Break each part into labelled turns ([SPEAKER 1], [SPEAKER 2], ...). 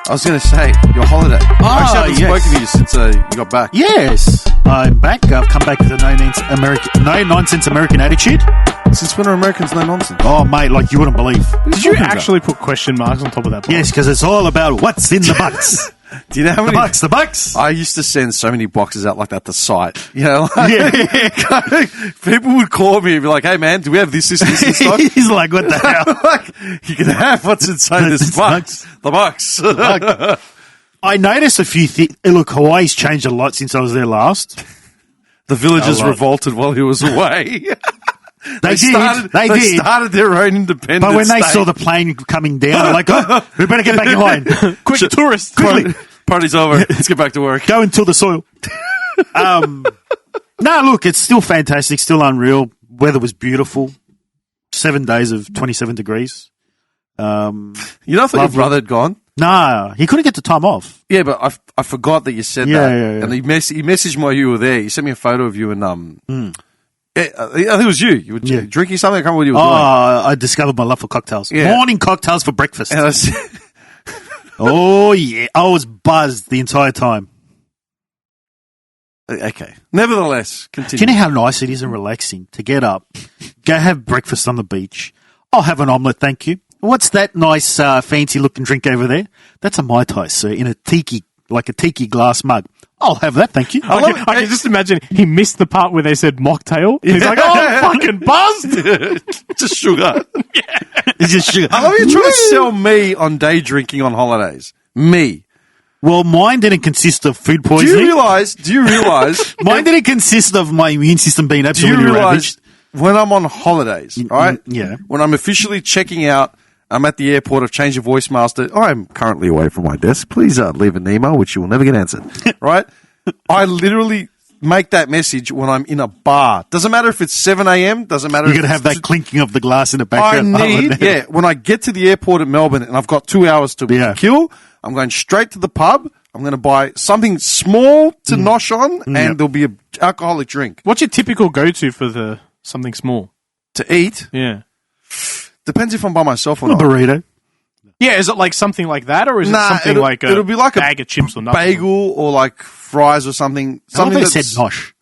[SPEAKER 1] I was going to say, your holiday. Actually, I haven't spoken to you since you got back.
[SPEAKER 2] Yes, I'm back. I've come back with a no-nonsense American attitude.
[SPEAKER 1] Since when are Americans no nonsense?
[SPEAKER 2] Oh, mate, like you wouldn't believe.
[SPEAKER 3] Did you actually put question marks on top of that box?
[SPEAKER 2] Yes, because it's all about what's in the box.
[SPEAKER 1] Do you know how many...
[SPEAKER 2] The bucks.
[SPEAKER 1] I used to send so many boxes out like that to site. You know, like, people would call me and be like, hey, man, do we have this in stock?
[SPEAKER 2] He's like, what the hell?
[SPEAKER 1] Like, you can have what's inside this box. The box.
[SPEAKER 2] I noticed a few things. Look, Hawaii's changed a lot since I was there last.
[SPEAKER 1] The villagers revolted while he was away.
[SPEAKER 2] They did.
[SPEAKER 1] Started their own independence.
[SPEAKER 2] But when they saw the plane coming down, they're like, oh, we better get back in line.
[SPEAKER 3] Quick, tourists.
[SPEAKER 2] Quickly.
[SPEAKER 1] Party's over. Let's get back to work.
[SPEAKER 2] Go and till the soil. No, look, it's still fantastic, still unreal. Weather was beautiful. 7 days of 27 degrees.
[SPEAKER 1] You know, I thought your brother had gone.
[SPEAKER 2] No, he couldn't get the time off.
[SPEAKER 1] Yeah, but I forgot that you said that.
[SPEAKER 2] Yeah.
[SPEAKER 1] And he messaged me while you were there. He sent me a photo of you and I think it was you. You were drinking something. I can't remember what you were doing.
[SPEAKER 2] I discovered my love for cocktails.
[SPEAKER 1] Yeah.
[SPEAKER 2] Morning cocktails for breakfast.
[SPEAKER 1] And I said,
[SPEAKER 2] oh, yeah. I was buzzed the entire time.
[SPEAKER 1] okay. Nevertheless, continue.
[SPEAKER 2] Do you know how nice it is and relaxing to get up, go have breakfast on the beach? I'll have an omelette, thank you. What's that nice fancy-looking drink over there? That's a Mai Tai, sir, in a tiki glass mug. I'll have that, thank you.
[SPEAKER 3] I can just imagine he missed the part where they said mocktail. He's like, oh, I'm fucking buzzed.
[SPEAKER 1] Just sugar.
[SPEAKER 2] It's just sugar.
[SPEAKER 1] I love you trying to sell me on day drinking on holidays. Me.
[SPEAKER 2] Well, mine didn't consist of food
[SPEAKER 1] Do
[SPEAKER 2] poisoning.
[SPEAKER 1] you realize?
[SPEAKER 2] Mine didn't consist of my immune system being
[SPEAKER 1] Do you
[SPEAKER 2] absolutely
[SPEAKER 1] realize
[SPEAKER 2] ravaged.
[SPEAKER 1] when I'm on holidays, right?
[SPEAKER 2] Yeah.
[SPEAKER 1] When I'm officially checking out, I'm at the airport, I've changed the voicemaster. I'm currently away from my desk. Please leave an email, which you will never get answered. Right? I literally make that message when I'm in a bar. Doesn't matter if it's 7 a.m. Doesn't matter.
[SPEAKER 2] You're going to have that clinking of the glass in the background.
[SPEAKER 1] When I get to the airport at Melbourne and I've got 2 hours to kill, I'm going straight to the pub. I'm going to buy something small to nosh on, and there'll be an alcoholic drink.
[SPEAKER 3] What's your typical go-to for something small?
[SPEAKER 1] To eat?
[SPEAKER 3] Yeah.
[SPEAKER 1] Depends if I'm by myself or
[SPEAKER 2] A
[SPEAKER 1] not.
[SPEAKER 2] burrito.
[SPEAKER 3] Yeah, is it like something like that, or is it something like
[SPEAKER 1] it'll be like
[SPEAKER 3] bag of chips or nothing?
[SPEAKER 1] Bagel or like fries or something.
[SPEAKER 2] Something that said nosh.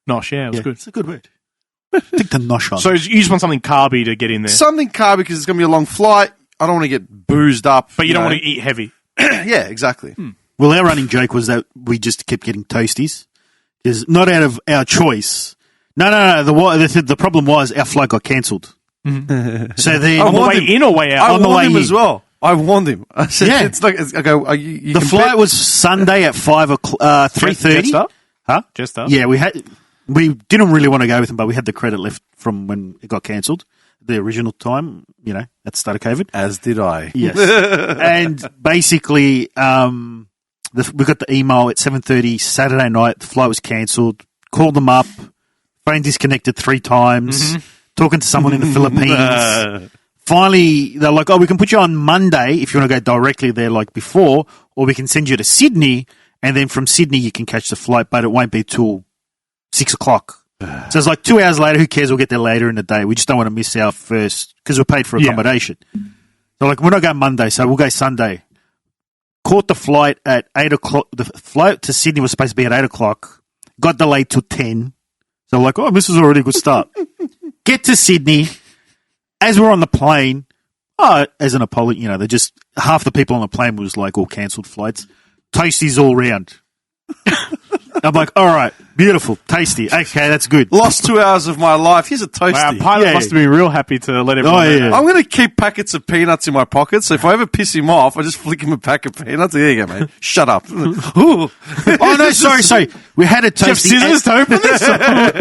[SPEAKER 3] Nosh, yeah, it was good.
[SPEAKER 2] It's a good word. Take the nosh on.
[SPEAKER 3] So you just want something carby to get in there.
[SPEAKER 1] Something carby because it's going to be a long flight. I don't want to get boozed up.
[SPEAKER 3] But you don't want to eat heavy.
[SPEAKER 1] Yeah, exactly.
[SPEAKER 2] Well, our running joke was that we just kept getting Toasties. Is not out of our choice. No. The problem was our flight got cancelled. So then
[SPEAKER 3] On the way in or way out?
[SPEAKER 1] I
[SPEAKER 2] On the way
[SPEAKER 1] warned him
[SPEAKER 2] in.
[SPEAKER 1] as well. I warned him. I said,
[SPEAKER 2] Yeah.
[SPEAKER 1] it's like, I go, you
[SPEAKER 2] the
[SPEAKER 1] can
[SPEAKER 2] flight
[SPEAKER 1] bet-
[SPEAKER 2] was Sunday at 3:30.
[SPEAKER 3] Jetstar?
[SPEAKER 2] Huh?
[SPEAKER 3] Jetstar?
[SPEAKER 2] Yeah, we didn't really want to go with them, but we had the credit left from when it got cancelled, the original time, at the start of COVID.
[SPEAKER 1] As did I.
[SPEAKER 2] Yes. And basically, we got the email at 7:30 Saturday night. The flight was cancelled. Called them up. Phone disconnected 3 times. Talking to someone in the Philippines. Finally, they're like, we can put you on Monday if you want to go directly there like before, or we can send you to Sydney, and then from Sydney you can catch the flight, but it won't be till 6 o'clock. So it's like 2 hours later. Who cares? We'll get there later in the day. We just don't want to miss our first, because we're paid for accommodation. So like, we're not going Monday, so we'll go Sunday. Caught the flight at 8 o'clock. The flight to Sydney was supposed to be at 8 o'clock. Got delayed till 10. So like, this is already a good start. Get to Sydney. As we're on the plane, as an apology, they're just, half the people on the plane was like all cancelled flights. Toasties all round. I'm like, all right, beautiful, tasty. Okay, that's good.
[SPEAKER 1] Lost 2 hours of my life. Here's a Toasty.
[SPEAKER 3] Wow, pilot must have been real happy to let everyone know that.
[SPEAKER 1] I'm going to keep packets of peanuts in my pocket, so if I ever piss him off, I just flick him a pack of peanuts. There you go, mate. Shut up. Ooh.
[SPEAKER 2] Oh, no, sorry. We had a
[SPEAKER 3] Do you have
[SPEAKER 2] Toasty.
[SPEAKER 3] scissors to open this?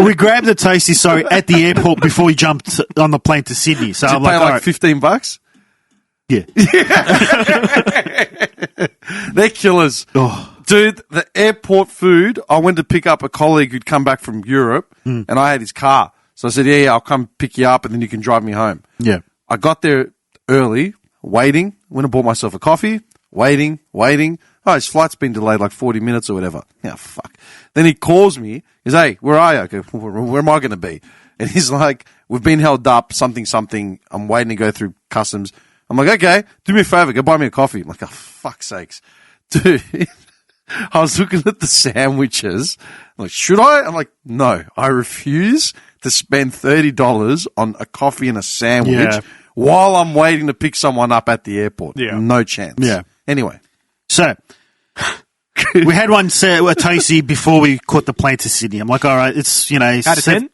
[SPEAKER 2] We grabbed the Toasty, at the airport before we jumped on the plane to Sydney. So
[SPEAKER 1] Did
[SPEAKER 2] I'm
[SPEAKER 1] you pay
[SPEAKER 2] like, all right.
[SPEAKER 1] $15?
[SPEAKER 2] Yeah.
[SPEAKER 1] They're killers.
[SPEAKER 2] Oh.
[SPEAKER 1] Dude, the airport food, I went to pick up a colleague who'd come back from Europe, and I had his car. So I said, yeah, I'll come pick you up, and then you can drive me home.
[SPEAKER 2] Yeah.
[SPEAKER 1] I got there early, waiting, went and bought myself a coffee, waiting. Oh, his flight's been delayed like 40 minutes or whatever. Yeah, fuck. Then he calls me. He's, hey, where are you? I go, where am I going to be? And he's like, we've been held up, something. I'm waiting to go through customs. I'm like, okay, do me a favor, go buy me a coffee. I'm like, oh, fuck's sakes. Dude, I was looking at the sandwiches. I'm like, should I? I'm like, no, I refuse to spend $30 on a coffee and a sandwich while I'm waiting to pick someone up at the airport.
[SPEAKER 3] Yeah.
[SPEAKER 1] No chance.
[SPEAKER 2] Yeah.
[SPEAKER 1] Anyway.
[SPEAKER 2] So, we had one a Toasty before we caught the plane to Sydney. I'm like, all right, it's,
[SPEAKER 3] Out of 10?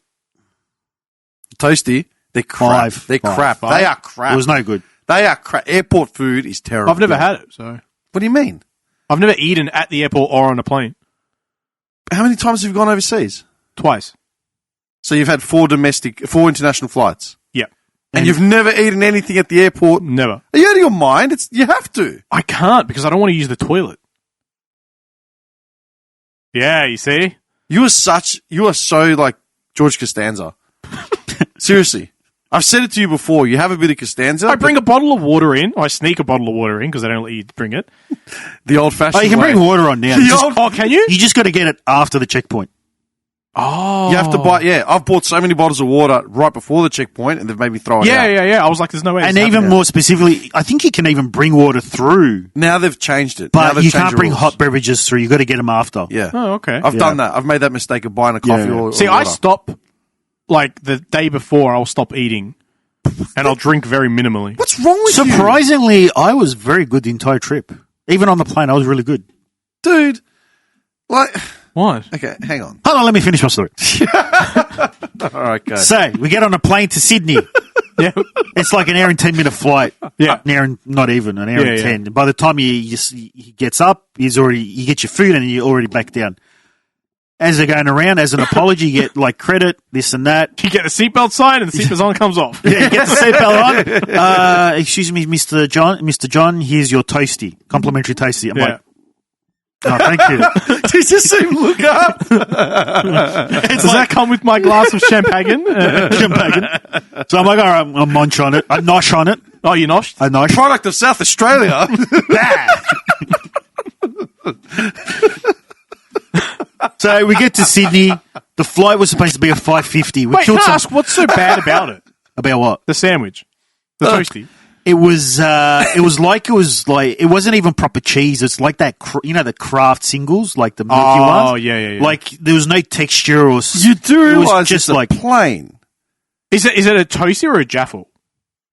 [SPEAKER 1] Toasty, they're crap.
[SPEAKER 2] Five.
[SPEAKER 1] They're crap.
[SPEAKER 3] Five.
[SPEAKER 1] They are crap.
[SPEAKER 2] It was no good.
[SPEAKER 1] They are crap. Airport food is terrible.
[SPEAKER 3] I've never had it, so.
[SPEAKER 1] What do you mean?
[SPEAKER 3] I've never eaten at the airport or on a plane.
[SPEAKER 1] How many times have you gone overseas?
[SPEAKER 3] Twice.
[SPEAKER 1] So you've had 4 international flights.
[SPEAKER 3] Yeah.
[SPEAKER 1] And you've never eaten anything at the airport?
[SPEAKER 3] Never.
[SPEAKER 1] Are you out of your mind? You have to.
[SPEAKER 3] I can't because I don't want to use the toilet. Yeah, you see?
[SPEAKER 1] You are so like George Costanza. Seriously. I've said it to you before. You have a bit of Costanza.
[SPEAKER 3] I bring a bottle of water in. I sneak a bottle of water in because they don't let you bring it.
[SPEAKER 1] The old-fashioned
[SPEAKER 2] You can
[SPEAKER 1] way.
[SPEAKER 2] bring water on now.
[SPEAKER 3] Oh, can you?
[SPEAKER 2] You just got to get it after the checkpoint.
[SPEAKER 3] Oh.
[SPEAKER 1] You have to buy, I've bought so many bottles of water right before the checkpoint and they've made me throw it out.
[SPEAKER 3] Yeah. I was like, there's no way.
[SPEAKER 2] And
[SPEAKER 3] this
[SPEAKER 2] even
[SPEAKER 3] happened.
[SPEAKER 2] more specifically, I think you can even bring water through,
[SPEAKER 1] Now they've changed it. Now
[SPEAKER 2] but
[SPEAKER 1] they've
[SPEAKER 2] you
[SPEAKER 1] changed
[SPEAKER 2] can't
[SPEAKER 1] the
[SPEAKER 2] bring
[SPEAKER 1] rules.
[SPEAKER 2] hot beverages through. You got to get them after.
[SPEAKER 1] Yeah.
[SPEAKER 3] Oh, okay.
[SPEAKER 1] I've done that. I've made that mistake of buying a coffee or
[SPEAKER 3] See,
[SPEAKER 1] or
[SPEAKER 3] I
[SPEAKER 1] water.
[SPEAKER 3] stop, like, the day before, I'll stop eating. And I'll drink very minimally.
[SPEAKER 1] What's wrong with you?
[SPEAKER 2] Surprisingly, I was very good the entire trip. Even on the plane, I was really good.
[SPEAKER 1] Dude, like...
[SPEAKER 3] What?
[SPEAKER 1] Okay, hang on.
[SPEAKER 2] Hold on, let me finish my story.
[SPEAKER 1] All right, go.
[SPEAKER 2] So, we get on a plane to Sydney.
[SPEAKER 3] Yeah.
[SPEAKER 2] It's like an hour and 10-minute flight.
[SPEAKER 3] Yeah.
[SPEAKER 2] An hour and, not even, an hour and 10. By the time he gets up, you get your food and you're already back down. As they're going around, as an apology, you get like credit, this and that.
[SPEAKER 3] You get the seatbelt sign and the seatbelt sign comes off.
[SPEAKER 2] Yeah, you get the seatbelt on. Excuse me, Mr. John, here's your toasty, complimentary toasty. I'm like, oh, thank you.
[SPEAKER 1] Did you just see him look up?
[SPEAKER 3] Does that come with my glass of champagne?
[SPEAKER 2] So I'm like, all right, I'm munch on it. I nosh on it.
[SPEAKER 3] Oh, you noshed?
[SPEAKER 2] I nosh.
[SPEAKER 1] Product of South Australia.
[SPEAKER 2] So we get to Sydney. The flight was supposed to be at 5:50.
[SPEAKER 3] Wait, can I ask, what's so bad about it?
[SPEAKER 2] About what?
[SPEAKER 3] The sandwich. The toasty.
[SPEAKER 2] It was like it wasn't even proper cheese. It's like that, the Kraft singles, like the milky ones.
[SPEAKER 3] Oh, yeah.
[SPEAKER 2] Like there was no texture or.
[SPEAKER 1] You do
[SPEAKER 2] it was
[SPEAKER 1] realise
[SPEAKER 2] just
[SPEAKER 1] it's
[SPEAKER 2] like
[SPEAKER 1] plain.
[SPEAKER 3] Is it a toasty or a jaffle?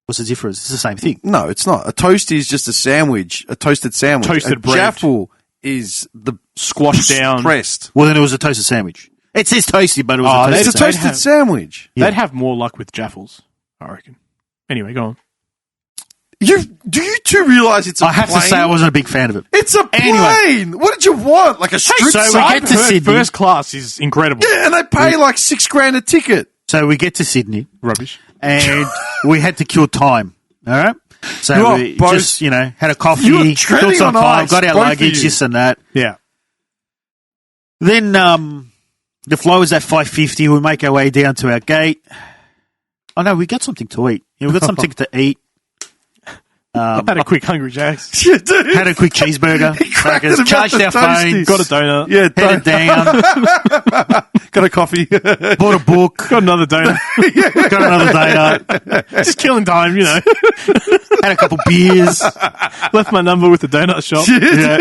[SPEAKER 2] What's the difference? It's the same thing.
[SPEAKER 1] No, it's not. A toasty is just a sandwich, a toasted sandwich.
[SPEAKER 3] Toasted
[SPEAKER 1] a
[SPEAKER 3] bread.
[SPEAKER 1] jaffle is the
[SPEAKER 3] Squashed down.
[SPEAKER 1] pressed.
[SPEAKER 2] Well, then it was a toasted sandwich. It says toasty, but it was
[SPEAKER 3] Oh,
[SPEAKER 2] a toasted
[SPEAKER 1] It's a
[SPEAKER 2] sandwich.
[SPEAKER 1] toasted sandwich.
[SPEAKER 2] Yeah.
[SPEAKER 3] They'd have more luck with jaffles, I reckon. Anyway, go on.
[SPEAKER 1] Do you two realise it's a
[SPEAKER 2] I have
[SPEAKER 1] plane?
[SPEAKER 2] to say I wasn't a big fan of it.
[SPEAKER 1] It's a plane.
[SPEAKER 2] Anyway.
[SPEAKER 1] What did you want? Like a strip
[SPEAKER 2] so we
[SPEAKER 1] site?
[SPEAKER 2] get to Sydney.
[SPEAKER 3] First class is incredible.
[SPEAKER 1] Yeah, and they pay like $6,000 a ticket.
[SPEAKER 2] So we get to Sydney,
[SPEAKER 3] Rubbish.
[SPEAKER 2] and we had to kill time. All right. So
[SPEAKER 1] You are
[SPEAKER 2] we
[SPEAKER 1] both-
[SPEAKER 2] just, had a coffee,
[SPEAKER 1] You're treading
[SPEAKER 2] killed some
[SPEAKER 1] on
[SPEAKER 2] time,
[SPEAKER 1] ice,
[SPEAKER 2] got our
[SPEAKER 1] both of
[SPEAKER 2] luggage,
[SPEAKER 1] you.
[SPEAKER 2] this and that.
[SPEAKER 3] Yeah.
[SPEAKER 2] Then the flight was at 5:50. We make our way down to our gate. Oh no, we got something to eat. We got something to eat.
[SPEAKER 3] I've had a quick Hungry Jack's.
[SPEAKER 1] You do.
[SPEAKER 2] Had a quick cheeseburger.
[SPEAKER 1] cracked it about
[SPEAKER 2] Charged
[SPEAKER 1] the
[SPEAKER 2] our phone.
[SPEAKER 1] Toasties.
[SPEAKER 3] Got a donut.
[SPEAKER 1] Yeah,
[SPEAKER 2] Headed down.
[SPEAKER 1] got a coffee.
[SPEAKER 2] Bought a book.
[SPEAKER 3] Got another donut.
[SPEAKER 2] Got another donut.
[SPEAKER 3] Just killing time,
[SPEAKER 2] Had a couple beers.
[SPEAKER 3] Left my number with the donut shop.
[SPEAKER 2] Yeah.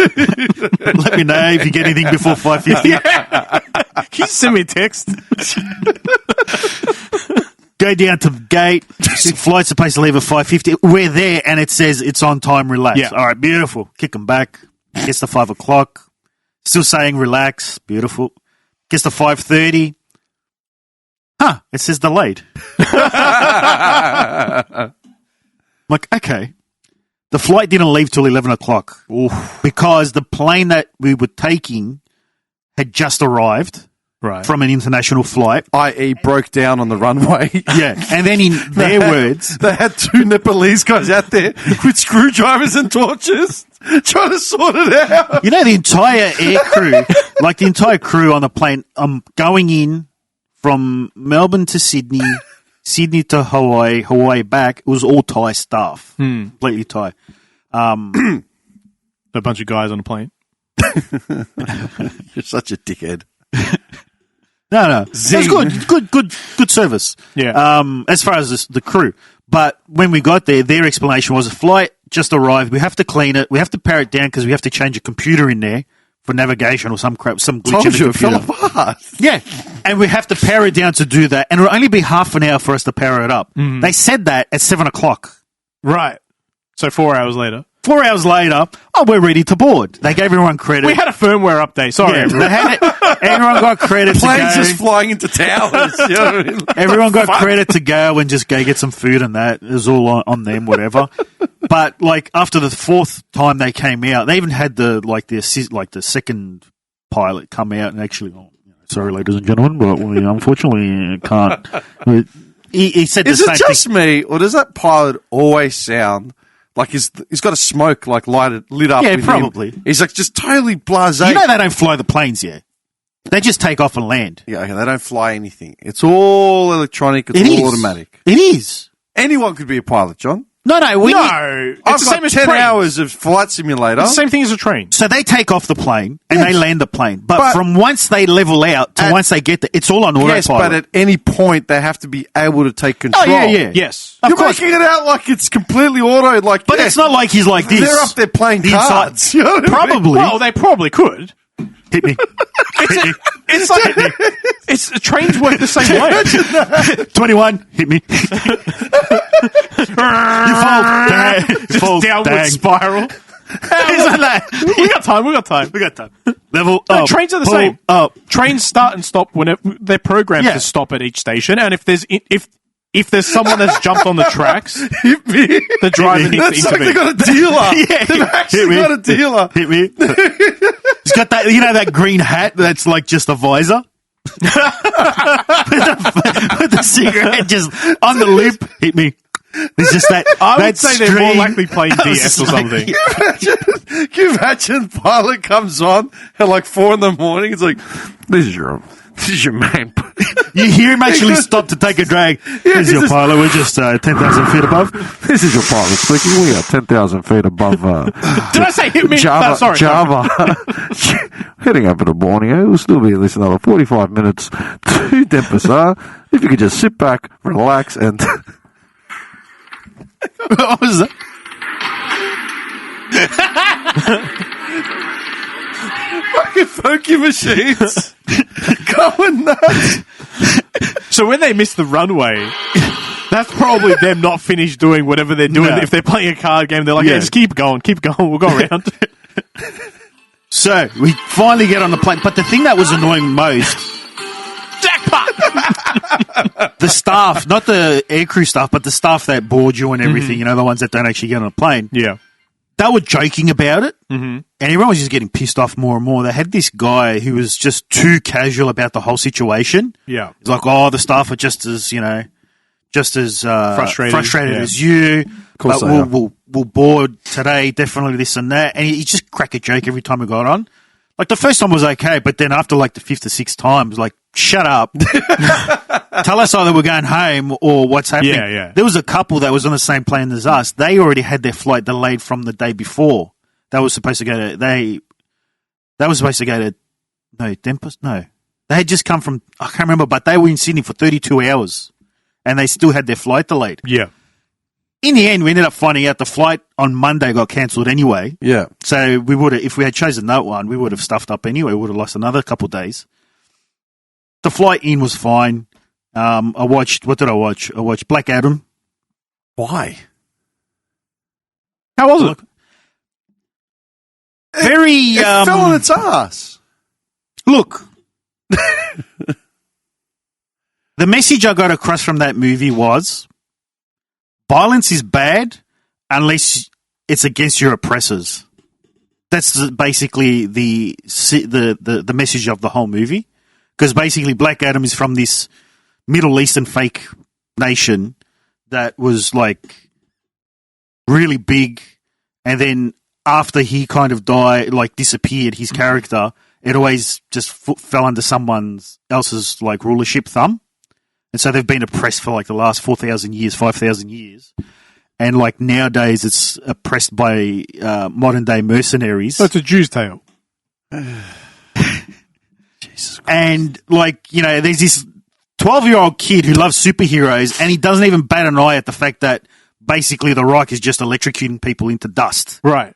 [SPEAKER 2] Let me know if you get anything before 5:50.
[SPEAKER 3] Can you send me a text?
[SPEAKER 2] Go down to the gate. Flight's supposed to leave at 5:50. We're there, and it says it's on time. Relax.
[SPEAKER 3] Yeah.
[SPEAKER 2] All right, beautiful. Kick them back. Gets to 5 o'clock. Still saying relax. Beautiful. Gets to 5:30. It says delayed. I'm like, okay. The flight didn't leave till 11 o'clock because the plane that we were taking had just arrived
[SPEAKER 3] Right.
[SPEAKER 2] from an international flight.
[SPEAKER 1] i.e. broke down on the runway.
[SPEAKER 2] Yeah. And then in their words,
[SPEAKER 1] They had 2 Nepalese guys out there with screwdrivers and torches trying to sort it out.
[SPEAKER 2] the entire air crew, like the entire crew on the plane, going in from Melbourne to Sydney, Sydney to Hawaii, Hawaii back, it was all Thai staff. Completely Thai.
[SPEAKER 3] A bunch of guys on a plane.
[SPEAKER 1] You're such a dickhead.
[SPEAKER 2] No. It was good service.
[SPEAKER 3] Yeah.
[SPEAKER 2] As far as the crew. But when we got there, their explanation was a flight just arrived. We have to clean it. We have to power it down because we have to change a computer in there for navigation or some crap, some glitch in the
[SPEAKER 1] It fell
[SPEAKER 2] computer.
[SPEAKER 1] apart.
[SPEAKER 2] Yeah, and we have to power it down to do that, and it'll only be half an hour for us to power it up. They said that at 7 o'clock.
[SPEAKER 3] Right. So 4 hours later.
[SPEAKER 2] 4 hours later, we're ready to board. They gave everyone credit.
[SPEAKER 3] We had a firmware update. Sorry,
[SPEAKER 2] Yeah,
[SPEAKER 3] everyone.
[SPEAKER 2] they had it. Everyone got credit to
[SPEAKER 1] Planes
[SPEAKER 2] go.
[SPEAKER 1] just flying into towers. You know what I mean?
[SPEAKER 2] Everyone got credit to go and just go get some food and that. It was all on them, whatever. But like after the fourth time they came out, they even had the second pilot come out and actually, sorry, ladies and gentlemen, but we unfortunately can't. He said the
[SPEAKER 1] Is
[SPEAKER 2] same
[SPEAKER 1] it just
[SPEAKER 2] thing.
[SPEAKER 1] me, or does that pilot always sound like he's got a smoke lit up?
[SPEAKER 2] Yeah,
[SPEAKER 1] with
[SPEAKER 2] probably.
[SPEAKER 1] him? He's like just totally blasé.
[SPEAKER 2] You know they don't fly the planes yet. They just take off and land.
[SPEAKER 1] Yeah, okay, they don't fly anything. It's all electronic. It's
[SPEAKER 2] It
[SPEAKER 1] all
[SPEAKER 2] is
[SPEAKER 1] automatic.
[SPEAKER 2] It is.
[SPEAKER 1] Anyone could be a pilot, John.
[SPEAKER 2] No.
[SPEAKER 3] No, it's
[SPEAKER 1] I've
[SPEAKER 3] the
[SPEAKER 1] got
[SPEAKER 3] same as
[SPEAKER 1] 10
[SPEAKER 3] trains.
[SPEAKER 1] hours of flight simulator.
[SPEAKER 3] It's the same thing as a train.
[SPEAKER 2] So they take off the plane and
[SPEAKER 1] Yes.
[SPEAKER 2] they land the plane. But
[SPEAKER 1] But-
[SPEAKER 2] from once they level out to once they get there, it's all on autopilot.
[SPEAKER 1] Yes, but at any point they have to be able to take
[SPEAKER 2] Oh,
[SPEAKER 1] control.
[SPEAKER 2] yeah.
[SPEAKER 3] Yes.
[SPEAKER 2] Of
[SPEAKER 1] You're
[SPEAKER 2] course.
[SPEAKER 1] making it out like it's completely auto. Like,
[SPEAKER 2] But
[SPEAKER 1] yeah,
[SPEAKER 2] it's not like he's like this.
[SPEAKER 1] They're up there playing
[SPEAKER 2] The inside-
[SPEAKER 1] cards. You know what I mean?
[SPEAKER 2] Probably.
[SPEAKER 3] Well, they probably could.
[SPEAKER 2] Hit me. Hit me.
[SPEAKER 3] It's like trains work the same way.
[SPEAKER 2] 21. Hit me. You fall. Dang. You
[SPEAKER 3] Just
[SPEAKER 2] fall.
[SPEAKER 3] downward
[SPEAKER 2] Dang.
[SPEAKER 3] spiral.
[SPEAKER 2] Isn't that?
[SPEAKER 3] We got time. We got time.
[SPEAKER 2] We got time. Level
[SPEAKER 3] No,
[SPEAKER 2] up.
[SPEAKER 3] trains are the
[SPEAKER 2] pull
[SPEAKER 3] same.
[SPEAKER 2] Up.
[SPEAKER 3] Trains start and stop whenever they're programmed
[SPEAKER 2] Yeah.
[SPEAKER 3] to stop at each station, and if there's someone that's jumped on the tracks,
[SPEAKER 1] Hit me.
[SPEAKER 3] the driver needs
[SPEAKER 1] That's
[SPEAKER 3] to
[SPEAKER 1] like they
[SPEAKER 3] intervene.
[SPEAKER 1] got a dealer.
[SPEAKER 2] Yeah.
[SPEAKER 1] They've
[SPEAKER 2] Hit
[SPEAKER 1] actually
[SPEAKER 2] me.
[SPEAKER 1] got a dealer.
[SPEAKER 2] Hit me. He's got that, that green hat that's like just a visor. with the cigarette just on the lip. Hit me. There's just that.
[SPEAKER 3] I would
[SPEAKER 2] that
[SPEAKER 3] say they're more
[SPEAKER 2] string.
[SPEAKER 3] likely playing
[SPEAKER 2] I was
[SPEAKER 3] DS or
[SPEAKER 2] just like,
[SPEAKER 3] something.
[SPEAKER 1] Can you imagine pilot comes on at like 4 a.m? It's like, this is your main.
[SPEAKER 2] You hear him actually stop to take a drag. This is your pilot. We're just 10,000 feet above.
[SPEAKER 1] This is your pilot speaking. We are 10,000 feet above
[SPEAKER 3] Did I say hit me?
[SPEAKER 1] Java.
[SPEAKER 3] No, sorry.
[SPEAKER 1] Heading up to Borneo. We'll still be at least another 45 minutes to Denpasar. If you could just sit back, relax, and
[SPEAKER 2] What was that?
[SPEAKER 1] fucking funky machines going nuts.
[SPEAKER 3] So when they miss the runway, that's probably them not finished doing whatever they're doing.
[SPEAKER 2] No.
[SPEAKER 3] If they're playing a card game, they're like,
[SPEAKER 2] Yeah.
[SPEAKER 3] yeah, just keep going, we'll go around.
[SPEAKER 2] So we finally get on the plane. But the thing that was annoying most,
[SPEAKER 3] Jackpot!
[SPEAKER 2] the staff, not the aircrew staff, but the staff that board you and everything, the ones that don't actually get on a plane.
[SPEAKER 3] Yeah.
[SPEAKER 2] They were joking about it, and everyone was just getting pissed off more and more. They had this guy who was just too casual about the whole situation.
[SPEAKER 3] Yeah.
[SPEAKER 2] He's like, "Oh, the staff are just as frustrated
[SPEAKER 3] Yeah.
[SPEAKER 2] as you.
[SPEAKER 1] course
[SPEAKER 2] But
[SPEAKER 1] they are.
[SPEAKER 2] we'll board today, definitely this and that." And he just crack a joke every time we got on. Like the first time was okay, but then after like the fifth or sixth time, it was like, "Shut up! Tell us either we're going home or what's happening."
[SPEAKER 3] Yeah, yeah.
[SPEAKER 2] There was a couple that was on the same plane as us. They already had their flight delayed from the day before. They were supposed to go to Denpasar. No, they had just come from, I can't remember, but they were in Sydney for 32 hours, and they still had their flight delayed.
[SPEAKER 3] Yeah.
[SPEAKER 2] In the end, we ended up finding out the flight on Monday got cancelled anyway.
[SPEAKER 1] Yeah.
[SPEAKER 2] So we would have, if we had chosen that one, we would have stuffed up anyway. We would have lost another couple of days. The flight in was fine. What did I watch? I watched Black Adam.
[SPEAKER 1] Why?
[SPEAKER 3] How was it?
[SPEAKER 2] Very,
[SPEAKER 1] It fell on its ass.
[SPEAKER 2] look. The message I got across from that movie was violence is bad unless it's against your oppressors. That's basically the message of the whole movie. Because basically Black Adam is from this Middle Eastern fake nation that was like really big, and then after he kind of died, like disappeared, his character, it always just fell under someone else's like rulership thumb. And so they've been oppressed for like the last 4,000 years, 5,000 years. And like nowadays it's oppressed by modern day mercenaries.
[SPEAKER 3] So it's a Jew's tale.
[SPEAKER 2] And like, there's this 12-year-old kid who loves superheroes, and he doesn't even bat an eye at the fact that basically The Rock is just electrocuting people into dust.
[SPEAKER 3] Right.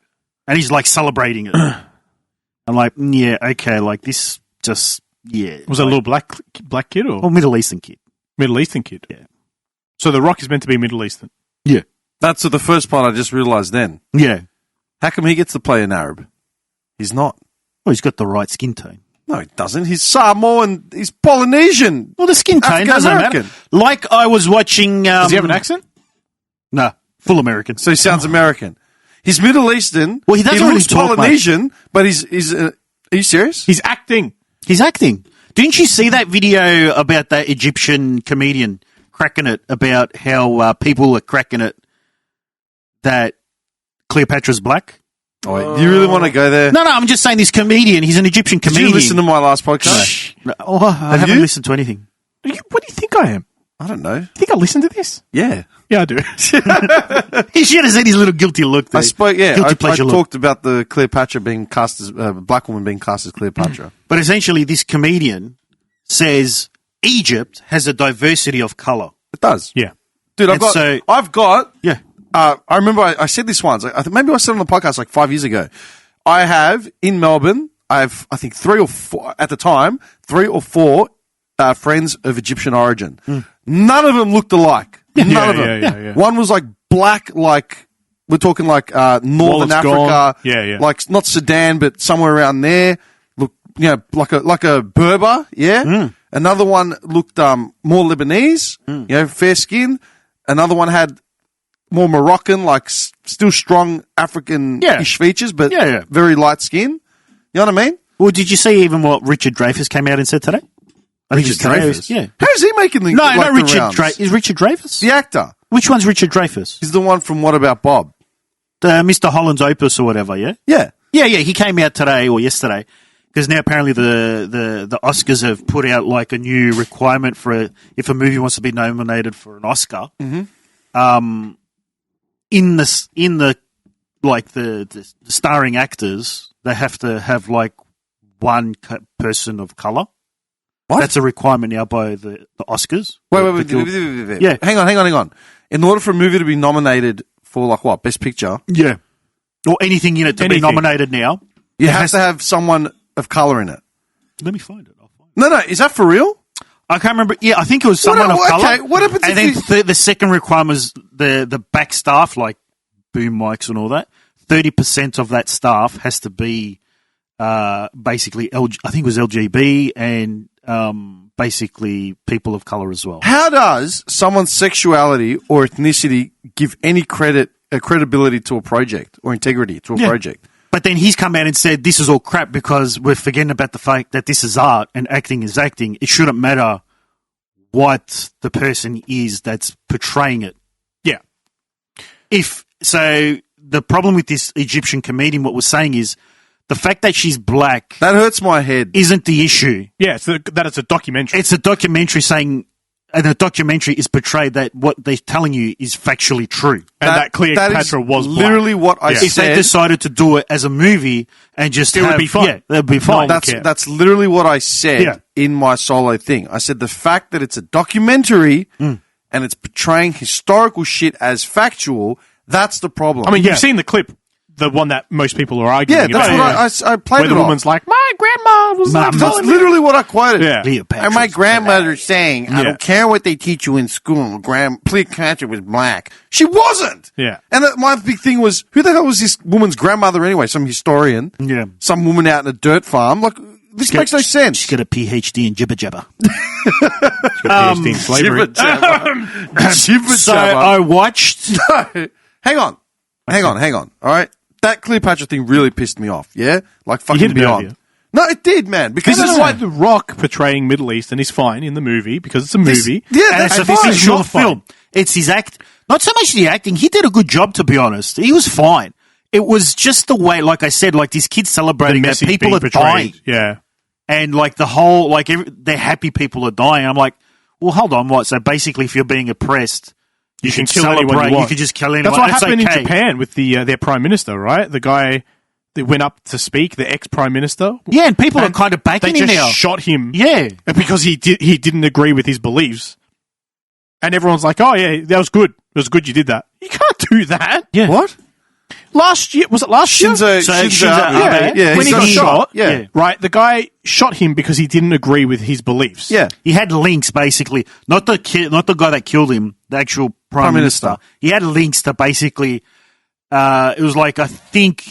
[SPEAKER 2] And he's like celebrating it. I'm like, yeah, okay, like this just, yeah.
[SPEAKER 3] Was it a little black kid or
[SPEAKER 2] Middle Eastern kid?
[SPEAKER 3] Middle Eastern kid?
[SPEAKER 2] Yeah.
[SPEAKER 3] So The Rock is meant to be Middle Eastern?
[SPEAKER 2] Yeah.
[SPEAKER 1] That's the first part I just realised then.
[SPEAKER 2] Yeah.
[SPEAKER 1] How come he gets to play an Arab? He's not.
[SPEAKER 2] Well, he's got the right skin tone.
[SPEAKER 1] No, he doesn't. He's Samoan. He's Polynesian.
[SPEAKER 2] Well, the skin tone doesn't matter. Like I was watching...
[SPEAKER 3] Does he have an accent?
[SPEAKER 2] No, full American.
[SPEAKER 1] So he sounds American. He's Middle Eastern.
[SPEAKER 2] Well, he doesn't really
[SPEAKER 1] looks
[SPEAKER 2] talk
[SPEAKER 1] Polynesian, but he's are you serious?
[SPEAKER 3] He's acting.
[SPEAKER 2] He's acting. Didn't you see that video about that Egyptian comedian cracking it about how people are cracking it that Cleopatra's black?
[SPEAKER 1] Oh, you really want to go there?
[SPEAKER 2] No, I'm just saying this comedian, he's an Egyptian
[SPEAKER 1] Did
[SPEAKER 2] comedian.
[SPEAKER 1] you listen to my last podcast?
[SPEAKER 2] I haven't listened to anything.
[SPEAKER 3] What do you think I am?
[SPEAKER 1] I don't know.
[SPEAKER 3] You think I listened to this?
[SPEAKER 1] Yeah.
[SPEAKER 3] Yeah, I do.
[SPEAKER 2] He should have seen his little guilty look there.
[SPEAKER 1] I
[SPEAKER 2] pleasure look.
[SPEAKER 1] talked about the Cleopatra being cast as black woman being cast as Cleopatra.
[SPEAKER 2] But essentially, this comedian says Egypt has a diversity of color.
[SPEAKER 1] It does.
[SPEAKER 3] Yeah.
[SPEAKER 1] Dude, I've got.
[SPEAKER 2] Yeah.
[SPEAKER 1] I remember I said this once. Maybe I said it on the podcast like 5 years ago. I have in Melbourne. I think 3 or 4 at the time. 3 or 4 friends of Egyptian origin. None of them looked alike. None of them.
[SPEAKER 3] Yeah.
[SPEAKER 1] One was like black, like we're talking like Northern Africa.
[SPEAKER 3] Yeah.
[SPEAKER 1] Like not Sudan, but somewhere around there. Look, like a Berber. Yeah. Another one looked more Lebanese. Fair skin. Another one had more Moroccan, like still strong African-ish features, but very light skin. You know what I mean?
[SPEAKER 2] Well, did you see even what Richard Dreyfuss came out and said today?
[SPEAKER 1] Richard Dreyfuss?
[SPEAKER 2] Yeah.
[SPEAKER 1] How's he making the
[SPEAKER 2] No,
[SPEAKER 1] the
[SPEAKER 2] Richard
[SPEAKER 1] rounds?
[SPEAKER 2] Dreyfuss. Is Richard Dreyfuss?
[SPEAKER 1] The actor.
[SPEAKER 2] Which one's Richard Dreyfuss?
[SPEAKER 1] He's the one from What About Bob?
[SPEAKER 2] Mr. Holland's Opus or whatever, yeah?
[SPEAKER 1] Yeah.
[SPEAKER 2] Yeah, he came out today or yesterday because now apparently the Oscars have put out like a new requirement for if a movie wants to be nominated for an Oscar. In the starring actors, they have to have like one person of color.
[SPEAKER 1] What?
[SPEAKER 2] That's a requirement now by the Oscars.
[SPEAKER 1] Wait.
[SPEAKER 2] Yeah.
[SPEAKER 1] Hang on. In order for a movie to be nominated for like what? Best Picture?
[SPEAKER 2] Yeah. Or anything in it to be nominated now.
[SPEAKER 1] You have to have someone of color in it.
[SPEAKER 2] Let me find it. I'll find it.
[SPEAKER 1] No, is that for real?
[SPEAKER 2] I can't remember. Yeah, I think it was someone of color.
[SPEAKER 1] Okay, what happens
[SPEAKER 2] and then the second requirement was the back staff, like boom mics and all that. 30% of that staff has to be basically I think it was LGB and basically people of color as well.
[SPEAKER 1] How does someone's sexuality or ethnicity give any credibility to a project or integrity to a project?
[SPEAKER 2] But then he's come out and said this is all crap because we're forgetting about the fact that this is art and acting is acting. It shouldn't matter what the person is that's portraying it.
[SPEAKER 3] Yeah.
[SPEAKER 2] So the problem with this Egyptian comedian, what we're saying is the fact that she's black
[SPEAKER 1] that hurts my head.
[SPEAKER 2] Isn't the issue.
[SPEAKER 3] Yeah, that it's a documentary.
[SPEAKER 2] It's a documentary saying, and the documentary is portrayed that what they're telling you is factually true.
[SPEAKER 3] And that Cleopatra was black.
[SPEAKER 1] Literally what I said.
[SPEAKER 2] If they decided to do it as a movie and just
[SPEAKER 3] it would be fine.
[SPEAKER 2] Yeah, that would be fine.
[SPEAKER 1] That's literally what I said in my solo thing. I said the fact that it's a documentary and it's portraying historical shit as factual, that's the problem.
[SPEAKER 3] I mean, you've seen the clip. The one that most people are arguing about.
[SPEAKER 1] Yeah, that's what I played
[SPEAKER 3] where the woman's like, my grandma was like...
[SPEAKER 1] That's literally what I quoted.
[SPEAKER 3] Yeah.
[SPEAKER 1] And my grandmother's saying, I don't care what they teach you in school, Cleopatra was black. She wasn't!
[SPEAKER 3] Yeah.
[SPEAKER 1] And my big thing was, who the hell was this woman's grandmother anyway? Some historian?
[SPEAKER 2] Yeah.
[SPEAKER 1] Some woman out in a dirt farm? Like, this makes no sense.
[SPEAKER 2] She's got a PhD in jibber jabber.
[SPEAKER 3] She's got a PhD in slavery.
[SPEAKER 2] So I watched...
[SPEAKER 1] Hang on. All right? That Cleopatra thing really pissed me off, yeah? Like fucking beyond. No, it did, man. Because
[SPEAKER 3] this is why The Rock portraying Middle Eastern is fine in the movie, because it's a movie.
[SPEAKER 2] It's a fictional film. It's his act. Not so much the acting. He did a good job, to be honest. He was fine. It was just the way, like I said, like these kids celebrating that people are dying.
[SPEAKER 3] Yeah.
[SPEAKER 2] And like the whole, like they're happy people are dying. I'm like, well, hold on, what? So basically, if you're being oppressed, you can
[SPEAKER 3] kill anyone you want.
[SPEAKER 2] You can just kill anyone.
[SPEAKER 3] That's what happened in Japan with their prime minister, right? The guy that went up to speak, the ex-prime minister.
[SPEAKER 2] Yeah, and people are kind of
[SPEAKER 3] They
[SPEAKER 2] backing him
[SPEAKER 3] just
[SPEAKER 2] now.
[SPEAKER 3] shot him.
[SPEAKER 2] Yeah.
[SPEAKER 3] Because he didn't agree with his beliefs. And everyone's like, oh, yeah, that was good. It was good you did that. You can't do that.
[SPEAKER 2] Yeah.
[SPEAKER 1] What?
[SPEAKER 3] Last year, was it last year?
[SPEAKER 2] Shinzo
[SPEAKER 1] Abe.
[SPEAKER 2] Abe.
[SPEAKER 1] Yeah,
[SPEAKER 3] When he got shot,
[SPEAKER 1] Yeah.
[SPEAKER 3] right, the guy shot him because he didn't agree with his beliefs.
[SPEAKER 1] Yeah.
[SPEAKER 2] He had links, basically. Not the guy that killed him, the actual prime minister. He had links to basically, it was like, I think,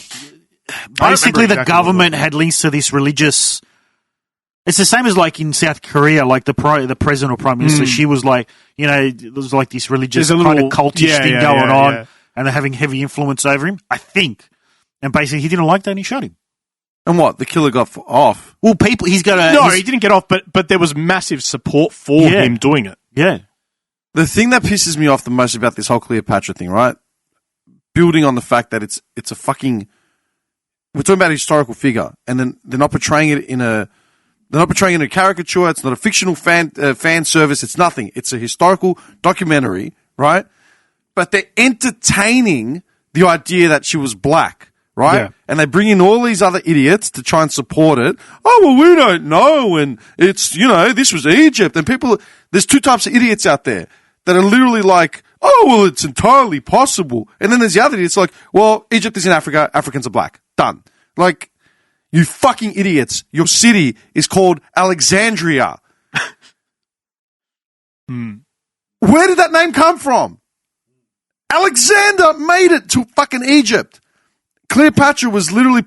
[SPEAKER 2] basically the
[SPEAKER 3] exactly
[SPEAKER 2] government had links to this religious. It's the same as like in South Korea, like the president or prime minister. She was like, there was like this religious
[SPEAKER 3] There's a
[SPEAKER 2] kind
[SPEAKER 3] little-
[SPEAKER 2] of cultish
[SPEAKER 3] yeah,
[SPEAKER 2] thing
[SPEAKER 3] yeah,
[SPEAKER 2] going
[SPEAKER 3] yeah,
[SPEAKER 2] on,
[SPEAKER 3] yeah.
[SPEAKER 2] and they're having heavy influence over him, I think. And basically, he didn't like that, and he shot him.
[SPEAKER 1] And what? The killer got off.
[SPEAKER 2] Well, he's got a
[SPEAKER 3] No, he didn't get off, but there was massive support for him doing it.
[SPEAKER 2] yeah.
[SPEAKER 1] The thing that pisses me off the most about this whole Cleopatra thing, right? Building on the fact that it's a fucking. We're talking about a historical figure, and then they're not portraying it in a. They're not portraying it in a caricature. It's not a fictional fan service. It's nothing. It's a historical documentary, right? But they're entertaining the idea that she was black, right?
[SPEAKER 3] Yeah.
[SPEAKER 1] And they bring in all these other idiots to try and support it. Oh, well, we don't know. And it's, this was Egypt. And there's two types of idiots out there that are literally like, oh, well, it's entirely possible. And then there's the other idiots like, well, Egypt is in Africa. Africans are black. Done. Like, you fucking idiots. Your city is called Alexandria. Where did that name come from? Alexander made it to fucking Egypt. Cleopatra was literally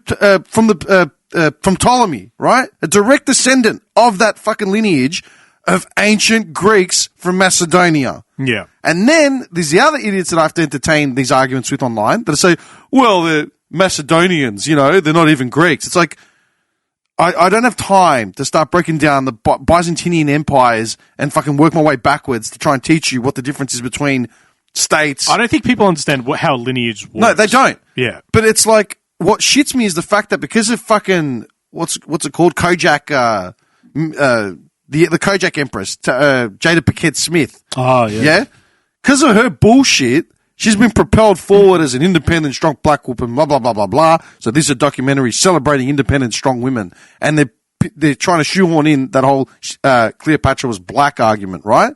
[SPEAKER 1] from Ptolemy, right? A direct descendant of that fucking lineage of ancient Greeks from Macedonia.
[SPEAKER 3] Yeah.
[SPEAKER 1] And then there's the other idiots that I have to entertain these arguments with online that say, well, they're Macedonians, they're not even Greeks. It's like, I don't have time to start breaking down the Byzantine empires and fucking work my way backwards to try and teach you what the difference is between states.
[SPEAKER 3] I don't think people understand how lineage works.
[SPEAKER 1] No, they don't.
[SPEAKER 3] Yeah.
[SPEAKER 1] But it's like, what shits me is the fact that because of fucking, what's it called? Kojak, the Kojak Empress, Jada Pinkett Smith.
[SPEAKER 2] Oh, yeah.
[SPEAKER 1] Yeah? Because of her bullshit, she's been propelled forward as an independent, strong black woman, blah, blah, blah, blah, blah. So this is a documentary celebrating independent, strong women. And they're trying to shoehorn in that whole Cleopatra was black argument, right?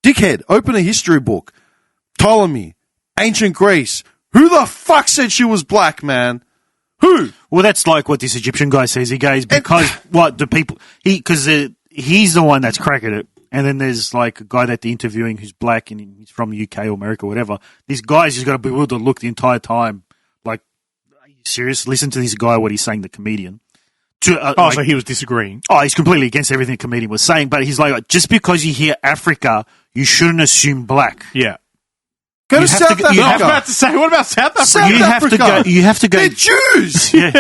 [SPEAKER 1] Dickhead, open a history book. Ptolemy, ancient Greece. Who the fuck said she was black, man? Who?
[SPEAKER 2] Well, that's like what this Egyptian guy says. He goes, because what the people, because he's the one that's cracking it. And then there's like a guy that they're interviewing who's black and he's from UK or America or whatever. This guy's just got to be able to look the entire time. Like, are you serious? Listen to this guy, what he's saying, the comedian.
[SPEAKER 3] So he was disagreeing.
[SPEAKER 2] Oh, he's completely against everything the comedian was saying. But he's like, just because you hear Africa, you shouldn't assume black.
[SPEAKER 3] Yeah.
[SPEAKER 1] Go to
[SPEAKER 2] You have
[SPEAKER 1] South
[SPEAKER 2] to go- you
[SPEAKER 3] I
[SPEAKER 1] Africa.
[SPEAKER 3] was about to say, what about South Africa?
[SPEAKER 1] South Africa.
[SPEAKER 2] You have to go.
[SPEAKER 1] They're Jews.
[SPEAKER 2] Yeah.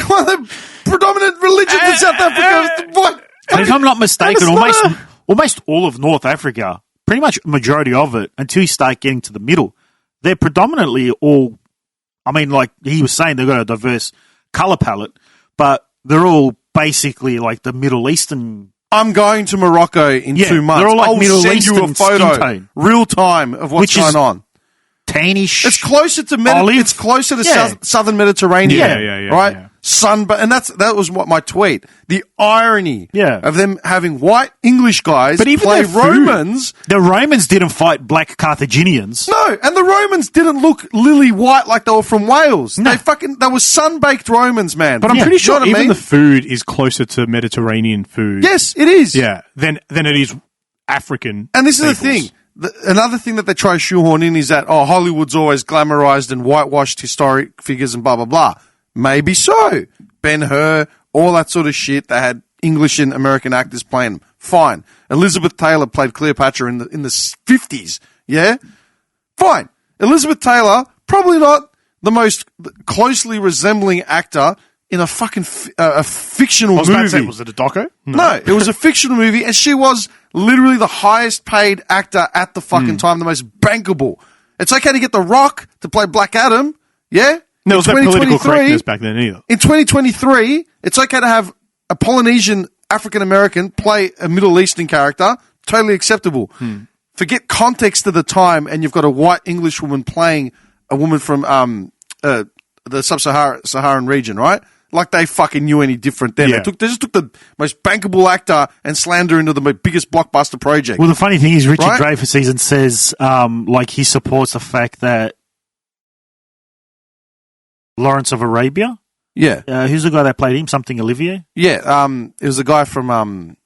[SPEAKER 1] One of the predominant religions in South Africa is what?
[SPEAKER 2] And if I'm not mistaken,
[SPEAKER 1] And it's not
[SPEAKER 2] almost all of North Africa, pretty much majority of it, until you start getting to the middle, they're predominantly all, I mean, like he was saying, they've got a diverse colour palette, but they're all basically like the Middle Eastern.
[SPEAKER 1] I'm going to Morocco in 2 months.
[SPEAKER 2] they're all like
[SPEAKER 1] I'll
[SPEAKER 2] Middle
[SPEAKER 1] send you a
[SPEAKER 2] Eastern skin
[SPEAKER 1] photo,
[SPEAKER 2] tone.
[SPEAKER 1] real time, of what's
[SPEAKER 2] Which is
[SPEAKER 1] going on.
[SPEAKER 2] Tannish.
[SPEAKER 1] It's closer to
[SPEAKER 2] olive.
[SPEAKER 1] It's closer to
[SPEAKER 2] Yeah.
[SPEAKER 1] southern Mediterranean.
[SPEAKER 3] Yeah,
[SPEAKER 1] right.
[SPEAKER 3] yeah.
[SPEAKER 1] And that was what my tweet. The irony
[SPEAKER 2] Yeah.
[SPEAKER 1] of them having white English guys
[SPEAKER 3] But even
[SPEAKER 1] play
[SPEAKER 3] their food-
[SPEAKER 1] Romans.
[SPEAKER 2] The Romans didn't fight black Carthaginians.
[SPEAKER 1] No, and the Romans didn't look lily white like they were from Wales.
[SPEAKER 2] No.
[SPEAKER 1] They were sun-baked Romans, man.
[SPEAKER 3] But I'm
[SPEAKER 2] Yeah.
[SPEAKER 3] pretty
[SPEAKER 1] You know
[SPEAKER 3] sure
[SPEAKER 1] what I
[SPEAKER 3] even
[SPEAKER 1] mean?
[SPEAKER 3] the food is closer to Mediterranean food.
[SPEAKER 1] Yes, it is.
[SPEAKER 3] Yeah. Than it is African.
[SPEAKER 1] And this is the
[SPEAKER 3] staples.
[SPEAKER 1] thing. Another thing that they try to shoehorn in is that, Hollywood's always glamorized and whitewashed historic figures and blah, blah, blah. Maybe so. Ben-Hur, all that sort of shit. They had English and American actors playing them. Fine. Elizabeth Taylor played Cleopatra in the 50s. Yeah? Fine. Elizabeth Taylor, probably not the most closely resembling actor in a fucking a fictional
[SPEAKER 3] I was about to say,
[SPEAKER 1] movie.
[SPEAKER 3] was it a doco?
[SPEAKER 1] No, it was a fictional movie, and she was literally the highest paid actor at the fucking time, the most bankable. It's okay to get The Rock to play Black Adam, yeah?
[SPEAKER 3] No, it was no political
[SPEAKER 1] 2023
[SPEAKER 3] correctness back then either.
[SPEAKER 1] In 2023, it's okay to have a Polynesian African-American play a Middle Eastern character, totally acceptable. Forget context of the time, and you've got a white English woman playing a woman from the sub-Saharan region, right? Like they fucking knew any different then.
[SPEAKER 3] Yeah.
[SPEAKER 1] They just took the most bankable actor and slammed her into the biggest blockbuster project.
[SPEAKER 2] Well, the funny thing is, Richard
[SPEAKER 1] Right?
[SPEAKER 2] Dreyfuss even says, like, he supports the fact that Lawrence of Arabia,
[SPEAKER 1] Yeah.
[SPEAKER 2] who's the guy that played him? Something Olivier?
[SPEAKER 1] Yeah. It was the guy from,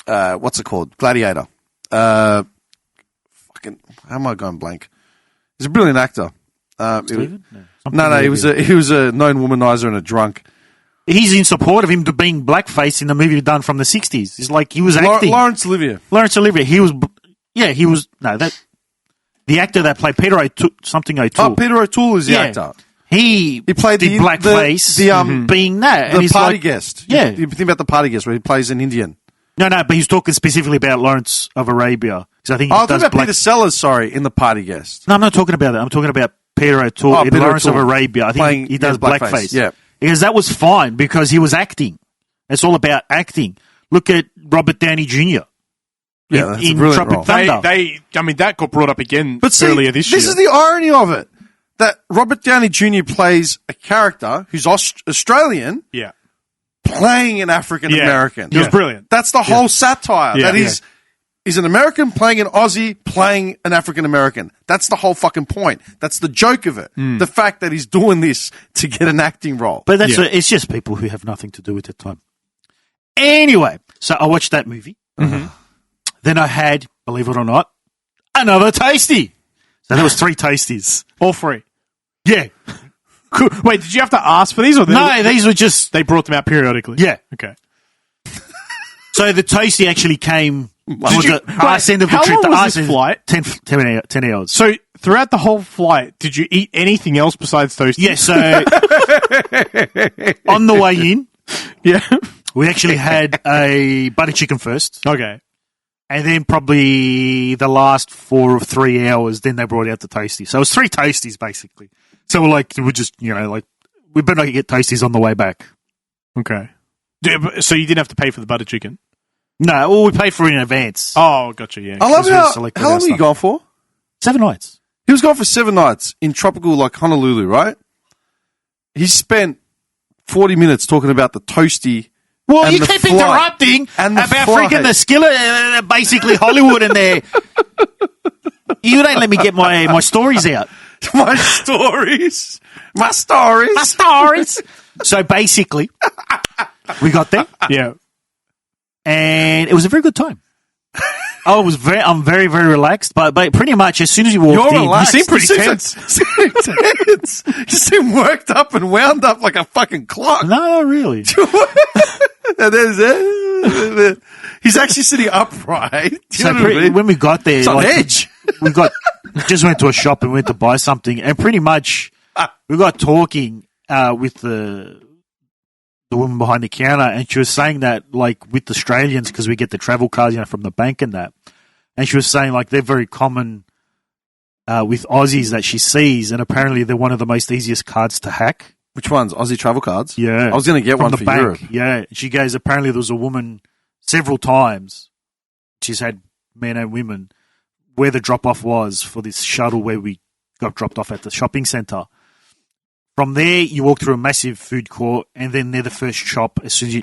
[SPEAKER 1] what's it called? Gladiator. Fucking, how am I going blank? He's a brilliant actor.
[SPEAKER 2] Stephen?
[SPEAKER 1] No, he was a known womanizer and a drunk.
[SPEAKER 2] He's in support of him being blackface in the movie done from the 60s. It's like he was acting.
[SPEAKER 1] Laurence Olivier.
[SPEAKER 2] Lawrence Olivier, the actor that played Peter O'Toole, something O'Toole.
[SPEAKER 1] Oh, Peter O'Toole is the actor.
[SPEAKER 2] He
[SPEAKER 1] played
[SPEAKER 2] did blackface being that.
[SPEAKER 1] The
[SPEAKER 2] And he's
[SPEAKER 1] party
[SPEAKER 2] like,
[SPEAKER 1] guest.
[SPEAKER 2] Yeah.
[SPEAKER 1] You think about the party guest where he plays an Indian.
[SPEAKER 2] No, but he's talking specifically about Lawrence of Arabia. Because I think he
[SPEAKER 1] Oh, I
[SPEAKER 2] does
[SPEAKER 1] thought about Peter Sellers, in the party guest.
[SPEAKER 2] No, I'm not talking about that. I'm talking about Peter O'Toole in
[SPEAKER 1] Peter
[SPEAKER 2] Lawrence of
[SPEAKER 1] O'Toole.
[SPEAKER 2] Arabia. I think he does blackface.
[SPEAKER 1] Yeah.
[SPEAKER 2] Because that was fine because he was acting. It's all about acting. Look at Robert Downey Jr.
[SPEAKER 1] Yeah, that's a
[SPEAKER 2] in
[SPEAKER 1] brilliant
[SPEAKER 2] Tropic
[SPEAKER 1] role.
[SPEAKER 2] Thunder.
[SPEAKER 3] That got brought up again
[SPEAKER 1] But see,
[SPEAKER 3] earlier this year.
[SPEAKER 1] This is the irony of it. That Robert Downey Jr. plays a character who's Australian
[SPEAKER 3] yeah.
[SPEAKER 1] playing an African American.
[SPEAKER 3] It was brilliant.
[SPEAKER 1] That's the whole satire.
[SPEAKER 3] Yeah.
[SPEAKER 1] That he's an American playing an Aussie playing an African American. That's the whole fucking point. That's the joke of it. The fact that he's doing this to get an acting role.
[SPEAKER 2] But it's just people who have nothing to do with it time. Anyway, so I watched that movie. Mm-hmm. Then I had, believe it or not, another tasty. So there was 3 tasties.
[SPEAKER 3] All free.
[SPEAKER 2] Yeah.
[SPEAKER 3] Cool. Wait, did you have to ask for these? Or
[SPEAKER 2] No, these were just...
[SPEAKER 3] They brought them out periodically?
[SPEAKER 2] Yeah.
[SPEAKER 3] Okay.
[SPEAKER 2] So the tasty actually came...
[SPEAKER 3] you-
[SPEAKER 2] arse end of the
[SPEAKER 3] how
[SPEAKER 2] trip.
[SPEAKER 3] long
[SPEAKER 2] The
[SPEAKER 3] was
[SPEAKER 2] arse
[SPEAKER 3] this
[SPEAKER 2] end-
[SPEAKER 3] flight?
[SPEAKER 2] 10 hours.
[SPEAKER 3] So throughout the whole flight, did you eat anything else besides Toasties?
[SPEAKER 2] Yeah, so on the way in,
[SPEAKER 3] Yeah.
[SPEAKER 2] we actually had a butter chicken first,
[SPEAKER 3] Okay.
[SPEAKER 2] and then probably the last 4 or 3 hours, then they brought out the Toasties. So it was 3 Toasties, basically. So we're just, we better not get Toasties on the way back.
[SPEAKER 3] Okay. So you didn't have to pay for the butter chicken?
[SPEAKER 2] No, well, we paid for it in advance.
[SPEAKER 3] Oh, gotcha, yeah.
[SPEAKER 1] I love
[SPEAKER 2] Because we
[SPEAKER 1] how
[SPEAKER 2] selected
[SPEAKER 1] long
[SPEAKER 2] our
[SPEAKER 1] were you
[SPEAKER 2] stuff.
[SPEAKER 1] gone for?
[SPEAKER 2] 7 nights.
[SPEAKER 1] He was gone for 7 nights in tropical Honolulu, right? He spent 40 minutes talking about the Toasty.
[SPEAKER 2] Well,
[SPEAKER 1] and
[SPEAKER 2] you
[SPEAKER 1] the
[SPEAKER 2] keep
[SPEAKER 1] flight.
[SPEAKER 2] interrupting
[SPEAKER 1] And the
[SPEAKER 2] about
[SPEAKER 1] flight.
[SPEAKER 2] freaking the skillet, basically Hollywood in there. You don't let me get my stories out.
[SPEAKER 1] My stories. My stories.
[SPEAKER 2] My stories. So basically, we got there,
[SPEAKER 3] Yeah.
[SPEAKER 2] and it was a very good time. I'm very, very relaxed, but pretty much as soon as you walked
[SPEAKER 1] You're
[SPEAKER 2] in,
[SPEAKER 1] relaxed.
[SPEAKER 3] You seem pretty tense.
[SPEAKER 1] tense. You seem worked up and wound up like a fucking clock.
[SPEAKER 2] no, not really.
[SPEAKER 1] And there's he's actually sitting upright. Do you
[SPEAKER 2] So
[SPEAKER 1] know what I mean?
[SPEAKER 2] when we got there,
[SPEAKER 1] It's on edge.
[SPEAKER 2] we just went to a shop and went to buy something, and pretty much we got talking with the woman behind the counter, and she was saying that, like, with Australians, because we get the travel cards, from the bank and that, and she was saying, like, they're very common with Aussies that she sees, and apparently they're one of the most easiest cards to hack.
[SPEAKER 1] Which ones? Aussie travel cards?
[SPEAKER 2] Yeah.
[SPEAKER 1] I was going to get
[SPEAKER 2] From
[SPEAKER 1] one
[SPEAKER 2] the
[SPEAKER 1] for
[SPEAKER 2] bank.
[SPEAKER 1] Europe.
[SPEAKER 2] Yeah. She goes, apparently there was a woman several times, she's had men and women, where the drop-off was for this shuttle where we got dropped off at the shopping centre. From there, you walk through a massive food court, and then near the first shop, as soon as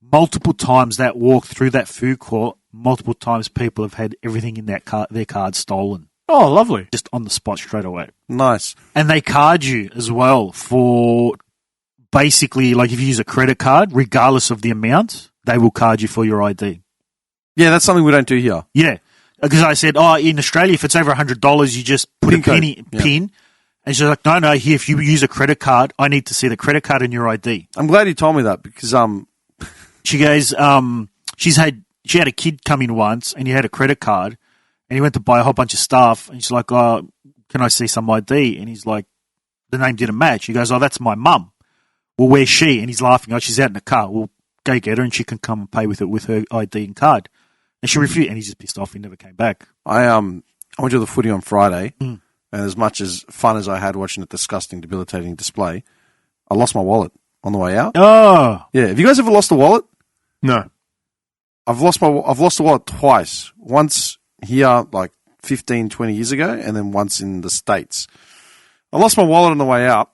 [SPEAKER 2] multiple times that walk through that food court, multiple times people have had everything in their card stolen.
[SPEAKER 3] Oh, lovely.
[SPEAKER 2] Just on the spot straight away.
[SPEAKER 1] Nice.
[SPEAKER 2] And they card you as well for basically, like, if you use a credit card, regardless of the amount, they will card you for your ID.
[SPEAKER 1] Yeah, that's something we don't do here.
[SPEAKER 2] Yeah. Because I said, in Australia, if it's over $100, you just put
[SPEAKER 1] Pin
[SPEAKER 2] a
[SPEAKER 1] code.
[SPEAKER 2] pin. And she's like, no, here, if you use a credit card, I need to see the credit card and your ID.
[SPEAKER 1] I'm glad you told me that because
[SPEAKER 2] She goes, she had a kid come in once and he had a credit card and he went to buy a whole bunch of stuff and she's like, oh, can I see some ID? And he's like, the name didn't match. He goes, oh, that's my mum. Well, where's she? And he's laughing. Oh, she's out in the car. Well, go get her and she can come and pay with her ID and card. And she refused, and he's just pissed off. He never came back.
[SPEAKER 1] I went to the footy on Friday, and as much as fun as I had watching a disgusting, debilitating display, I lost my wallet on the way out.
[SPEAKER 2] Oh,
[SPEAKER 1] Yeah, have you guys ever lost a wallet?
[SPEAKER 3] No.
[SPEAKER 1] I've lost the wallet twice. Once here, like 15, 20 years ago, and then once in the States. I lost my wallet on the way out,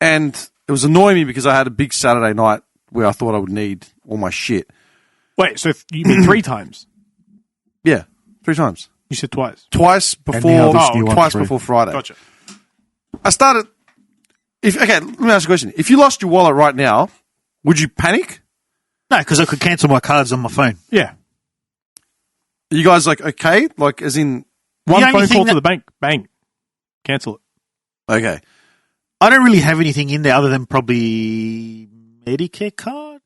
[SPEAKER 1] And it was annoying me because I had a big Saturday night where I thought I would need all my shit.
[SPEAKER 3] Wait, so you mean 3 times?
[SPEAKER 1] Yeah, 3 times.
[SPEAKER 3] You said twice.
[SPEAKER 1] Twice
[SPEAKER 2] now this new one,
[SPEAKER 1] twice
[SPEAKER 2] 3.
[SPEAKER 1] before Friday.
[SPEAKER 3] Gotcha.
[SPEAKER 1] I started. Okay, let me ask you a question. If you lost your wallet right now, would you panic?
[SPEAKER 2] No, because I could cancel my cards on my phone.
[SPEAKER 3] Yeah.
[SPEAKER 1] Are you guys like okay? Like as in
[SPEAKER 3] One
[SPEAKER 2] only
[SPEAKER 3] phone
[SPEAKER 2] thing
[SPEAKER 3] call to
[SPEAKER 2] that-
[SPEAKER 3] the bank, bang, cancel it.
[SPEAKER 1] okay?
[SPEAKER 2] I don't really have anything in there other than probably Medicare card,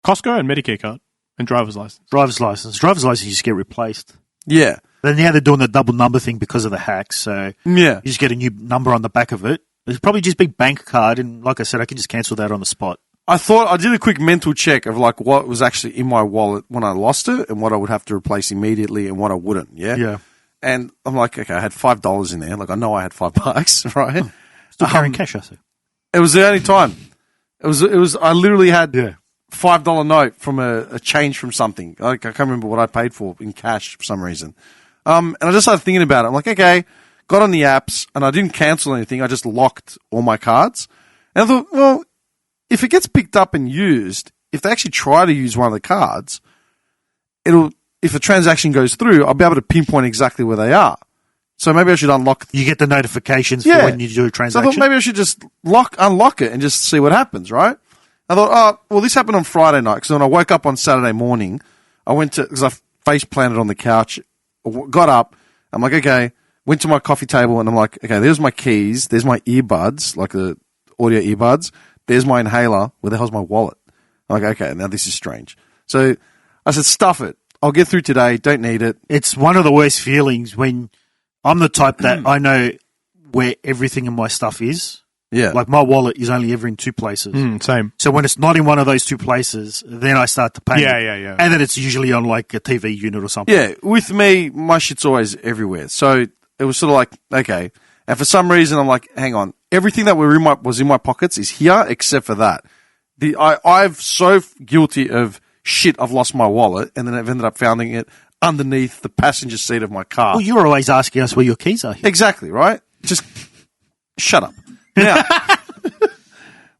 [SPEAKER 3] Costco and Medicare card and driver's license.
[SPEAKER 2] driver's license. Driver's license you just get replaced.
[SPEAKER 1] Yeah,
[SPEAKER 2] Then now they're doing the double number thing because of the hack, so
[SPEAKER 1] yeah.
[SPEAKER 2] you just get a new number on the back of it. It's probably just big bank card, and like I said, I can just cancel that on the spot.
[SPEAKER 1] I thought I did a quick mental check of like what was actually in my wallet when I lost it and what I would have to replace immediately and what I wouldn't. Yeah.
[SPEAKER 2] Yeah.
[SPEAKER 1] And I'm like, okay, I had $5 in there. Like I know I had $5, right?
[SPEAKER 2] Still carrying cash, I see.
[SPEAKER 1] It was the only time. It was. I literally had
[SPEAKER 2] Yeah.
[SPEAKER 1] $5 note from a change from something. Like I can't remember what I paid for in cash for some reason. And I just started thinking about it. I'm like, okay, got on the apps and I didn't cancel anything. I just locked all my cards. And I thought, well, if it gets picked up and used, if they actually try to use one of the cards, if a transaction goes through, I'll be able to pinpoint exactly where they are. So maybe I should unlock.
[SPEAKER 2] You get the notifications
[SPEAKER 1] Yeah.
[SPEAKER 2] for when you do a
[SPEAKER 1] So I
[SPEAKER 2] transaction.
[SPEAKER 1] thought maybe I should just unlock it and just see what happens, right? I thought, oh, well, this happened on Friday night because when I woke up on Saturday morning, because I face planted on the couch, got up, I'm like, okay, went to my coffee table and I'm like, okay, there's my keys, there's my earbuds, like the audio earbuds, there's my inhaler, where the hell's my wallet? I'm like, okay, now this is strange. So I said, stuff it. I'll get through today, don't need it.
[SPEAKER 2] It's one of the worst feelings when I'm the type that I know where everything in my stuff is.
[SPEAKER 1] Yeah.
[SPEAKER 2] Like my wallet is only ever in 2 places.
[SPEAKER 3] Same.
[SPEAKER 2] So when it's not in one of those 2 places, then I start to panic.
[SPEAKER 3] Yeah.
[SPEAKER 2] And then it's usually on like a TV unit or something.
[SPEAKER 1] Yeah, with me, my shit's always everywhere. So it was sort of like, okay. And for some reason, I'm like, hang on. Everything that was in my pockets is here except for that. I'm so guilty of shit. I've lost my wallet and then I've ended up finding it underneath the passenger seat of my car.
[SPEAKER 2] Well, you're always asking us where your keys are.
[SPEAKER 1] Exactly, right? Just shut up. Now,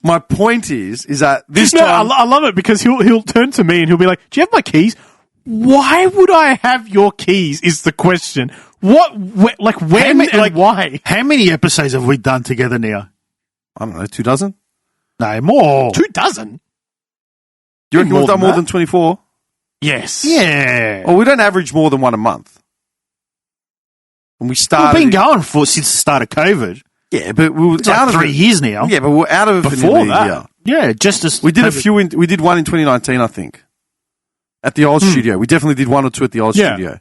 [SPEAKER 1] my point is that this time...
[SPEAKER 3] I love it because he'll turn to me and he'll be like, "Do you have my keys?" Why would I have your keys? Is the question. When and why?
[SPEAKER 2] How many episodes have we done together now?
[SPEAKER 1] I don't know, 24?
[SPEAKER 2] No, more.
[SPEAKER 3] 24?
[SPEAKER 1] Do you reckon
[SPEAKER 2] More
[SPEAKER 1] we've done
[SPEAKER 2] than
[SPEAKER 1] more
[SPEAKER 2] that.
[SPEAKER 1] than 24?
[SPEAKER 3] Yes.
[SPEAKER 2] Yeah.
[SPEAKER 1] Well, we don't average more than one a month. When we
[SPEAKER 2] We've
[SPEAKER 1] started...
[SPEAKER 2] been going since the start of COVID.
[SPEAKER 1] Yeah, but we were
[SPEAKER 2] It's
[SPEAKER 1] out
[SPEAKER 2] like
[SPEAKER 1] of
[SPEAKER 2] 3
[SPEAKER 1] it.
[SPEAKER 2] years now.
[SPEAKER 1] Yeah, but we're out of it
[SPEAKER 3] Before
[SPEAKER 1] for
[SPEAKER 3] that.
[SPEAKER 2] Yeah, just as
[SPEAKER 1] We did a
[SPEAKER 2] COVID.
[SPEAKER 1] few. We did one in 2019, I think, at the old studio. We definitely did 1 or 2 at the old
[SPEAKER 3] Yeah.
[SPEAKER 1] studio.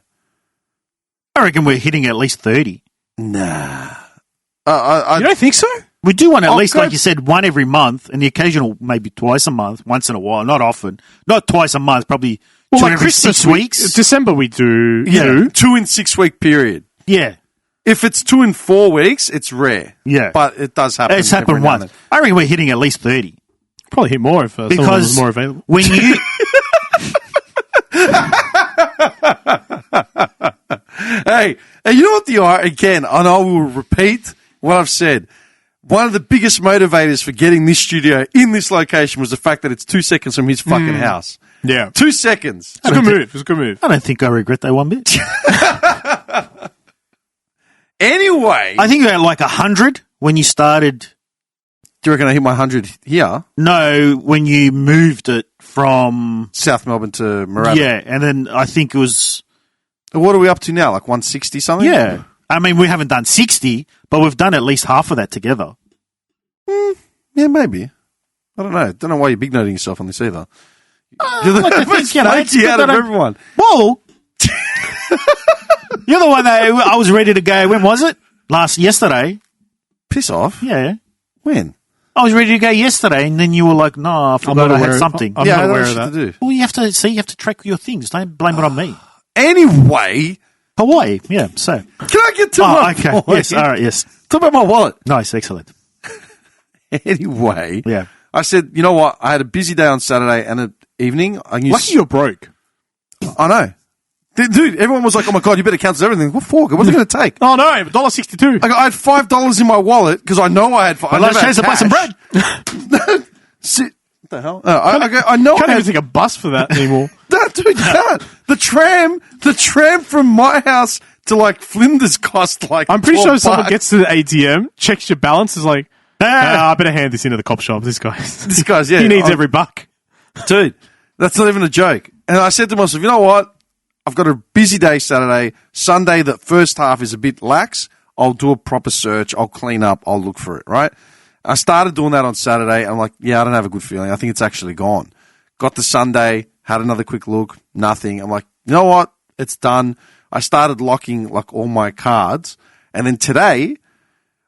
[SPEAKER 2] I reckon we're hitting at least 30.
[SPEAKER 1] Nah,
[SPEAKER 3] You don't think so?
[SPEAKER 2] We do one at
[SPEAKER 1] Oh,
[SPEAKER 2] least,
[SPEAKER 1] good.
[SPEAKER 2] like you said, one every month, and the occasional maybe twice a month, once in a while, not often. Not twice a month, probably two
[SPEAKER 3] like
[SPEAKER 2] every 6 weeks.
[SPEAKER 3] December we do.
[SPEAKER 1] yeah, 2 in 6 week period.
[SPEAKER 2] Yeah,
[SPEAKER 1] If it's 2 in 4 weeks, it's rare.
[SPEAKER 2] yeah.
[SPEAKER 1] But it does happen.
[SPEAKER 2] It's
[SPEAKER 1] every
[SPEAKER 2] happened
[SPEAKER 1] now and
[SPEAKER 2] once. I reckon we're hitting at least 30.
[SPEAKER 3] Probably hit more if someone was
[SPEAKER 2] Because
[SPEAKER 3] more available.
[SPEAKER 2] when you...
[SPEAKER 1] Hey, and you know what again, and I will repeat what I've said. One of the biggest motivators for getting this studio in this location was the fact that it's 2 seconds from his fucking house.
[SPEAKER 3] Yeah.
[SPEAKER 1] 2 seconds.
[SPEAKER 3] It's a good move. It's a good move.
[SPEAKER 2] I don't think I regret that one bit.
[SPEAKER 1] Anyway,
[SPEAKER 2] I think about like 100 when you started...
[SPEAKER 1] do you reckon I hit my 100 here?
[SPEAKER 2] No, when you moved it from...
[SPEAKER 1] South Melbourne to Moorabbin.
[SPEAKER 2] Yeah, and then I think it was...
[SPEAKER 1] What are we up to now? Like 160 something?
[SPEAKER 2] Yeah. I mean, we haven't done 60, but we've done at least half of that together.
[SPEAKER 1] Yeah, maybe. I don't know. Don't know why you're big noting yourself on this either. You're the
[SPEAKER 2] like I think,
[SPEAKER 1] most
[SPEAKER 2] you know,
[SPEAKER 1] flaky
[SPEAKER 2] it's
[SPEAKER 1] out
[SPEAKER 2] good
[SPEAKER 1] of
[SPEAKER 2] that
[SPEAKER 1] everyone.
[SPEAKER 2] Whoa! You're the one that I was ready to go. When was it? Yesterday.
[SPEAKER 1] Piss off.
[SPEAKER 2] Yeah.
[SPEAKER 1] When?
[SPEAKER 2] I was ready to go yesterday, and then you were like, "No, I forgot I had something."
[SPEAKER 3] I'm
[SPEAKER 1] yeah,
[SPEAKER 3] not
[SPEAKER 1] I
[SPEAKER 3] aware
[SPEAKER 1] know
[SPEAKER 3] of
[SPEAKER 1] shit
[SPEAKER 3] that.
[SPEAKER 1] to do.
[SPEAKER 2] Well, you have to track your things. Don't blame it on me.
[SPEAKER 1] Anyway,
[SPEAKER 2] Hawaii, yeah. So,
[SPEAKER 1] can I get to my
[SPEAKER 2] okay,
[SPEAKER 1] point?
[SPEAKER 2] yes, all right, yes.
[SPEAKER 1] Talk about my wallet.
[SPEAKER 2] Nice, excellent.
[SPEAKER 1] Anyway,
[SPEAKER 2] Yeah.
[SPEAKER 1] I said, you know what? I had a busy day on Saturday and an evening. I used,
[SPEAKER 3] Lucky you're broke.
[SPEAKER 1] I know. Dude, everyone was like, oh my God, you better cancel everything. What for? What's it going to take?
[SPEAKER 3] Oh no, $1.62.
[SPEAKER 1] I had $5 in my wallet because I know I had
[SPEAKER 2] Well, let's chance to buy some bread.
[SPEAKER 1] What the hell? I know
[SPEAKER 3] Can't
[SPEAKER 1] I
[SPEAKER 3] even
[SPEAKER 1] had...
[SPEAKER 3] take a bus for that anymore.
[SPEAKER 1] No, dude, you can't. The tram from my house to like Flinders cost like
[SPEAKER 3] I'm pretty sure
[SPEAKER 1] $12.
[SPEAKER 3] if someone gets to the ATM, checks your balance, is like, I better hand this into the cop shop. This guy's,
[SPEAKER 1] yeah.
[SPEAKER 3] he needs every buck.
[SPEAKER 1] Dude, that's not even a joke. And I said to myself, you know what? I've got a busy day Saturday. Sunday, the first half is a bit lax. I'll do a proper search. I'll clean up. I'll look for it, right? I started doing that on Saturday. I'm like, yeah, I don't have a good feeling. I think it's actually gone. Got to Sunday, had another quick look, nothing. I'm like, you know what? It's done. I started locking like all my cards. And then today,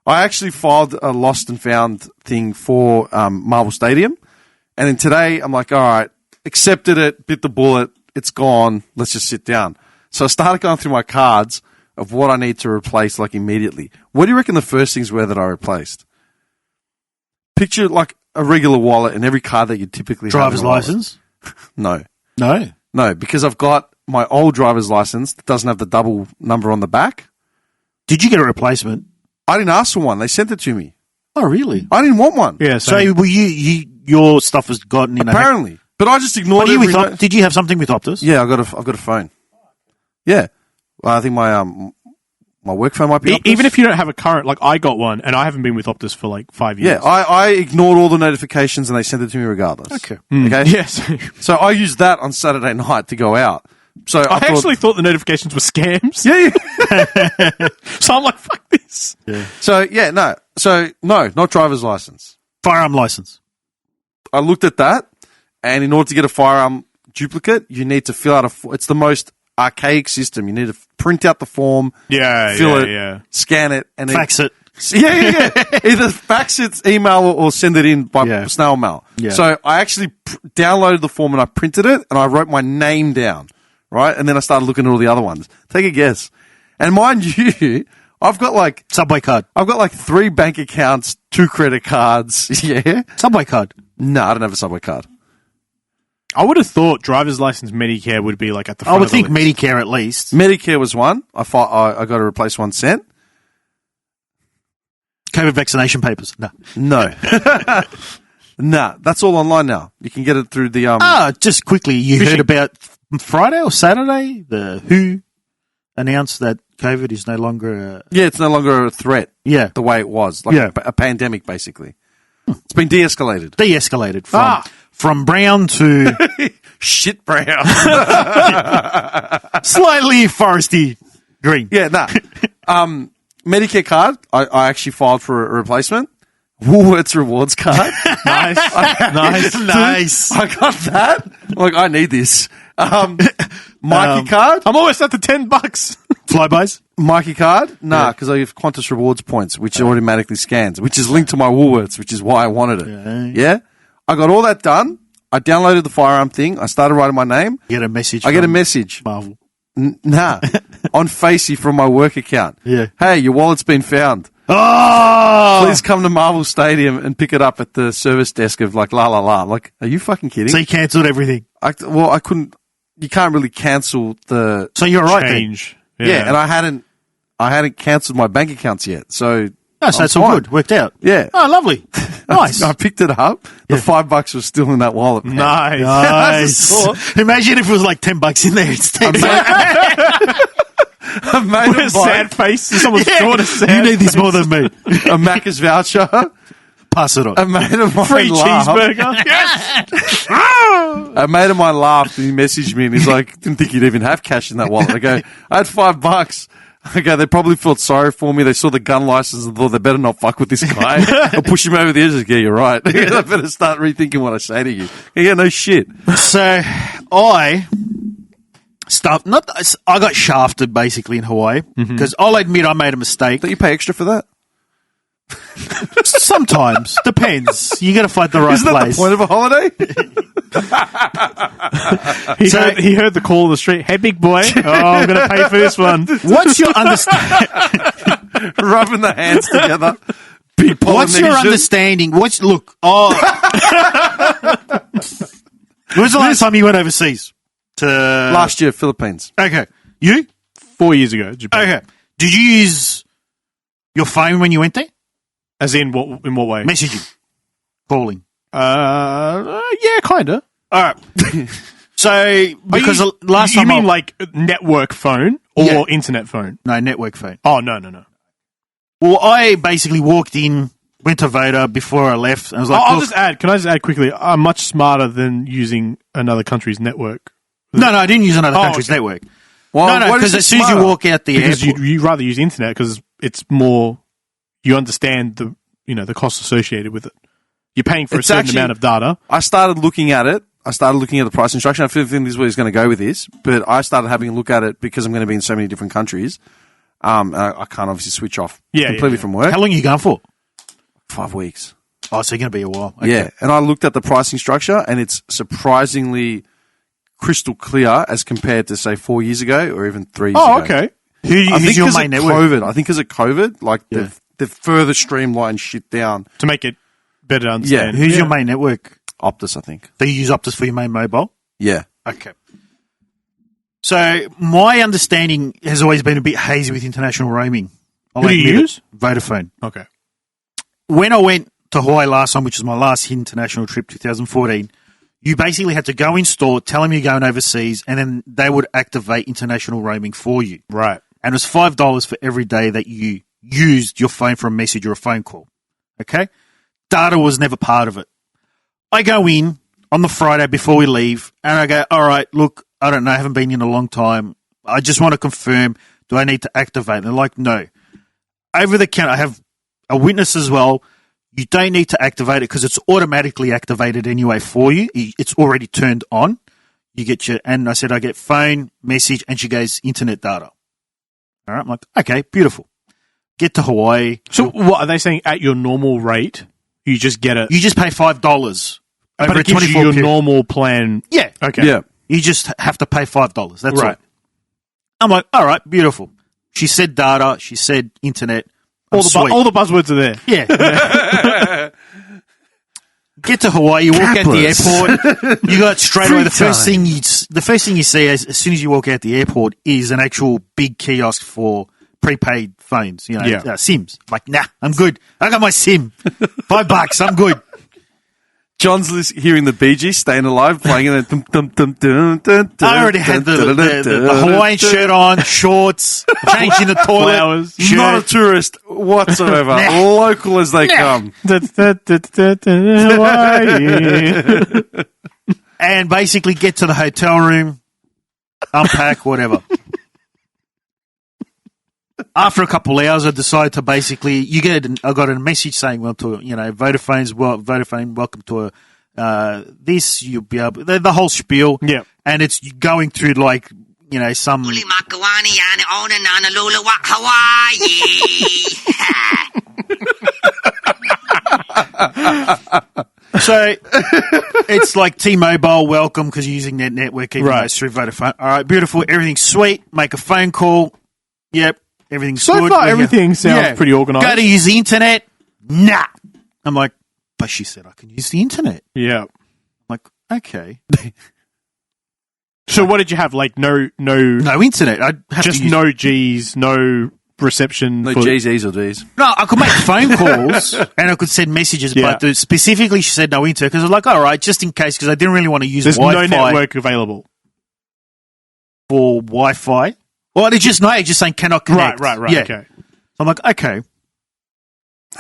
[SPEAKER 1] I actually filed a lost and found thing for Marvel Stadium. And then today, I'm like, all right, accepted it, bit the bullet. It's gone. Let's just sit down. So I started going through my cards of what I need to replace like immediately. What do you reckon the first things were that I replaced? Picture like a regular wallet and every card that you typically
[SPEAKER 2] Driver's
[SPEAKER 1] have. Driver's
[SPEAKER 2] license?
[SPEAKER 1] No.
[SPEAKER 2] No.
[SPEAKER 1] Because I've got my old driver's license that doesn't have the double number on the back.
[SPEAKER 2] Did you get a replacement?
[SPEAKER 1] I didn't ask for one. They sent it to me.
[SPEAKER 2] Oh, really?
[SPEAKER 1] I didn't want one.
[SPEAKER 3] Yeah,
[SPEAKER 2] So were your stuff was gotten in
[SPEAKER 1] Apparently. But I just ignored it.
[SPEAKER 2] Did you have something with Optus?
[SPEAKER 1] Yeah, I've got a phone. Yeah. Well, I think my work phone might be Optus.
[SPEAKER 3] Even if you don't have a current, like I got one, and I haven't been with Optus for like 5 years.
[SPEAKER 1] Yeah, I ignored all the notifications and they sent it to me regardless.
[SPEAKER 2] Okay.
[SPEAKER 1] Okay?
[SPEAKER 3] Yes.
[SPEAKER 1] So I used that on Saturday night to go out. So I
[SPEAKER 3] actually thought the notifications were scams.
[SPEAKER 1] Yeah.
[SPEAKER 3] So I'm like, fuck this.
[SPEAKER 2] Yeah.
[SPEAKER 1] So, yeah, no. So, no, not driver's license.
[SPEAKER 2] Firearm license.
[SPEAKER 1] I looked at that, and in order to get a firearm duplicate, you need to fill out it's the most archaic system. You need to print out the form, fill it, scan it, and
[SPEAKER 2] fax it.
[SPEAKER 1] Yeah. Either fax it, email, or send it in by snail mail.
[SPEAKER 2] Yeah.
[SPEAKER 1] So I actually downloaded the form and I printed it, and I wrote my name down, right? And then I started looking at all the other ones. Take a guess. And mind you, I've got like...
[SPEAKER 2] Subway card.
[SPEAKER 1] I've got like 3 bank accounts, 2 credit cards. Yeah.
[SPEAKER 2] Subway card.
[SPEAKER 1] No, I don't have a Subway card.
[SPEAKER 3] I would have thought driver's license Medicare would be like at the front
[SPEAKER 2] I would
[SPEAKER 3] of the
[SPEAKER 2] think
[SPEAKER 3] list.
[SPEAKER 2] Medicare at least.
[SPEAKER 1] Medicare was one. I got to replace one cent.
[SPEAKER 2] COVID vaccination papers. No.
[SPEAKER 1] No. Nah, that's all online now. You can get it through the...
[SPEAKER 2] Just quickly, you heard about Friday or Saturday, the WHO announced that COVID is no longer
[SPEAKER 1] Yeah, it's no longer a threat.
[SPEAKER 2] Yeah.
[SPEAKER 1] The way it was. Like a pandemic, basically. It's been de-escalated.
[SPEAKER 2] De-escalated from brown to...
[SPEAKER 1] Shit brown.
[SPEAKER 2] slightly foresty green.
[SPEAKER 1] Yeah, nah. Medicare card, I actually filed for a replacement. Woolworths rewards card.
[SPEAKER 3] Nice.
[SPEAKER 2] Nice.
[SPEAKER 1] I got that. Like, I need this. Mikey card.
[SPEAKER 3] I'm almost at the $10.
[SPEAKER 2] Flybys?
[SPEAKER 1] Mikey card? Nah, because I have Qantas rewards points, which automatically scans, which is linked to my Woolworths, which is why I wanted it. Yeah? I got all that done. I downloaded the firearm thing. I started writing my name.
[SPEAKER 2] You get a message.
[SPEAKER 1] I get a message.
[SPEAKER 2] Marvel.
[SPEAKER 1] Nah. On Facey from my work account.
[SPEAKER 2] Yeah.
[SPEAKER 1] Hey, your wallet's been found.
[SPEAKER 2] Oh!
[SPEAKER 1] Please come to Marvel Stadium and pick it up at the service desk of like, la. Like, are you fucking kidding?
[SPEAKER 2] So you cancelled everything?
[SPEAKER 1] I couldn't. You can't really cancel the...
[SPEAKER 2] So you're right then.
[SPEAKER 3] Change.
[SPEAKER 1] Yeah, and I hadn't cancelled my bank accounts yet, so...
[SPEAKER 2] Oh, so it's all good. Worked out.
[SPEAKER 1] Yeah.
[SPEAKER 2] Oh, lovely. Nice.
[SPEAKER 1] I picked it up. The $5 was still in that wallet. Man.
[SPEAKER 3] Nice.
[SPEAKER 2] Nice. Imagine if it was like $10 in there instead.
[SPEAKER 1] A mate
[SPEAKER 3] With a
[SPEAKER 1] of
[SPEAKER 3] sad
[SPEAKER 1] mine,
[SPEAKER 3] face. Someone's drawn a sad
[SPEAKER 2] You need this more than me.
[SPEAKER 1] a Macca's voucher.
[SPEAKER 2] Pass it on.
[SPEAKER 1] A mate of mine
[SPEAKER 3] free
[SPEAKER 1] laughed.
[SPEAKER 3] cheeseburger. Yes.
[SPEAKER 1] A mate of mine laughed and he messaged me and he's like, didn't think you'd even have cash in that wallet. I go, I had $5. I go, they probably felt sorry for me. They saw the gun license and thought they better not fuck with this guy. I'll push him over the edge. Yeah, you're right. I better start rethinking what I say to you. Yeah, no shit.
[SPEAKER 2] So I got shafted basically in Hawaii because I'll admit I made a mistake.
[SPEAKER 1] Don't you pay extra for that?
[SPEAKER 2] Sometimes depends. You got to find the right
[SPEAKER 1] Isn't that
[SPEAKER 2] place.
[SPEAKER 1] the point of a holiday?
[SPEAKER 3] He heard the call of the street. Hey, big boy. Oh, I'm going to pay for this one.
[SPEAKER 2] What's your understanding?
[SPEAKER 1] Rubbing the hands together. Big
[SPEAKER 2] What's your understanding? When was the last time you went overseas?
[SPEAKER 1] Last year, Philippines.
[SPEAKER 2] Okay. You?
[SPEAKER 3] 4 years ago, Japan.
[SPEAKER 2] Okay. Did you use your phone when you went there?
[SPEAKER 3] As in what way?
[SPEAKER 2] Messaging. Calling.
[SPEAKER 3] Yeah, kind of.
[SPEAKER 2] All right. So, because last
[SPEAKER 3] you
[SPEAKER 2] time...
[SPEAKER 3] mean like network phone or internet phone?
[SPEAKER 2] No, network phone.
[SPEAKER 3] Oh, no.
[SPEAKER 2] Well, I basically walked in, went to Voda before I left, and I was like,
[SPEAKER 3] Can I just add quickly? I'm much smarter than using another country's network.
[SPEAKER 2] No, I didn't use another country's network.
[SPEAKER 1] Well,
[SPEAKER 2] No, because as soon as you walk out the
[SPEAKER 3] because
[SPEAKER 2] airport...
[SPEAKER 3] you rather use internet because it's more... You understand the cost associated with it. You're paying for a certain amount of data.
[SPEAKER 1] I started looking at it. I started looking at the price instruction. I feel this is where he's going to go with this, but I started having a look at it because I'm going to be in so many different countries. And I can't obviously switch off completely from work.
[SPEAKER 2] How long are you going for?
[SPEAKER 1] 5 weeks.
[SPEAKER 2] Oh, so you're going to be a while. Okay.
[SPEAKER 1] Yeah, and I looked at the pricing structure, and it's surprisingly crystal clear as compared to, say, 4 years ago or even 3 years ago.
[SPEAKER 3] Oh, okay.
[SPEAKER 2] Who's your main network?
[SPEAKER 1] I think because of COVID, like they've further streamlined shit down.
[SPEAKER 3] To make it better to understand.
[SPEAKER 2] Who's your main network?
[SPEAKER 1] Optus, I think.
[SPEAKER 2] Do you use Optus for your main mobile?
[SPEAKER 1] Yeah.
[SPEAKER 2] Okay. So my understanding has always been a bit hazy with international roaming.
[SPEAKER 3] Who do you use?
[SPEAKER 2] Vodafone.
[SPEAKER 3] Okay.
[SPEAKER 2] When I went to Hawaii last time, which was my last international trip, 2014, you basically had to go in store, tell them you're going overseas, and then they would activate international roaming for you.
[SPEAKER 3] Right.
[SPEAKER 2] And it was $5 for every day that you used your phone for a message or a phone call. Okay? Data was never part of it. I go in on the Friday before we leave, and I go, all right, look, I don't know, I haven't been in a long time. I just want to confirm, do I need to activate? And they're like, no. Over the counter, I have a witness as well. You don't need to activate it because it's automatically activated anyway for you. It's already turned on. You get and I said, I get phone, message, and she goes, internet data. All right, I'm like, okay, beautiful. Get to Hawaii.
[SPEAKER 3] So what are they saying at your normal rate? You just get it.
[SPEAKER 2] You just pay $5 over
[SPEAKER 3] but
[SPEAKER 2] a
[SPEAKER 3] it gives
[SPEAKER 2] 24
[SPEAKER 3] you your
[SPEAKER 2] period.
[SPEAKER 3] normal plan.
[SPEAKER 2] Yeah.
[SPEAKER 3] Okay.
[SPEAKER 1] Yeah.
[SPEAKER 2] You just have to pay $5. That's
[SPEAKER 3] right.
[SPEAKER 2] all. I'm like, all right, beautiful. She said data. She said internet.
[SPEAKER 3] All the buzzwords are there.
[SPEAKER 2] Yeah. Get to Hawaii. You walk out the airport. You got straight away. The first thing you see as soon as you walk out the airport is an actual big kiosk for prepaid phones. You know, SIMs. I'm like, nah, I'm good. I got my SIM. $5. I'm good.
[SPEAKER 1] John's hearing the Bee Gees, Staying Alive, playing it.
[SPEAKER 2] I already had the Hawaiian shirt on, shorts, changed in the toilet.
[SPEAKER 3] Flowers.
[SPEAKER 2] Shirt.
[SPEAKER 1] Not a tourist whatsoever. Local as they come.
[SPEAKER 2] And basically get to the hotel room, unpack, whatever. After a couple of hours, I decided to basically, I got a message saying, Vodafone, welcome to this, you'll be able, the whole spiel.
[SPEAKER 3] Yeah.
[SPEAKER 2] And it's going through like, some. So it's like T-Mobile, welcome because you're using their network, even though it's through Vodafone. All right, beautiful, everything's sweet. Make a phone call. Yep, everything's
[SPEAKER 3] so
[SPEAKER 2] good.
[SPEAKER 3] So far, everything sounds pretty organised.
[SPEAKER 2] Go to use the internet? Nah. I'm like, but she said I can use the internet.
[SPEAKER 3] Yeah.
[SPEAKER 2] I'm like, okay.
[SPEAKER 3] So what did you have? Like no
[SPEAKER 2] internet. I have
[SPEAKER 3] just no G's, no reception.
[SPEAKER 1] No G's, E's or D's.
[SPEAKER 2] No, I could make phone calls and I could send messages, but specifically she said no internet because I was like, all right, just in case, because I didn't really want to use Wi-Fi.
[SPEAKER 3] There's no network available
[SPEAKER 2] for Wi-Fi. Well, it's just saying cannot connect.
[SPEAKER 3] Right.
[SPEAKER 2] Yeah.
[SPEAKER 3] Okay.
[SPEAKER 2] So I'm like, okay.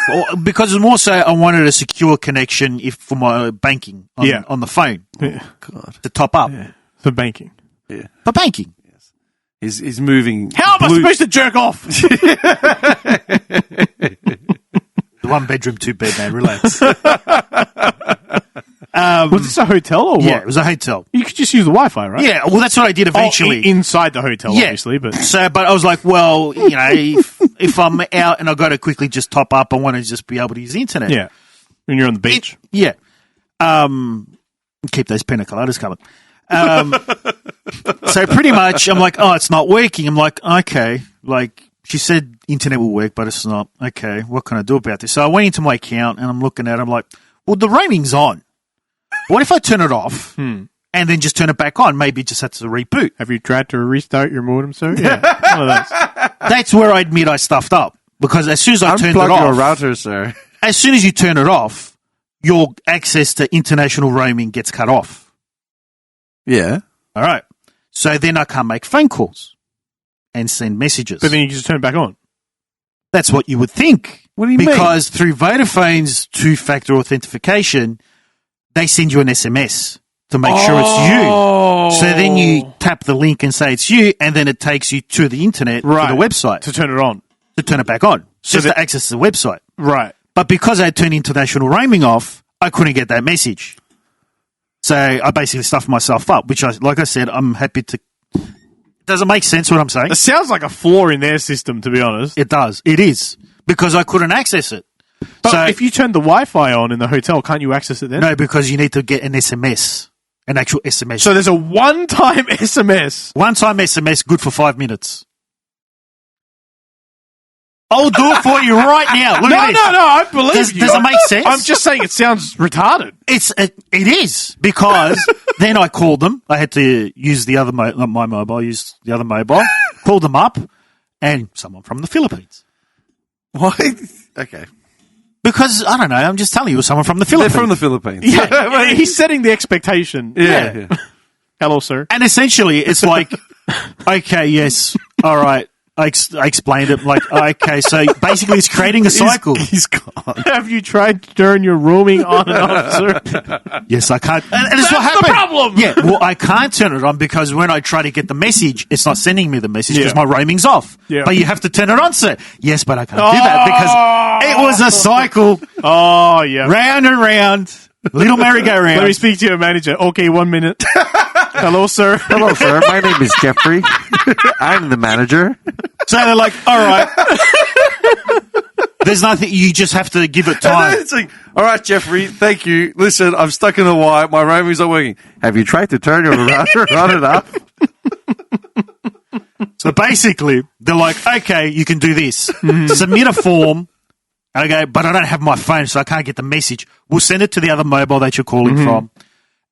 [SPEAKER 2] Well, because it's more so I wanted a secure connection for my banking on the phone.
[SPEAKER 3] Yeah.
[SPEAKER 1] God.
[SPEAKER 2] To top up.
[SPEAKER 3] Yeah. For banking.
[SPEAKER 2] Yeah. For banking.
[SPEAKER 1] Yes. He's moving.
[SPEAKER 3] How am I supposed to jerk off?
[SPEAKER 2] The 1 bedroom, 2 bed, man. Relax.
[SPEAKER 3] Was this a hotel or what?
[SPEAKER 2] Yeah, it was a hotel.
[SPEAKER 3] You could just use the Wi-Fi, right?
[SPEAKER 2] Yeah, well, that's what I did eventually.
[SPEAKER 3] Inside the hotel, obviously. But
[SPEAKER 2] I was like, well, if I'm out and I got to quickly just top up, I want to just be able to use the internet.
[SPEAKER 3] Yeah, when you're on the beach.
[SPEAKER 2] Keep those pina coladas coming. So pretty much, I'm like, oh, it's not working. I'm like, okay, like she said, internet will work, but it's not. Okay, what can I do about this? So I went into my account and I'm looking at it. I'm like, well, the roaming's on. What if I turn it off and and then just turn it back on. Maybe it just has to reboot.
[SPEAKER 3] Have you tried to restart your modem, sir? Yeah, one of those.
[SPEAKER 2] That's where I admit I stuffed up. Because as soon as I turned it
[SPEAKER 1] Unplug
[SPEAKER 2] off...
[SPEAKER 1] your router, sir.
[SPEAKER 2] As soon as you turn it off, your access to international roaming gets cut off.
[SPEAKER 1] Yeah.
[SPEAKER 2] All right. So then I can't make phone calls and send messages.
[SPEAKER 3] But then you just turn it back on.
[SPEAKER 2] That's what you would think.
[SPEAKER 1] What do you mean?
[SPEAKER 2] Because through Vodafone's two-factor authentication, they send you an SMS to make sure it's you. So then you tap the link and say it's you, and then it takes you to the internet, to the website.
[SPEAKER 3] To turn it on.
[SPEAKER 2] To turn it back on. So just to access the website.
[SPEAKER 3] Right.
[SPEAKER 2] But because I had turned international roaming off, I couldn't get that message. So I basically stuffed myself up, which, like I said, I'm happy to... Does it make sense what I'm saying?
[SPEAKER 3] It sounds like a flaw in their system, to be honest.
[SPEAKER 2] It does. It is. Because I couldn't access it.
[SPEAKER 3] But
[SPEAKER 2] so,
[SPEAKER 3] if you turn the Wi-Fi on in the hotel, can't you access it then?
[SPEAKER 2] No, because you need to get an SMS. An actual SMS.
[SPEAKER 3] So there's a one-time SMS.
[SPEAKER 2] One-time SMS, good for 5 minutes. I'll do it for you right now. Look at this.
[SPEAKER 3] No, I believe you.
[SPEAKER 2] Does it make sense?
[SPEAKER 3] I'm just saying it sounds retarded.
[SPEAKER 2] It is, because then I called them. I had to use the other not my mobile, use the other mobile. Called them up, and someone from the Philippines.
[SPEAKER 1] What? Okay.
[SPEAKER 2] Because, I don't know, I'm just telling you, it was someone from the Philippines.
[SPEAKER 1] They're from the Philippines.
[SPEAKER 3] Yeah, he's setting the expectation.
[SPEAKER 1] Yeah.
[SPEAKER 3] Hello, sir.
[SPEAKER 2] And essentially, it's like, okay, yes, all right. I explained it like, okay, so basically it's creating a cycle.
[SPEAKER 1] He's gone.
[SPEAKER 3] Have you tried to turn your roaming on and off, sir?
[SPEAKER 2] Yes, I can't. And it's what
[SPEAKER 3] That's
[SPEAKER 2] happened.
[SPEAKER 3] the problem.
[SPEAKER 2] Yeah, well, I can't turn it on because when I try to get the message, it's not sending me the message because my roaming's off.
[SPEAKER 3] Yeah.
[SPEAKER 2] But you have to turn it on, sir. Yes, but I can't do that because it was a cycle.
[SPEAKER 3] Oh, yeah.
[SPEAKER 2] Round and round. Little merry-go-round.
[SPEAKER 3] Let me speak to your manager. Okay, 1 minute. Hello, sir.
[SPEAKER 1] Hello, sir. My name is Jeffrey. I'm the manager.
[SPEAKER 2] So they're like, all right. There's nothing. You just have to give it time.
[SPEAKER 1] It's like, all right, Jeffrey, thank you. Listen, I'm stuck in Hawaii. My roaming's not working. Have you tried to turn your router on and off?
[SPEAKER 2] So basically, they're like, okay, you can do this. Submit a form. And I go, but I don't have my phone, so I can't get the message. We'll send it to the other mobile that you're calling from.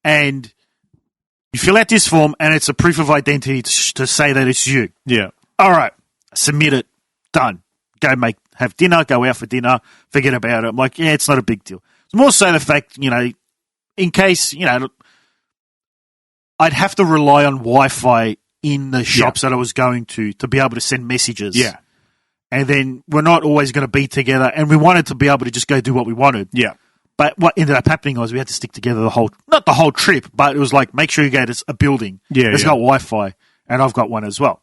[SPEAKER 2] And you fill out this form, and it's a proof of identity to say that it's you.
[SPEAKER 3] Yeah.
[SPEAKER 2] All right. Submit it. Done. Go have dinner, go out for dinner, forget about it. I'm like, yeah, it's not a big deal. It's more so the fact, in case, I'd have to rely on Wi-Fi in the shops that I was going to be able to send messages.
[SPEAKER 3] Yeah.
[SPEAKER 2] And then we're not always going to be together, and we wanted to be able to just go do what we wanted.
[SPEAKER 3] Yeah.
[SPEAKER 2] But what ended up happening was we had to stick together not the whole trip, but it was like, make sure you go to a building that's got Wi-Fi, and I've got one as well.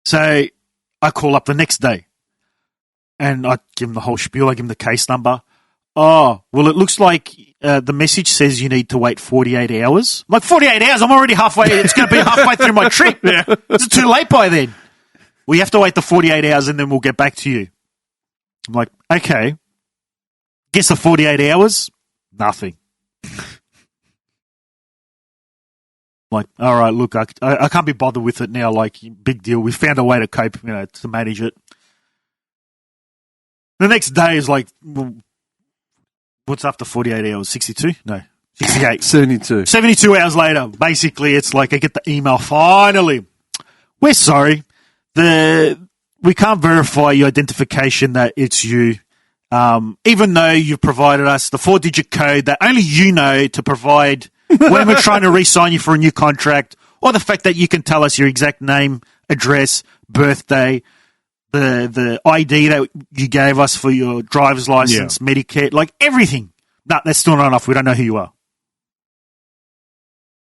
[SPEAKER 2] So I call up the next day, and I give him the whole spiel. I give him the case number. Oh, well, it looks like the message says you need to wait 48 hours. I'm like, 48 hours? I'm already halfway. It's going to be halfway through my trip.
[SPEAKER 3] Yeah.
[SPEAKER 2] It's too late by then. We have to wait the 48 hours, and then we'll get back to you. I'm like, okay. Guess the 48 hours? Nothing. Like, all right, look, I can't be bothered with it now. Like, big deal. We found a way to cope, to manage it. The next day is like, well, what's after 48 hours? 62? No, 68.
[SPEAKER 1] 72.
[SPEAKER 2] 72 hours later, basically, it's like I get the email. Finally, we're sorry. We can't verify your identification that it's you. Even though you've provided us the 4-digit code that only you know to provide when we're trying to re-sign you for a new contract, or the fact that you can tell us your exact name, address, birthday, the ID that you gave us for your driver's license, Medicare, like everything. No, that's still not enough. We don't know who you are.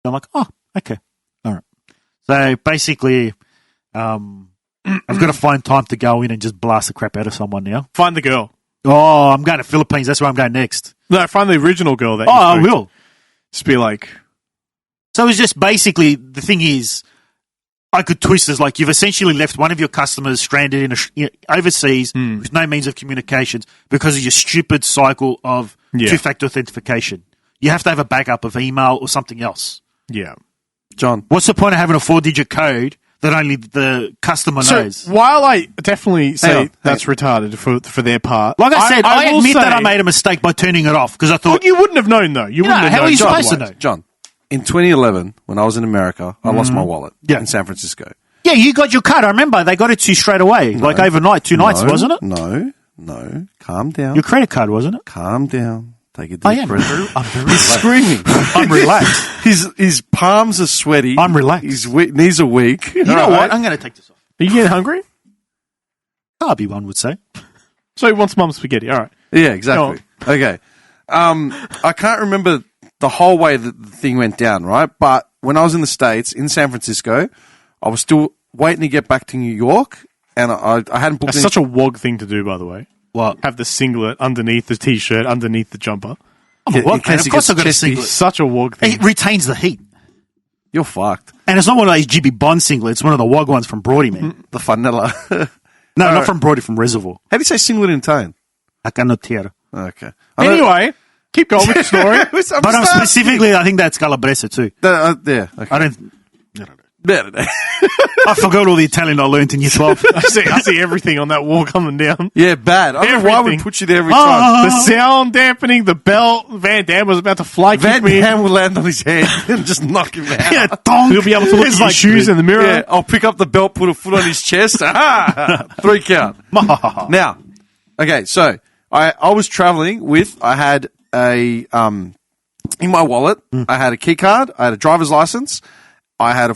[SPEAKER 2] I'm like, oh, okay. All right. So basically, I've got to find time to go in and just blast the crap out of someone now.
[SPEAKER 3] Find the girl.
[SPEAKER 2] Oh, I'm going to Philippines. That's where I'm going next.
[SPEAKER 3] No, find the original girl that
[SPEAKER 2] I will.
[SPEAKER 3] Just be like...
[SPEAKER 2] So it's just basically, the thing is, I could twist this like you've essentially left one of your customers stranded in overseas with no means of communications because of your stupid cycle of two-factor authentication. You have to have a backup of email or something else.
[SPEAKER 3] Yeah.
[SPEAKER 1] John.
[SPEAKER 2] What's the point of having a 4-digit code that only the customer knows?
[SPEAKER 3] So, while I definitely say that's retarded for their part...
[SPEAKER 2] Like I said, I admit that I
[SPEAKER 3] say-
[SPEAKER 2] made a mistake by turning it off because I thought...
[SPEAKER 3] But you wouldn't have known, though. You wouldn't have
[SPEAKER 2] how
[SPEAKER 3] known.
[SPEAKER 2] are you supposed to
[SPEAKER 3] otherwise.
[SPEAKER 2] know?
[SPEAKER 1] John, in 2011, when I was in America, I lost my wallet
[SPEAKER 2] Yeah.
[SPEAKER 1] in San Francisco.
[SPEAKER 2] Yeah, you got your card. I remember they got it to you straight away, like overnight, 2 nights, wasn't it?
[SPEAKER 1] No. Calm down.
[SPEAKER 2] Your credit card, wasn't it?
[SPEAKER 1] Calm down. Take a deep
[SPEAKER 2] I am.
[SPEAKER 1] breath.
[SPEAKER 2] I'm very
[SPEAKER 1] He's
[SPEAKER 2] relaxed.
[SPEAKER 1] screaming.
[SPEAKER 2] I'm relaxed.
[SPEAKER 1] His palms are sweaty.
[SPEAKER 2] I'm relaxed.
[SPEAKER 1] His knees are weak.
[SPEAKER 2] You know what? I'm going to take this off.
[SPEAKER 3] Are you getting hungry?
[SPEAKER 2] Carby, one would say.
[SPEAKER 3] So he wants mum spaghetti. All right.
[SPEAKER 1] Yeah, exactly. Okay. I can't remember the whole way that the thing went down, right? But when I was in the States, in San Francisco, I was still waiting to get back to New York, and I hadn't booked
[SPEAKER 3] That's such a wog thing to do, by the way.
[SPEAKER 2] What?
[SPEAKER 3] Have the singlet underneath the t-shirt, underneath the jumper.
[SPEAKER 2] I'm a wog, man. Of course I've got a
[SPEAKER 1] chesty.
[SPEAKER 2] singlet.
[SPEAKER 3] Such a wog thing.
[SPEAKER 2] It retains the heat.
[SPEAKER 1] You're fucked.
[SPEAKER 2] And it's not one of those GB Bond singlets. It's one of the wog ones from Brody, man.
[SPEAKER 1] The vanilla.
[SPEAKER 2] No, not from Brody, from Reservoir.
[SPEAKER 1] How do you say singlet in Italian?
[SPEAKER 2] I cannot hear.
[SPEAKER 1] Okay.
[SPEAKER 3] Anyway, keep going with the story.
[SPEAKER 2] But I'm specifically, I think that's Calabrese too.
[SPEAKER 1] Yeah. Okay.
[SPEAKER 2] I don't know.
[SPEAKER 1] Yeah.
[SPEAKER 2] I forgot all the Italian I learned in year 12.
[SPEAKER 3] I see everything on that wall coming down.
[SPEAKER 1] Yeah, bad. I don't know why we
[SPEAKER 3] Everything.
[SPEAKER 1] put you there every time.
[SPEAKER 3] The sound dampening, the belt. Van Damme was about to fly kick
[SPEAKER 1] Van
[SPEAKER 3] me.
[SPEAKER 1] Damme will land on his head and just knock him out.
[SPEAKER 2] Yeah, donk.
[SPEAKER 3] He'll be able to look at
[SPEAKER 2] It's
[SPEAKER 3] his
[SPEAKER 2] like
[SPEAKER 3] shoes in the mirror.
[SPEAKER 1] Yeah, I'll pick up the belt, put a foot on his chest. Aha! 3 count. Now, okay, so I was traveling with, I had a, in my wallet, I had a key card, I had a driver's license, I had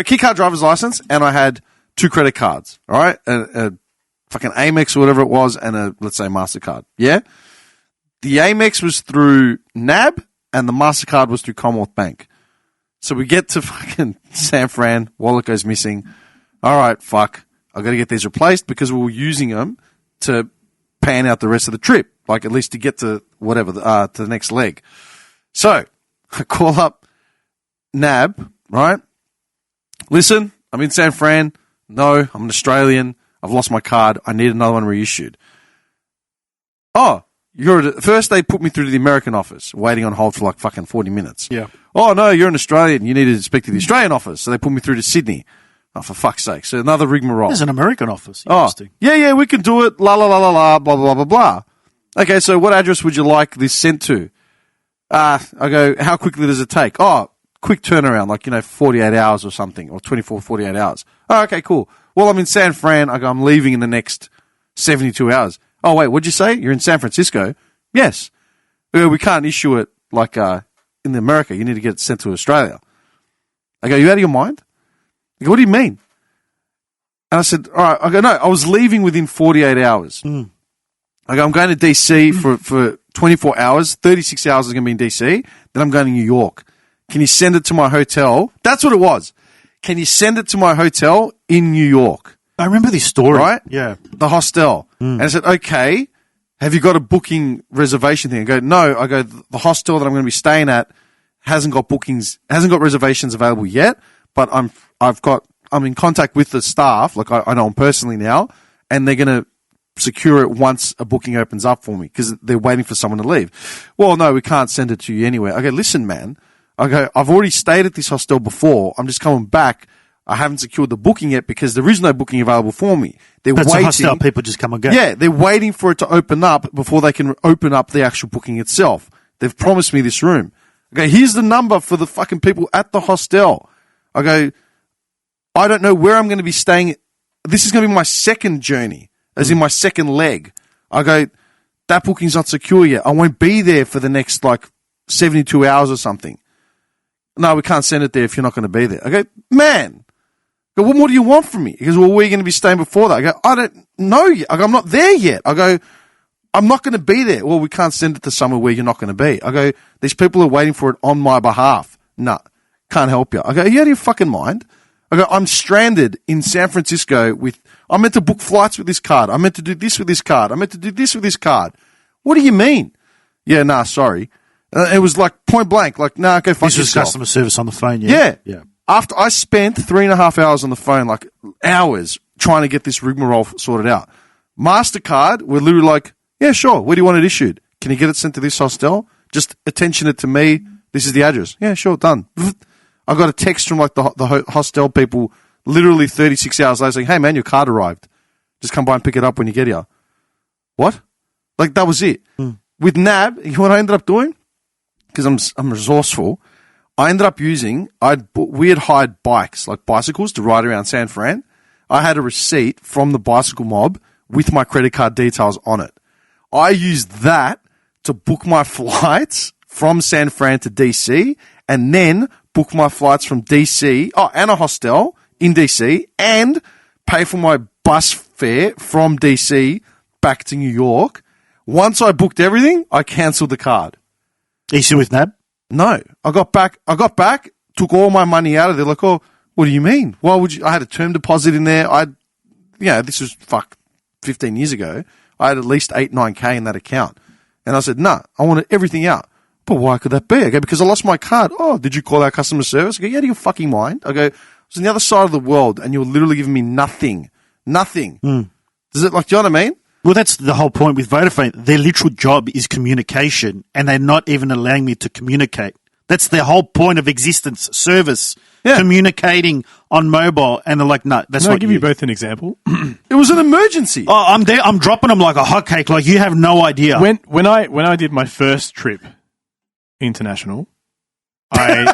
[SPEAKER 1] key card, driver's license, and I had 2 credit cards, all right? A fucking Amex or whatever it was, and let's say, MasterCard, yeah? The Amex was through NAB, and the MasterCard was through Commonwealth Bank. So we get to fucking San Fran, wallet goes missing. All right, fuck. I've got to get these replaced because we were using them to pan out the rest of the trip, like at least to get to whatever, to the next leg. So I call up NAB, right? Listen, I'm in San Fran. No, I'm an Australian. I've lost my card. I need another one reissued. Oh, first they put me through to the American office, waiting on hold for like fucking 40 minutes.
[SPEAKER 3] Yeah.
[SPEAKER 1] Oh, no, you're an Australian. You need to speak to the Australian office. So they put me through to Sydney. Oh, for fuck's sake. So another rigmarole.
[SPEAKER 2] There's an American office.
[SPEAKER 1] Oh,
[SPEAKER 2] Interesting.
[SPEAKER 1] yeah, we can do it. La, la, la, la, la, blah, blah, blah, blah. Okay, so what address would you like this sent to? I go, how quickly does it take? Oh, quick turnaround, like, 48 hours or something, or 24, 48 hours. Oh, okay, cool. Well, I'm in San Fran. I go, I'm leaving in the next 72 hours. Oh, wait, what'd you say? You're in San Francisco? Yes. We can't issue it like in America. You need to get it sent to Australia. I go, you out of your mind? I go, what do you mean? And I said, all right. I go, no, I was leaving within 48 hours. I go, I'm going to DC for 24 hours. 36 hours is going to be in DC. Then I'm going to New York. Can you send it to my hotel? That's what it was. Can you send it to my hotel in New York?
[SPEAKER 2] I remember this story.
[SPEAKER 1] Right?
[SPEAKER 2] Yeah.
[SPEAKER 1] The hostel. And I said, okay, have you got a booking reservation thing? I go, no. I go, the hostel that I'm going to be staying at hasn't got reservations available yet, but I'm in contact with the staff, like I know them personally now, and they're going to secure it once a booking opens up for me because they're waiting for someone to leave. Well, no, we can't send it to you anywhere. I go, listen, man. I go, I've already stayed at this hostel before. I'm just coming back. I haven't secured the booking yet because there is no booking available for me.
[SPEAKER 2] That's a hostel. People just come and go.
[SPEAKER 1] Yeah, they're waiting for it to open up before they can open up the actual booking itself. They've promised me this room. Okay, here's the number for the fucking people at the hostel. I go, I don't know where I'm going to be staying. This is going to be my second journey, as in my second leg. I go, that booking's not secure yet. I won't be there for the next, 72 hours or something. No, we can't send it there if you're not going to be there. I go, man. I go, what more do you want from me? He goes, well, where are you going to be staying before that? I go, I don't know yet. I go, I'm not there yet. I go, I'm not going to be there. Well, we can't send it to somewhere where you're not going to be. I go, these people are waiting for it on my behalf. No, can't help you. I go, are you out of your fucking mind? I go, I'm stranded in San Francisco I'm meant to book flights with this card. I'm meant to do this with this card. I'm meant to do this with this card. What do you mean? Yeah, nah, sorry. It was point blank, nah, go fuck
[SPEAKER 2] This was
[SPEAKER 1] yourself.
[SPEAKER 2] customer service on the phone, yeah?
[SPEAKER 1] Yeah. After I spent 3.5 hours on the phone, hours, trying to get this rigmarole sorted out. MasterCard, we're literally yeah, sure. Where do you want it issued? Can you get it sent to this hostel? Just attention it to me. This is the address. Yeah, sure, done. I got a text from the hostel people literally 36 hours later saying, hey man, your card arrived. Just come by and pick it up when you get here. What? That was it. With NAB, you know what I ended up doing? Because I'm resourceful. I ended up using, we had hired bikes, like bicycles, to ride around San Fran. I had a receipt from the bicycle mob with my credit card details on it. I used that to book my flights from San Fran to DC, and then book my flights from DC, and a hostel in DC, and pay for my bus fare from DC back to New York. Once I booked everything, I cancelled the card.
[SPEAKER 2] Are you still with NAB?
[SPEAKER 1] No. I got back, took all my money out of there. Like, oh, what do you mean? Why would you? I had a term deposit in there. This was 15 years ago. I had at least 9K in that account. And I said, nah, I wanted everything out. But why could that be? I go, because I lost my card. Oh, did you call our customer service? I go, you out of your fucking mind? I go, I was on the other side of the world and you were literally giving me nothing. Nothing. Does it, do you know what I mean?
[SPEAKER 2] Well, that's the whole point with Vodafone. Their literal job is communication, and they're not even allowing me to communicate. That's their whole point of existence, service, communicating on mobile. And they're like, no, that's not.
[SPEAKER 3] I'll give you both an example.
[SPEAKER 1] It was an emergency.
[SPEAKER 2] Oh, I'm there. I'm dropping them like a hotcake. Like, you have no idea.
[SPEAKER 3] When I did my first trip international, I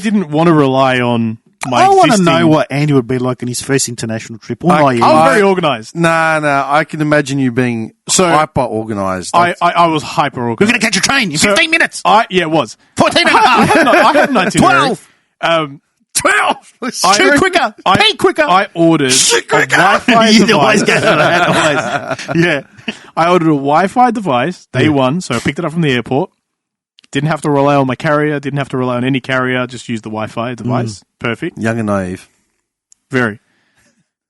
[SPEAKER 3] didn't want to rely on my
[SPEAKER 2] I want to
[SPEAKER 3] existing...
[SPEAKER 2] know what Andy would be like in his first international trip.
[SPEAKER 3] I'm very organised.
[SPEAKER 1] Nah. I can imagine you being hyper organised.
[SPEAKER 3] I was hyper organised.
[SPEAKER 2] We're going to catch a train in 15 minutes.
[SPEAKER 3] It was.
[SPEAKER 2] 14 and a half.
[SPEAKER 3] I had an itinerary.
[SPEAKER 2] 12. 12.
[SPEAKER 3] Shoot
[SPEAKER 2] quicker. Pay quicker.
[SPEAKER 3] I ordered a Wi-Fi
[SPEAKER 2] You
[SPEAKER 3] device.
[SPEAKER 2] always get that. Always. Yeah.
[SPEAKER 3] I ordered a Wi-Fi device day one, so I picked it up from the airport. Didn't have to rely on my carrier. Didn't have to rely on any carrier. Just used the Wi-Fi device. Perfect.
[SPEAKER 1] Young and naive.
[SPEAKER 3] Very.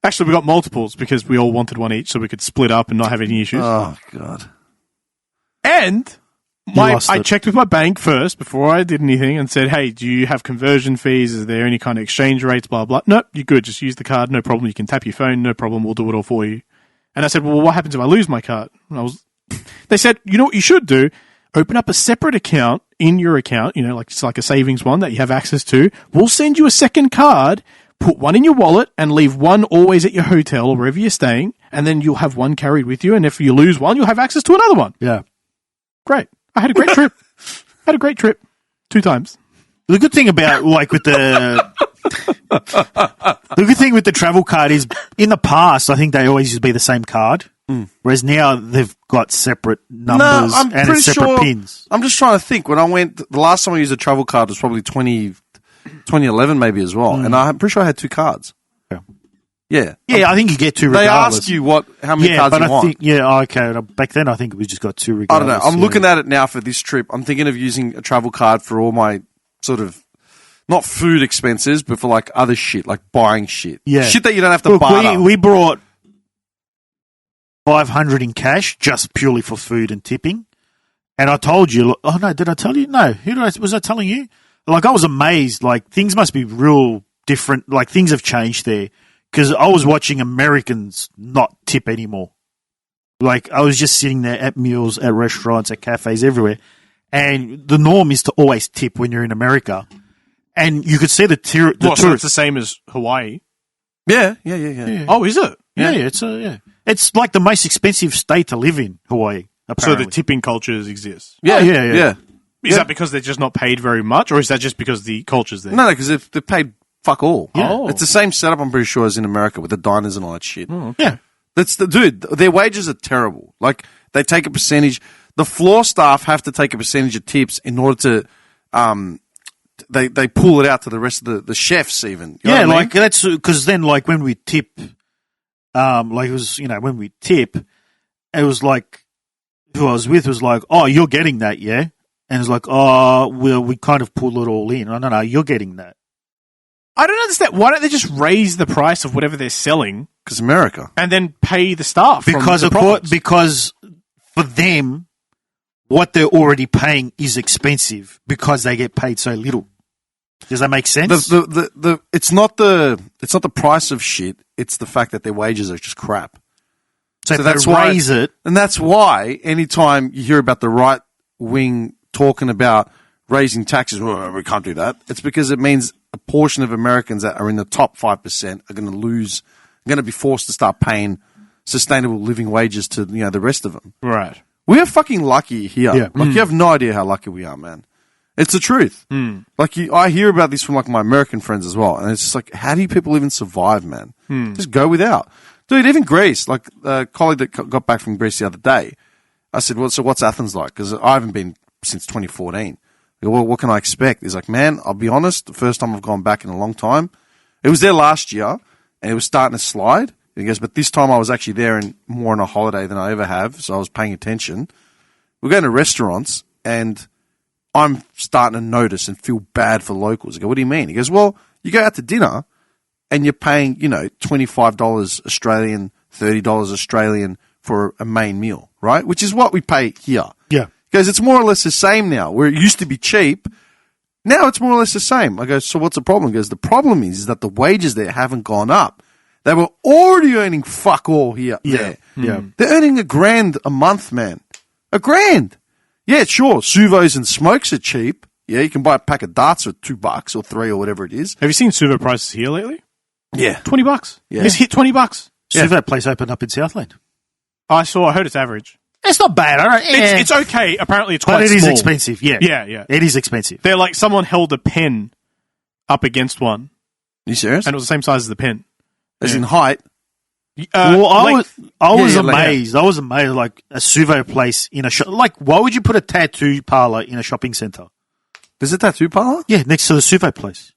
[SPEAKER 3] Actually, we got multiples because we all wanted one each, so we could split up and not have any issues.
[SPEAKER 1] Oh, God.
[SPEAKER 3] And I checked with my bank first before I did anything and said, hey, do you have conversion fees? Is there any kind of exchange rates? Blah, blah. Nope, you're good. Just use the card. No problem. You can tap your phone. No problem. We'll do it all for you. And I said, well, what happens if I lose my card? They said, you know what you should do? Open up a separate account in your account, it's like a savings one that you have access to. We'll send you a second card, put one in your wallet, and leave one always at your hotel or wherever you're staying, and then you'll have one carried with you, and if you lose one, you'll have access to another one.
[SPEAKER 2] Yeah.
[SPEAKER 3] Great. I had a great trip. 2 times.
[SPEAKER 2] The good thing about, with the good thing with the travel card is, in the past, I think they always used to be the same card. Whereas now they've got separate numbers and separate pins.
[SPEAKER 1] I'm just trying to think. When I went, the last time I used a travel card was probably 2011 maybe as well. And I'm pretty sure I had 2 cards. Yeah.
[SPEAKER 2] Yeah, I think you get 2 regardless.
[SPEAKER 1] They ask you how many cards you want.
[SPEAKER 2] Okay. Back then I think we just got 2 regardless.
[SPEAKER 1] I don't know. I'm looking at it now for this trip. I'm thinking of using a travel card for all my sort of, not food expenses, but for other shit, like buying shit.
[SPEAKER 2] Yeah.
[SPEAKER 1] Shit that you don't have to barter.
[SPEAKER 2] We brought 500 in cash just purely for food and tipping. And I told you, oh no, did I tell you? No. Was I telling you? I was amazed. Things must be real different. Things have changed there. Because I was watching Americans not tip anymore. I was just sitting there at meals, at restaurants, at cafes, everywhere. And the norm is to always tip when you're in America. And you could see the tourists.
[SPEAKER 3] So it's the same as Hawaii?
[SPEAKER 1] Yeah.
[SPEAKER 3] Oh, is it?
[SPEAKER 2] Yeah. It's like the most expensive state to live in, Hawaii, apparently.
[SPEAKER 3] So the tipping cultures exist?
[SPEAKER 1] Yeah.
[SPEAKER 3] Is that because they're just not paid very much, or is that just because the culture's there?
[SPEAKER 1] No, because they're paid fuck all.
[SPEAKER 3] Yeah. Oh.
[SPEAKER 1] It's the same setup, I'm pretty sure, as in America with the diners and all that shit.
[SPEAKER 3] Oh, okay.
[SPEAKER 1] Yeah. Dude, their wages are terrible. They take a percentage. The floor staff have to take a percentage of tips in order to, they pull it out to the rest of the chefs even. You know what I mean?
[SPEAKER 2] That's because then when we tip, it was, when we tip, it was who I was with was oh, you're getting that, yeah? And it's oh, well, we kind of pull it all in. No, you're getting that.
[SPEAKER 3] I don't understand. Why don't they just raise the price of whatever they're selling?
[SPEAKER 1] Because America.
[SPEAKER 3] And then pay the staff
[SPEAKER 2] because for them, what they're already paying is expensive because they get paid so little. Does that make sense?
[SPEAKER 1] It's not the price of shit. It's the fact that their wages are just crap.
[SPEAKER 2] So that's why raise it,
[SPEAKER 1] and that's why anytime you hear about the right wing talking about raising taxes, well, we can't do that. It's because it means a portion of Americans that are in the top 5% are going to be forced to start paying sustainable living wages to the rest of them.
[SPEAKER 3] Right.
[SPEAKER 1] We are fucking lucky here.
[SPEAKER 2] Yeah.
[SPEAKER 1] You have no idea how lucky we are, man. It's the truth. Like I hear about this from like my American friends as well, and it's just like, how do you people even survive, man? Just go without, dude. Even Greece, like a colleague that got back from Greece the other day, I said, "Well, so what's Athens like?" Because I haven't been since 2014. I go, well, what can I expect? He's like, man, I'll be honest, the first time I've gone back in a long time. It was there last year, and it was starting to slide. He goes, but this time I was actually there and more on a holiday than I ever have, so I was paying attention. We're going to restaurants, and I'm starting to notice and feel bad for locals. I go, what do you mean? He goes, well, you go out to dinner, and you're paying, $25 Australian, $30 Australian for a main meal, right? Which is what we pay here.
[SPEAKER 2] Yeah.
[SPEAKER 1] Because it's more or less the same now. Where it used to be cheap, now it's more or less the same. I go, so what's the problem? He goes, the problem is that the wages there haven't gone up. They were already earning fuck all here.
[SPEAKER 2] Yeah.
[SPEAKER 1] They're earning $1,000 a month, man. $1,000. Yeah, sure. Suvos and smokes are cheap. Yeah, you can buy a pack of darts for $2 or $3 or whatever it is.
[SPEAKER 3] Have you seen Suvo prices here lately?
[SPEAKER 1] Yeah.
[SPEAKER 3] $20.
[SPEAKER 1] Yeah.
[SPEAKER 3] It's hit $20.
[SPEAKER 2] Suvo place opened up in Southland.
[SPEAKER 3] I heard it's average.
[SPEAKER 2] It's not bad.
[SPEAKER 3] It's okay. Apparently, it's quite
[SPEAKER 2] But it is
[SPEAKER 3] small.
[SPEAKER 2] expensive. Yeah.
[SPEAKER 3] Yeah.
[SPEAKER 2] It is expensive.
[SPEAKER 3] They're like someone held a pen up against one,
[SPEAKER 1] Are you serious?
[SPEAKER 3] and it was the same size as the pen.
[SPEAKER 1] As in height?
[SPEAKER 2] Well, I was
[SPEAKER 1] Yeah,
[SPEAKER 2] amazed. I was amazed, like a Suvo place in a shop. Like, why would you put a tattoo parlor in a shopping centre?
[SPEAKER 1] There's a tattoo parlor?
[SPEAKER 2] Yeah, next to the Suvo place.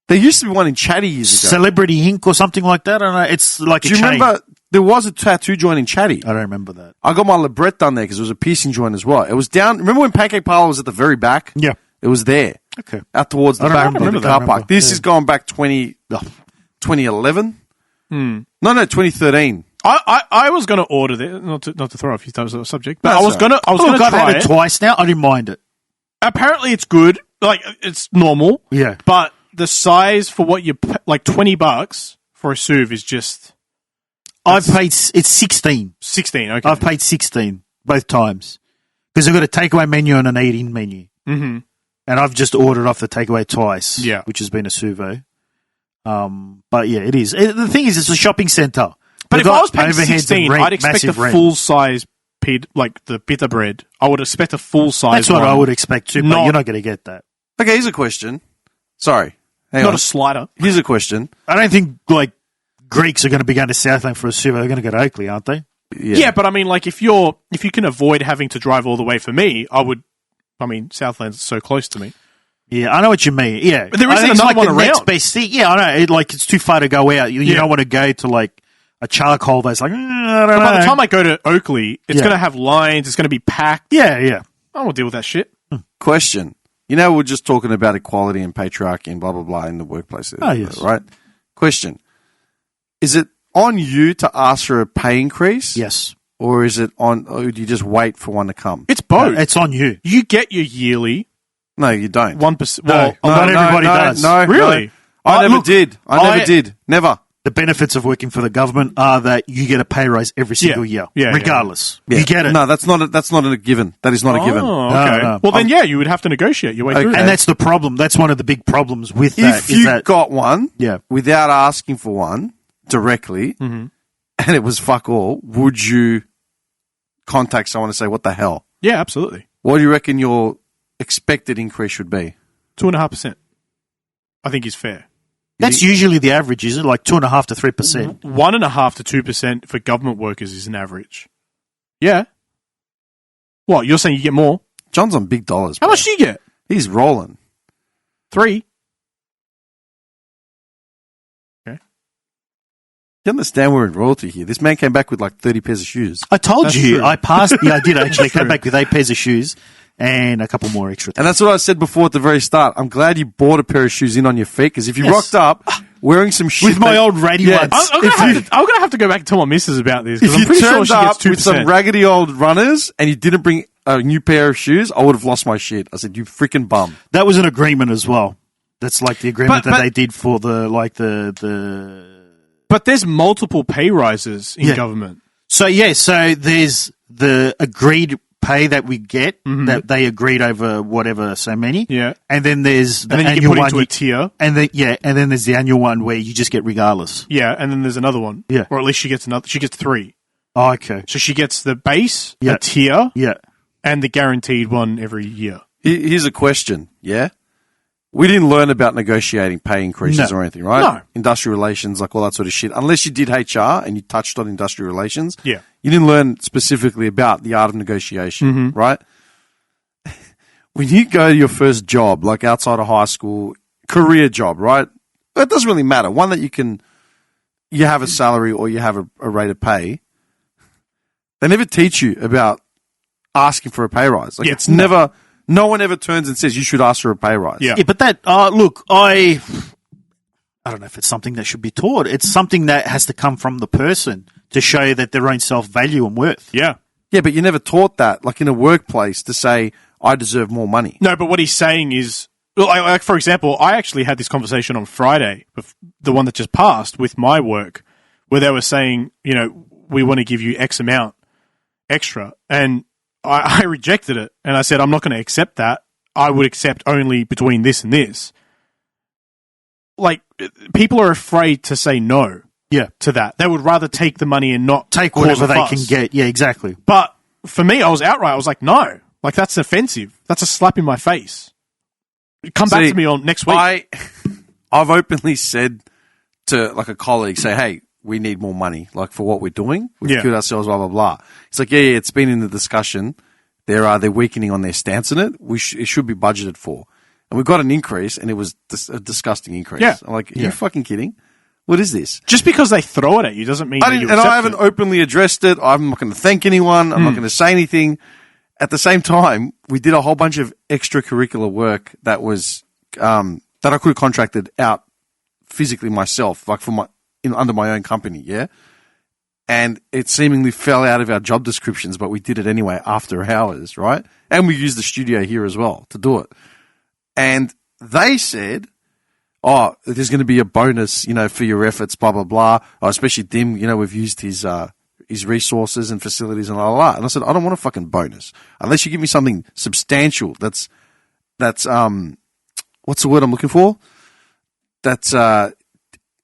[SPEAKER 1] There used to be one in Chatty years ago.
[SPEAKER 2] Celebrity Ink or something like that. I don't know. It's like
[SPEAKER 1] Do you remember there was a tattoo joint in Chatty?
[SPEAKER 2] I don't remember that.
[SPEAKER 1] I got my labret done there because it was a piercing joint as well. It was down. Remember when Pancake Parlor was at the very back?
[SPEAKER 2] Yeah.
[SPEAKER 1] It was there.
[SPEAKER 2] Okay.
[SPEAKER 1] Out towards the
[SPEAKER 2] I don't
[SPEAKER 1] back
[SPEAKER 2] remember
[SPEAKER 1] of the
[SPEAKER 2] that.
[SPEAKER 1] car park. This is going back 2011? No, 2013.
[SPEAKER 3] I was going to order this, not to throw off your subject, but
[SPEAKER 1] That's
[SPEAKER 3] I was going to
[SPEAKER 2] Look, I've
[SPEAKER 3] try
[SPEAKER 2] had it twice now. I didn't mind it.
[SPEAKER 3] Apparently, it's good. Like it's normal.
[SPEAKER 2] Yeah.
[SPEAKER 3] But the size for what you like $20 for a Suv is just
[SPEAKER 2] I've paid, it's 16.
[SPEAKER 3] 16. Okay.
[SPEAKER 2] I've paid 16 both times because I've got a takeaway menu and an eat-in menu.
[SPEAKER 3] Mm-hmm.
[SPEAKER 2] And I've just ordered off the takeaway twice,
[SPEAKER 3] Yeah.
[SPEAKER 2] which has been a Suvo. But yeah, it is. The thing is, it's a shopping centre.
[SPEAKER 3] But
[SPEAKER 2] They've
[SPEAKER 3] if I
[SPEAKER 2] got
[SPEAKER 3] was paying
[SPEAKER 2] overheads and
[SPEAKER 3] 16,
[SPEAKER 2] rent,
[SPEAKER 3] I'd expect a
[SPEAKER 2] massive rent.
[SPEAKER 3] full size like the pita bread. I would expect a full size.
[SPEAKER 2] That's what
[SPEAKER 3] one,
[SPEAKER 2] I would expect too, but
[SPEAKER 3] Not-
[SPEAKER 2] you're not going to get that.
[SPEAKER 1] Okay, here's a question. Sorry. Hang
[SPEAKER 3] not
[SPEAKER 1] on.
[SPEAKER 3] a slider.
[SPEAKER 1] Here's a question.
[SPEAKER 2] I don't think like Greeks are going to be going to Southland for a Suvo. They're going to go to Oakley, aren't they?
[SPEAKER 3] Yeah, but I mean, like if you can avoid having to drive all the way for me, I would. I mean, Southland's so close to me.
[SPEAKER 2] Yeah, I know what you mean. Yeah,
[SPEAKER 3] But there
[SPEAKER 2] I
[SPEAKER 3] isn't
[SPEAKER 2] think it's
[SPEAKER 3] another
[SPEAKER 2] like
[SPEAKER 3] one
[SPEAKER 2] the next
[SPEAKER 3] around.
[SPEAKER 2] best thing. Yeah, I know. It's too far to go out. You
[SPEAKER 3] Yeah.
[SPEAKER 2] don't want to go to like a charcoal that's like. I don't know.
[SPEAKER 3] By the time I go to Oakley, it's
[SPEAKER 2] Yeah.
[SPEAKER 3] going to have lines. It's going to be packed.
[SPEAKER 2] yeah.
[SPEAKER 3] I don't want to deal with that shit.
[SPEAKER 1] Question. You know, we're just talking about equality and patriarchy and blah, blah, blah in the workplace.
[SPEAKER 2] Oh, yes.
[SPEAKER 1] Right? Question. Is it on you to ask for a pay increase?
[SPEAKER 2] Yes,
[SPEAKER 1] Or is it on, or do you just wait for one to come?
[SPEAKER 3] It's both.
[SPEAKER 2] it's on you.
[SPEAKER 3] You get your yearly
[SPEAKER 1] No, you don't.
[SPEAKER 3] 1%.
[SPEAKER 2] No.
[SPEAKER 3] Well,
[SPEAKER 2] Not everybody does.
[SPEAKER 1] No,
[SPEAKER 3] Really?
[SPEAKER 1] no. I never
[SPEAKER 2] look,
[SPEAKER 1] did. I never did. Never.
[SPEAKER 2] The benefits of working for the government are that you get a pay rise every single year,
[SPEAKER 3] Yeah,
[SPEAKER 2] regardless.
[SPEAKER 1] Yeah.
[SPEAKER 2] You get it.
[SPEAKER 1] No, that's not a given. That is not a given.
[SPEAKER 3] Oh, okay.
[SPEAKER 2] No.
[SPEAKER 3] Well, then, yeah, you would have to negotiate your way through
[SPEAKER 1] Okay.
[SPEAKER 3] that.
[SPEAKER 2] And that's the problem. That's one of the big problems with that.
[SPEAKER 1] If
[SPEAKER 2] is
[SPEAKER 1] you
[SPEAKER 2] that,
[SPEAKER 1] got one
[SPEAKER 2] Yeah.
[SPEAKER 1] without asking for one directly and it was fuck all, would you contact someone and say, what the hell?
[SPEAKER 3] Yeah, absolutely.
[SPEAKER 1] What do you reckon your expected increase should be?
[SPEAKER 3] 2.5%. I think is fair.
[SPEAKER 2] that's usually the average, isn't it? Like 2.5% to 3%.
[SPEAKER 3] 1.5% to 2% for government workers is an average. Yeah. What, you're saying you get more?
[SPEAKER 1] John's on big dollars.
[SPEAKER 3] How
[SPEAKER 1] bro.
[SPEAKER 3] much do you get?
[SPEAKER 1] He's rolling.
[SPEAKER 3] 3.
[SPEAKER 1] You understand we're in royalty here. This man came back with like 30 pairs of shoes.
[SPEAKER 2] I told
[SPEAKER 3] That's
[SPEAKER 2] you.
[SPEAKER 3] true.
[SPEAKER 2] I passed. Yeah, I did actually
[SPEAKER 3] That's
[SPEAKER 2] come
[SPEAKER 3] true.
[SPEAKER 2] back with 8 pairs of shoes and a couple more extra.
[SPEAKER 1] And that's what I said before at the very start. I'm glad you bought a pair of shoes in on your feet because if you
[SPEAKER 2] Yes.
[SPEAKER 1] rocked up wearing some shit
[SPEAKER 2] With my old ratty
[SPEAKER 1] Yeah,
[SPEAKER 2] ones.
[SPEAKER 3] I'm going to have to go back and tell my missus about this because
[SPEAKER 1] if
[SPEAKER 3] I'm
[SPEAKER 1] you
[SPEAKER 3] pretty sure
[SPEAKER 1] turned
[SPEAKER 3] she
[SPEAKER 1] up
[SPEAKER 3] gets 2%.
[SPEAKER 1] with some raggedy old runners and you didn't bring a new pair of shoes, I would have lost my shit. I said, you freaking bum.
[SPEAKER 2] That was an agreement as well. That's like the agreement
[SPEAKER 3] But-
[SPEAKER 2] that they did for the.
[SPEAKER 3] But there's multiple pay rises in
[SPEAKER 2] Yeah.
[SPEAKER 3] government.
[SPEAKER 2] So there's the agreed pay that we get that they agreed over whatever so many.
[SPEAKER 3] Yeah.
[SPEAKER 2] And then there's the
[SPEAKER 3] And then you
[SPEAKER 2] annual
[SPEAKER 3] get put
[SPEAKER 2] one.
[SPEAKER 3] into a tier.
[SPEAKER 2] and then there's the annual one where you just get regardless.
[SPEAKER 3] Yeah, and then there's another one.
[SPEAKER 2] Yeah.
[SPEAKER 3] Or at least she gets 3.
[SPEAKER 2] Oh, okay.
[SPEAKER 3] So she gets the base,
[SPEAKER 2] Yeah.
[SPEAKER 3] a tier,
[SPEAKER 2] Yeah.
[SPEAKER 3] and the guaranteed one every year.
[SPEAKER 1] Here's a question, yeah? We didn't learn about negotiating pay increases or anything, right?
[SPEAKER 3] No.
[SPEAKER 1] Industrial relations, like all that sort of shit. Unless you did HR and you touched on industrial relations.
[SPEAKER 3] Yeah.
[SPEAKER 1] You didn't learn specifically about the art of negotiation, right? When you go to your first job, like outside of high school, career job, right? It doesn't really matter. One that you have a salary or you have a rate of pay. They never teach you about asking for a pay rise. Like it's never... No one ever turns and says you should ask for a pay rise.
[SPEAKER 2] Yeah, but that look, I don't know if it's something that should be taught. It's something that has to come from the person to show that their own self-value and worth.
[SPEAKER 3] Yeah.
[SPEAKER 1] Yeah, but you never taught that, like in a workplace, to say, I deserve more money.
[SPEAKER 3] No, but what he's saying is, like for example, I actually had this conversation on Friday, the one that just passed, with my work, where they were saying, we want to give you X amount extra. And I rejected it, and I said, I'm not going to accept that. I would accept only between this and this. Like, people are afraid to say no to that. They would rather take the money and not
[SPEAKER 2] take whatever they can get. Yeah, exactly.
[SPEAKER 3] But for me, I was outright. I was like, no. Like, that's offensive. That's a slap in my face. Come back to me on next week.
[SPEAKER 1] I've openly said to, like, a colleague, say, hey, we need more money, like, for what we're doing. We've killed ourselves, blah, blah, blah. It's like, yeah, it's been in the discussion. They're weakening on their stance on it. It should be budgeted for. And we got an increase, and it was a disgusting increase. Yeah. I'm like, are you fucking kidding? What is this?
[SPEAKER 3] Just because they throw it at you doesn't mean that you accept it.
[SPEAKER 1] And I haven't openly addressed it. I'm not going to thank anyone. I'm not going to say anything. At the same time, we did a whole bunch of extracurricular work that was that I could have contracted out physically myself, like under my own company, yeah? And it seemingly fell out of our job descriptions, but we did it anyway after hours, right? And we used the studio here as well to do it. And they said, oh, there's going to be a bonus, for your efforts, blah, blah, blah. Oh, especially Dim, we've used his resources and facilities and blah, blah, blah. And I said, I don't want a fucking bonus. Unless you give me something substantial that's what's the word I'm looking for? That's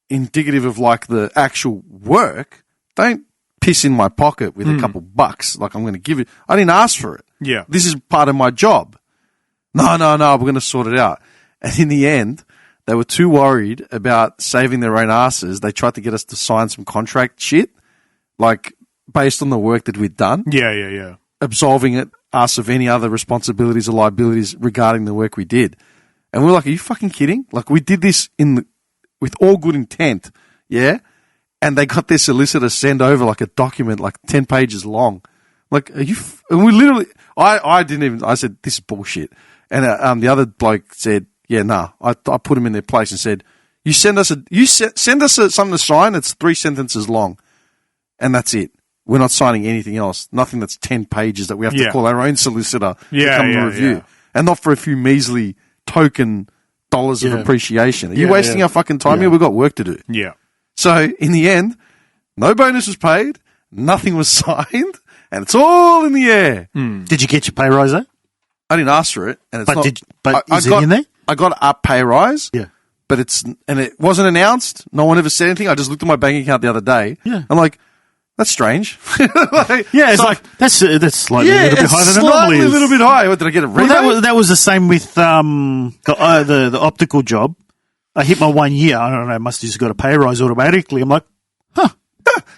[SPEAKER 1] indicative of, like, the actual work. Don't piss in my pocket with a couple bucks like I'm going to give it. I didn't ask for it.
[SPEAKER 3] Yeah.
[SPEAKER 1] This is part of my job. No, we're going to sort it out. And in the end, they were too worried about saving their own asses. They tried to get us to sign some contract shit, like, based on the work that we'd done.
[SPEAKER 3] Yeah.
[SPEAKER 1] Absolving us of any other responsibilities or liabilities regarding the work we did. And we're like, are you fucking kidding? Like, we did this with all good intent, yeah? And they got their solicitor send over, like, a document, like, 10 pages long. Like, are you... and we literally... I said, this is bullshit. And the other bloke said, yeah, nah. I put him in their place and said, you send us something to sign, it's 3 sentences long. And that's it. We're not signing anything else. Nothing that's 10 pages that we have to call our own solicitor to come and review. Yeah. And not for a few measly token dollars of appreciation. Are you wasting our fucking time here? We've got work to do.
[SPEAKER 3] Yeah.
[SPEAKER 1] So, in the end, no bonus was paid, nothing was signed, and it's all in the air.
[SPEAKER 2] Did you get your pay rise, though?
[SPEAKER 1] I didn't ask for it. And it's
[SPEAKER 2] is it in there?
[SPEAKER 1] I got a pay rise.
[SPEAKER 2] Yeah.
[SPEAKER 1] But it wasn't announced. No one ever said anything. I just looked at my bank account the other day.
[SPEAKER 2] Yeah.
[SPEAKER 1] I'm like, that's strange.
[SPEAKER 2] It's like that's slightly a little bit higher than it normally is.
[SPEAKER 1] A little bit high. What, did I get a rebate?
[SPEAKER 2] Well, that was the same with the optical job. I hit my 1 year. I don't know. I must have just got a pay rise automatically. I'm like,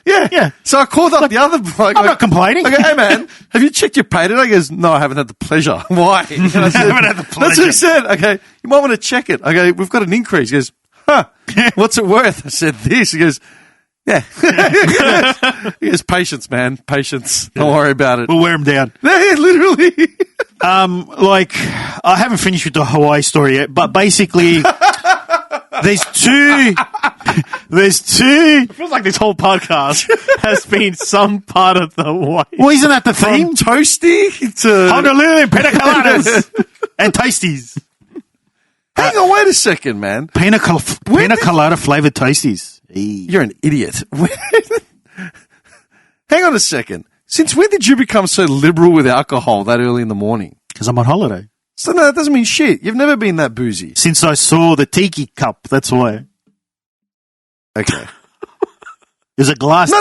[SPEAKER 2] yeah.
[SPEAKER 1] So I called up the other bloke.
[SPEAKER 2] I'm not complaining.
[SPEAKER 1] I go, hey man, have you checked your pay today? He goes, no, I haven't had the pleasure. Why? And I said,
[SPEAKER 2] haven't had the pleasure.
[SPEAKER 1] That's what he said. Okay, you might want to check it. Okay, we've got an increase. He goes, what's it worth? I said this. He goes, yeah. He goes, patience, man. Patience. Don't worry about it.
[SPEAKER 2] We'll wear him down.
[SPEAKER 1] Yeah, literally.
[SPEAKER 2] I haven't finished with the Hawaii story yet, but basically, there's two.
[SPEAKER 3] It feels like this whole podcast has been some part of the Hawaii.
[SPEAKER 2] Well, isn't that the theme?
[SPEAKER 1] From Toasty to
[SPEAKER 2] Honolulu, pina coladas, and Toasties.
[SPEAKER 1] Hang on, wait a second, man.
[SPEAKER 2] Pina colada flavored Toasties.
[SPEAKER 1] You're an idiot. Hang on a second. Since when did you become so liberal with alcohol that early in the morning?
[SPEAKER 2] Because I'm on holiday.
[SPEAKER 1] So no, that doesn't mean shit. You've never been that boozy.
[SPEAKER 2] Since I saw the tiki cup, that's why.
[SPEAKER 1] Okay.
[SPEAKER 2] There's a glass.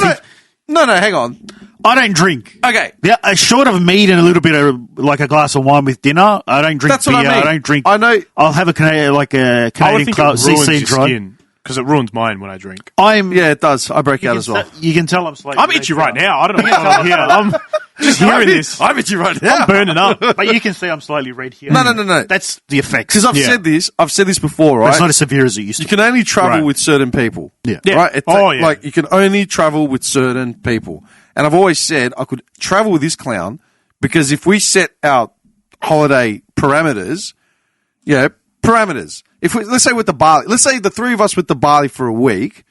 [SPEAKER 1] No, hang on.
[SPEAKER 2] I don't drink.
[SPEAKER 1] Okay.
[SPEAKER 2] Yeah, short of meat and a little bit of like a glass of wine with dinner, I don't drink
[SPEAKER 1] That's
[SPEAKER 2] beer.
[SPEAKER 1] what I mean.
[SPEAKER 2] I don't drink.
[SPEAKER 1] I know.
[SPEAKER 2] I'll have a Canadian
[SPEAKER 3] I would
[SPEAKER 2] Canadian
[SPEAKER 3] think
[SPEAKER 2] Club
[SPEAKER 3] it ruins
[SPEAKER 2] CC
[SPEAKER 3] your
[SPEAKER 2] dry.
[SPEAKER 3] skin because it ruins mine when I drink.
[SPEAKER 1] Yeah, it does. I break
[SPEAKER 2] You
[SPEAKER 1] out
[SPEAKER 2] can
[SPEAKER 1] as well.
[SPEAKER 2] You can tell I'm slightly.
[SPEAKER 3] I'm itchy right now. I don't know what's going on here. I'm just hearing this.
[SPEAKER 1] I'm at you right now.
[SPEAKER 3] I'm burning up.
[SPEAKER 2] But you can see I'm slightly red here.
[SPEAKER 1] No.
[SPEAKER 2] That's the effects.
[SPEAKER 1] Because I've
[SPEAKER 3] Yeah.
[SPEAKER 1] said this before,
[SPEAKER 2] But
[SPEAKER 1] right?
[SPEAKER 2] it's not as severe as it used to.
[SPEAKER 1] You can only travel
[SPEAKER 3] Right.
[SPEAKER 1] with certain people.
[SPEAKER 2] Yeah.
[SPEAKER 3] Yeah.
[SPEAKER 1] Right?
[SPEAKER 3] Yeah.
[SPEAKER 1] Like, you can only travel with certain people. And I've always said I could travel with this clown because if we set our holiday parameters, let's say with the Bali, let's say the three of us with the Bali for a week,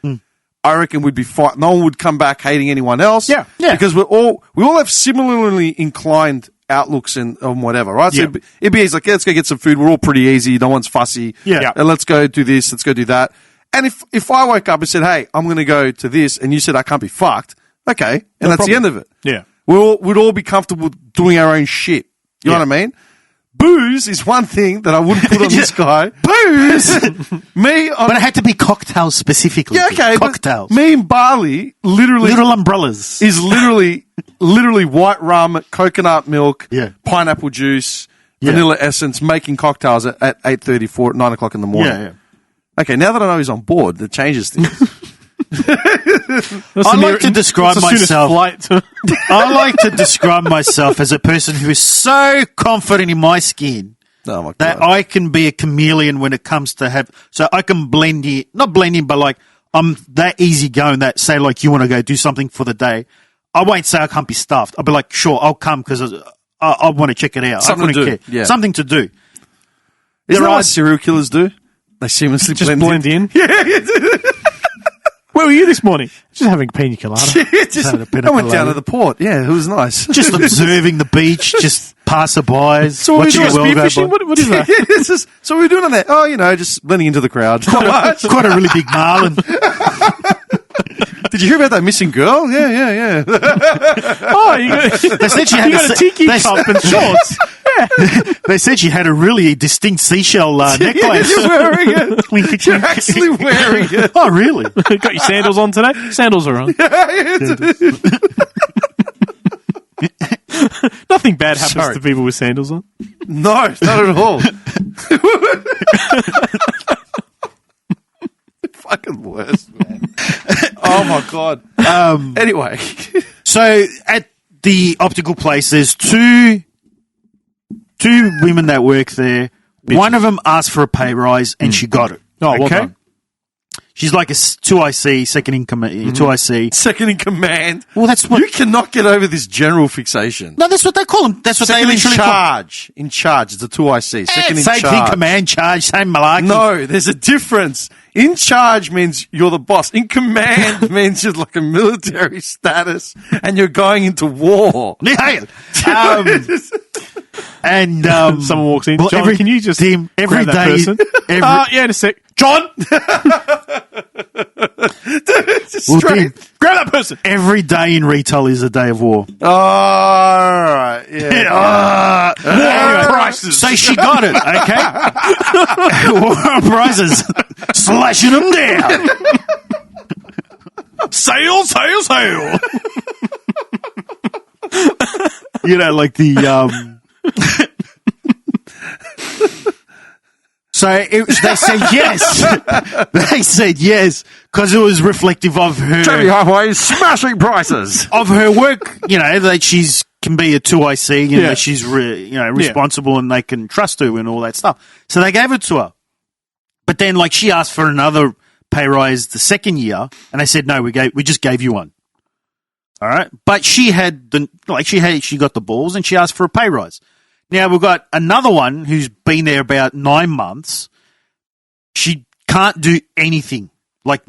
[SPEAKER 1] I reckon we'd be fine. No one would come back hating anyone else.
[SPEAKER 3] Yeah.
[SPEAKER 1] Because we all have similarly inclined outlooks and whatever, right? So
[SPEAKER 3] Yeah.
[SPEAKER 1] it'd be easy, like, let's go get some food. We're all pretty easy. No one's fussy.
[SPEAKER 3] Yeah.
[SPEAKER 1] And let's go do this. Let's go do that. And if I woke up and said, hey, I'm going to go to this, and you said I can't be fucked, okay. And that's the end of it.
[SPEAKER 3] Yeah.
[SPEAKER 1] We'd all be comfortable doing our own shit. You know what I mean? Booze is one thing that I wouldn't put on this guy.
[SPEAKER 2] Booze!
[SPEAKER 1] Me,
[SPEAKER 2] But it had to be cocktails specifically.
[SPEAKER 1] yeah, okay. but
[SPEAKER 2] Cocktails.
[SPEAKER 1] Me in Bali, literally,
[SPEAKER 2] Little umbrellas.
[SPEAKER 1] is literally white rum, coconut milk,
[SPEAKER 2] Yeah.
[SPEAKER 1] pineapple juice,
[SPEAKER 2] Yeah.
[SPEAKER 1] vanilla essence, making cocktails at 8:34 at 9 o'clock in the morning.
[SPEAKER 2] Yeah.
[SPEAKER 1] Okay, now that I know he's on board, that changes things.
[SPEAKER 2] I like to describe myself. I like to describe myself as a person who is so confident in my skin
[SPEAKER 1] Oh my
[SPEAKER 2] that
[SPEAKER 1] god!
[SPEAKER 2] I can be a chameleon when it comes to so I can blend in, not blend in, but like I'm that easygoing that say like you want to go do something for the day. I won't say I can't be stuffed. I'll be like, sure, I'll come because I want to check it out.
[SPEAKER 1] Something
[SPEAKER 2] I
[SPEAKER 1] to
[SPEAKER 2] couldn't
[SPEAKER 1] do,
[SPEAKER 2] care.
[SPEAKER 1] yeah.
[SPEAKER 2] Something to do.
[SPEAKER 1] Isn't that what serial killers do? They seamlessly
[SPEAKER 3] Just blend in.
[SPEAKER 1] Yeah,
[SPEAKER 3] Where were you this morning? Just having pina colada.
[SPEAKER 2] Had a pina
[SPEAKER 1] I went down
[SPEAKER 2] colada.
[SPEAKER 1] to the port. Yeah, it was nice.
[SPEAKER 2] Just observing the beach, just passerbys,
[SPEAKER 3] So what are you
[SPEAKER 2] watching
[SPEAKER 3] doing?
[SPEAKER 2] the world
[SPEAKER 3] Spear
[SPEAKER 2] go by.
[SPEAKER 3] fishing? What is that?
[SPEAKER 1] It's just, so what are we doing on there? Oh, just blending into the crowd.
[SPEAKER 2] It's quite a really big marlin.
[SPEAKER 1] Did you hear about that missing girl? Yeah.
[SPEAKER 3] Oh, you got,
[SPEAKER 2] They said she had
[SPEAKER 3] you got a tiki cup and shorts.
[SPEAKER 2] They said she had a really distinct seashell necklace.
[SPEAKER 1] You're wearing it.
[SPEAKER 2] Wink, wink,
[SPEAKER 1] You're
[SPEAKER 2] wink.
[SPEAKER 1] actually wearing it.
[SPEAKER 2] Oh, really?
[SPEAKER 3] Got your sandals on today? Sandals are on. Nothing bad happens
[SPEAKER 1] Sorry.
[SPEAKER 3] to people with sandals on.
[SPEAKER 1] No, not at all. Fucking worst, man. Oh my god. Anyway,
[SPEAKER 2] So at the optical place, there's two women that work there. One of them asked for a pay rise, and she got it.
[SPEAKER 3] Oh, well done.
[SPEAKER 2] She's like a 2IC, second in command, 2IC.
[SPEAKER 1] second in command.
[SPEAKER 2] Well, that's what.
[SPEAKER 1] You cannot get over this general fixation.
[SPEAKER 2] No, that's what they call them. That's what
[SPEAKER 1] Second
[SPEAKER 2] they
[SPEAKER 1] in
[SPEAKER 2] literally call.
[SPEAKER 1] charge. In charge. It's a 2IC. Second in
[SPEAKER 2] Same
[SPEAKER 1] charge.
[SPEAKER 2] thing, command, charge, same malarkey.
[SPEAKER 1] No, there's a difference. In charge means you're the boss. In command means you're like a military status and you're going into war.
[SPEAKER 2] Yeah. And
[SPEAKER 3] Someone walks in.
[SPEAKER 2] well,
[SPEAKER 3] John, can you just
[SPEAKER 2] Tim, every
[SPEAKER 3] grab that
[SPEAKER 2] day,
[SPEAKER 3] person? Yeah, in a sec. John!
[SPEAKER 2] well,
[SPEAKER 1] Straight.
[SPEAKER 2] Tim,
[SPEAKER 3] Grab that person!
[SPEAKER 2] every day in retail is a day of war.
[SPEAKER 1] Oh, all right. Yeah.
[SPEAKER 3] War prices.
[SPEAKER 2] So she got it, okay? War on prices. Slashing them down.
[SPEAKER 3] Sail, sail, sail!
[SPEAKER 2] You know, like the... So they said yes. They said yes because it was reflective of
[SPEAKER 1] Jamie
[SPEAKER 2] her
[SPEAKER 1] Highway is smashing prices.
[SPEAKER 2] of her work. You know that she's can be a 2IC and
[SPEAKER 3] Yeah.
[SPEAKER 2] that she's responsible and they can trust her and all that stuff. So they gave it to her. But then like she asked for another pay rise the second year and they said no, we just gave you one. All right, but she got the balls and she asked for a pay rise. Now we've got another one who's been there about 9 months. She can't do anything. Like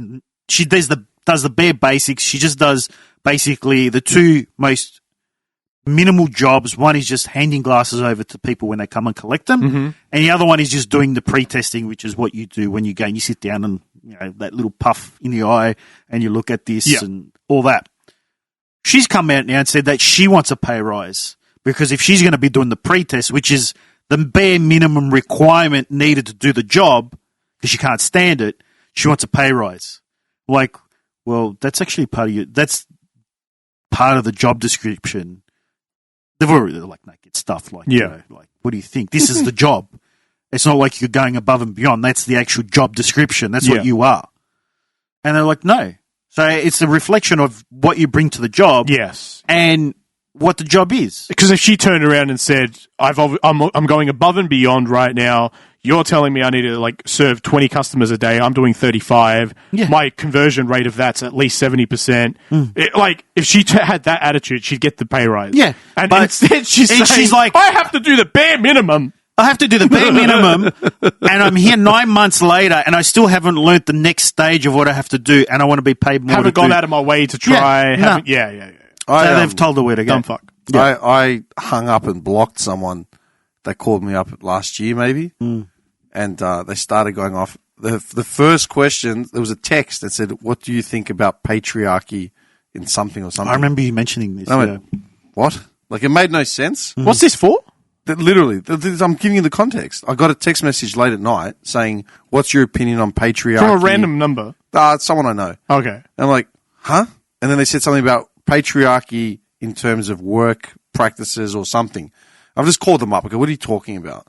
[SPEAKER 2] she does the bare basics. She just does basically the two most minimal jobs. One is just handing glasses over to people when they come and collect them, and the other one is just doing the pre-testing, which is what you do when you go and you sit down and that little puff in the eye and you look at this and all that. She's come out now and said that she wants a pay rise. Because if she's going to be doing the pre-test, which is the bare minimum requirement needed to do the job, because she can't stand it, she wants a pay rise. Like, well, that's actually part of you. That's part of the job description, they've already like naked stuff. Like, you know, like, what do you think? This is the job. It's not like you're going above and beyond. That's the actual job description. That's what you are. And they're like, no. So it's a reflection of what you bring to the job.
[SPEAKER 3] Yes.
[SPEAKER 2] And what the job is.
[SPEAKER 3] Because if she turned around and said, I'm going above and beyond right now. You're telling me I need to like serve 20 customers a day. I'm doing 35.
[SPEAKER 2] Yeah.
[SPEAKER 3] My conversion rate of that's at least 70%. Like if she had that attitude, she'd get the pay rise.
[SPEAKER 2] Yeah.
[SPEAKER 3] And instead she's like, I have to do the bare minimum.
[SPEAKER 2] I have to do the bare minimum, and I'm here 9 months later, and I still haven't learnt the next stage of what I have to do, and I want to be paid more.
[SPEAKER 3] Haven't gone out of my way to try. Yeah.
[SPEAKER 2] So they've told her where to go.
[SPEAKER 3] Dumb fuck.
[SPEAKER 1] Yeah. I hung up and blocked someone that called me up last year, maybe, and they started going off. The first question, there was a text that said, "What do you think about patriarchy in something or something?"
[SPEAKER 2] I remember you mentioning this.
[SPEAKER 1] I went, what? Like it made no sense.
[SPEAKER 3] What's this for?
[SPEAKER 1] Literally, I'm giving you the context. I got a text message late at night saying, "What's your opinion on patriarchy?"
[SPEAKER 3] From a random number.
[SPEAKER 1] It's someone I know.
[SPEAKER 3] Okay.
[SPEAKER 1] And I'm like, huh? And then they said something about patriarchy in terms of work practices or something. I've just called them up. Okay, what are you talking about?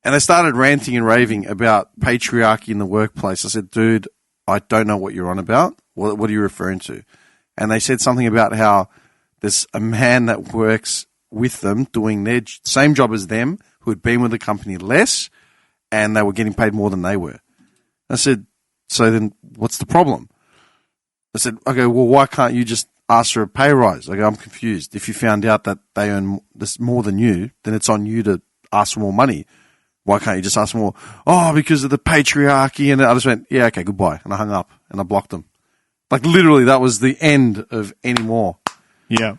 [SPEAKER 1] And they started ranting and raving about patriarchy in the workplace. I said, dude, I don't know what you're on about. What are you referring to? And they said something about how there's a man that works with them doing their same job as them who had been with the company less and they were getting paid more than they were. I said, so then what's the problem? I said, okay, well, why can't you just ask for a pay rise? Like, I'm confused. If you found out that they earn this more than you, then it's on you to ask for more money. Why can't you just ask for more? Oh, because of the patriarchy. And I just went, yeah, okay, goodbye. And I hung up and I blocked them. Like, literally, that was the end of any more.
[SPEAKER 3] Yeah.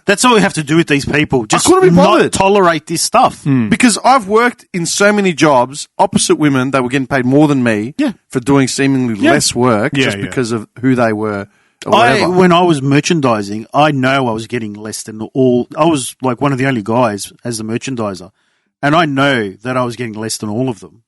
[SPEAKER 2] That's all we have to do with these people. Just
[SPEAKER 1] couldn't be bothered.
[SPEAKER 2] not tolerate this stuff.
[SPEAKER 1] Because I've worked in so many jobs opposite women that were getting paid more than me for doing seemingly less work because of who they were or whatever.
[SPEAKER 2] When I was merchandising, I know I was getting less than all. I was like one of the only guys as the merchandiser. And I know that I was getting less than all of them.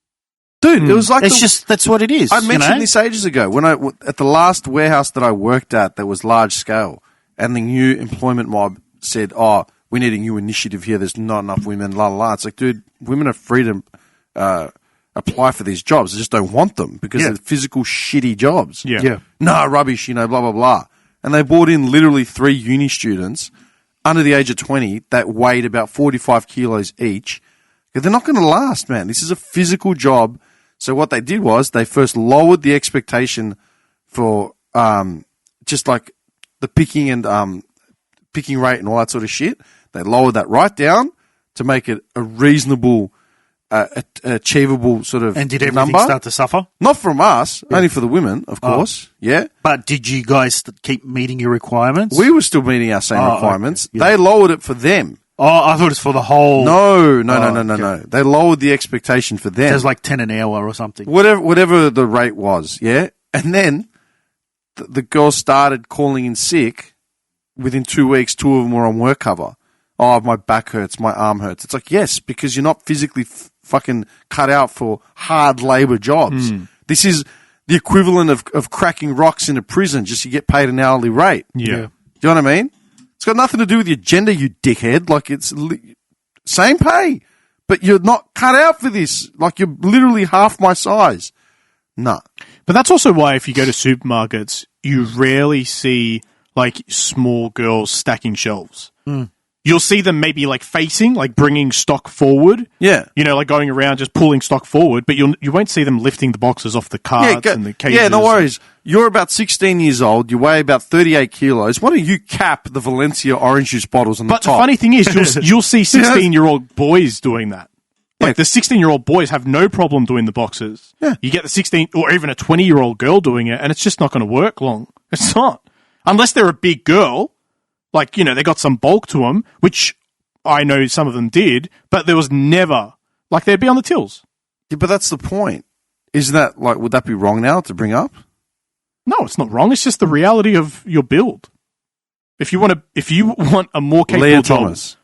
[SPEAKER 1] Dude, it was like
[SPEAKER 2] that's what it is.
[SPEAKER 1] I mentioned this ages ago when at the last warehouse that I worked at that was large scale, and the new employment mob said, "Oh, we need a new initiative here. There's not enough women." La la la. It's like, dude, women are free to apply for these jobs. They just don't want them because they're physical shitty jobs. No, rubbish. Blah blah blah. And they brought in literally 3 uni students under the age of 20 that weighed about 45 kilos each. They're not going to last, man. This is a physical job. So what they did was they first lowered the expectation for just like the picking and picking rate and all that sort of shit. They lowered that right down to make it a reasonable, achievable sort of
[SPEAKER 2] And did everything
[SPEAKER 1] number.
[SPEAKER 2] start to suffer?
[SPEAKER 1] Not from us, only for the women, of course. Yeah.
[SPEAKER 2] But did you guys keep meeting your requirements?
[SPEAKER 1] We were still meeting our same requirements.
[SPEAKER 2] Okay. Yeah.
[SPEAKER 1] They lowered it for them.
[SPEAKER 2] Oh, I thought it was for the whole...
[SPEAKER 1] No. They lowered the expectation for them.
[SPEAKER 2] It was like 10 an hour or something.
[SPEAKER 1] Whatever the rate was, yeah? And then the girls started calling in sick. Within 2 weeks, 2 of them were on work cover. Oh, my back hurts, my arm hurts. It's like, yes, because you're not physically fucking cut out for hard labor jobs. This is the equivalent of cracking rocks in a prison, just you get paid an hourly rate.
[SPEAKER 3] Yeah.
[SPEAKER 1] Do you know what I mean? It's got nothing to do with your gender, you dickhead. Like, it's same pay, but you're not cut out for this. Like, you're literally half my size. Nah.
[SPEAKER 3] But that's also why if you go to supermarkets, you rarely see, like, small girls stacking shelves. You'll see them maybe, like, facing, like, bringing stock forward.
[SPEAKER 1] Yeah.
[SPEAKER 3] You know, like, going around just pulling stock forward, but you won't see them lifting the boxes off the carts and the cages.
[SPEAKER 1] Yeah, no worries. You're about 16 years old. You weigh about 38 kilos. Why don't you cap the Valencia orange juice bottles on the top?
[SPEAKER 3] But the funny thing is, you'll see 16-year-old boys doing that. Like, the 16-year-old boys have no problem doing the boxes.
[SPEAKER 1] Yeah.
[SPEAKER 3] You get the 16 or even a 20-year-old girl doing it, and it's just not going to work long. It's not. Unless they're a big girl, like, you know, they got some bulk to them, which I know some of them did, but there was never, like, they'd be on the tills.
[SPEAKER 1] Yeah, but that's the point. Isn't that, like, would that be wrong now to bring up?
[SPEAKER 3] No, it's not wrong. It's just the reality of your build. If you want a more capable
[SPEAKER 1] Leah
[SPEAKER 3] job-
[SPEAKER 1] Thomas.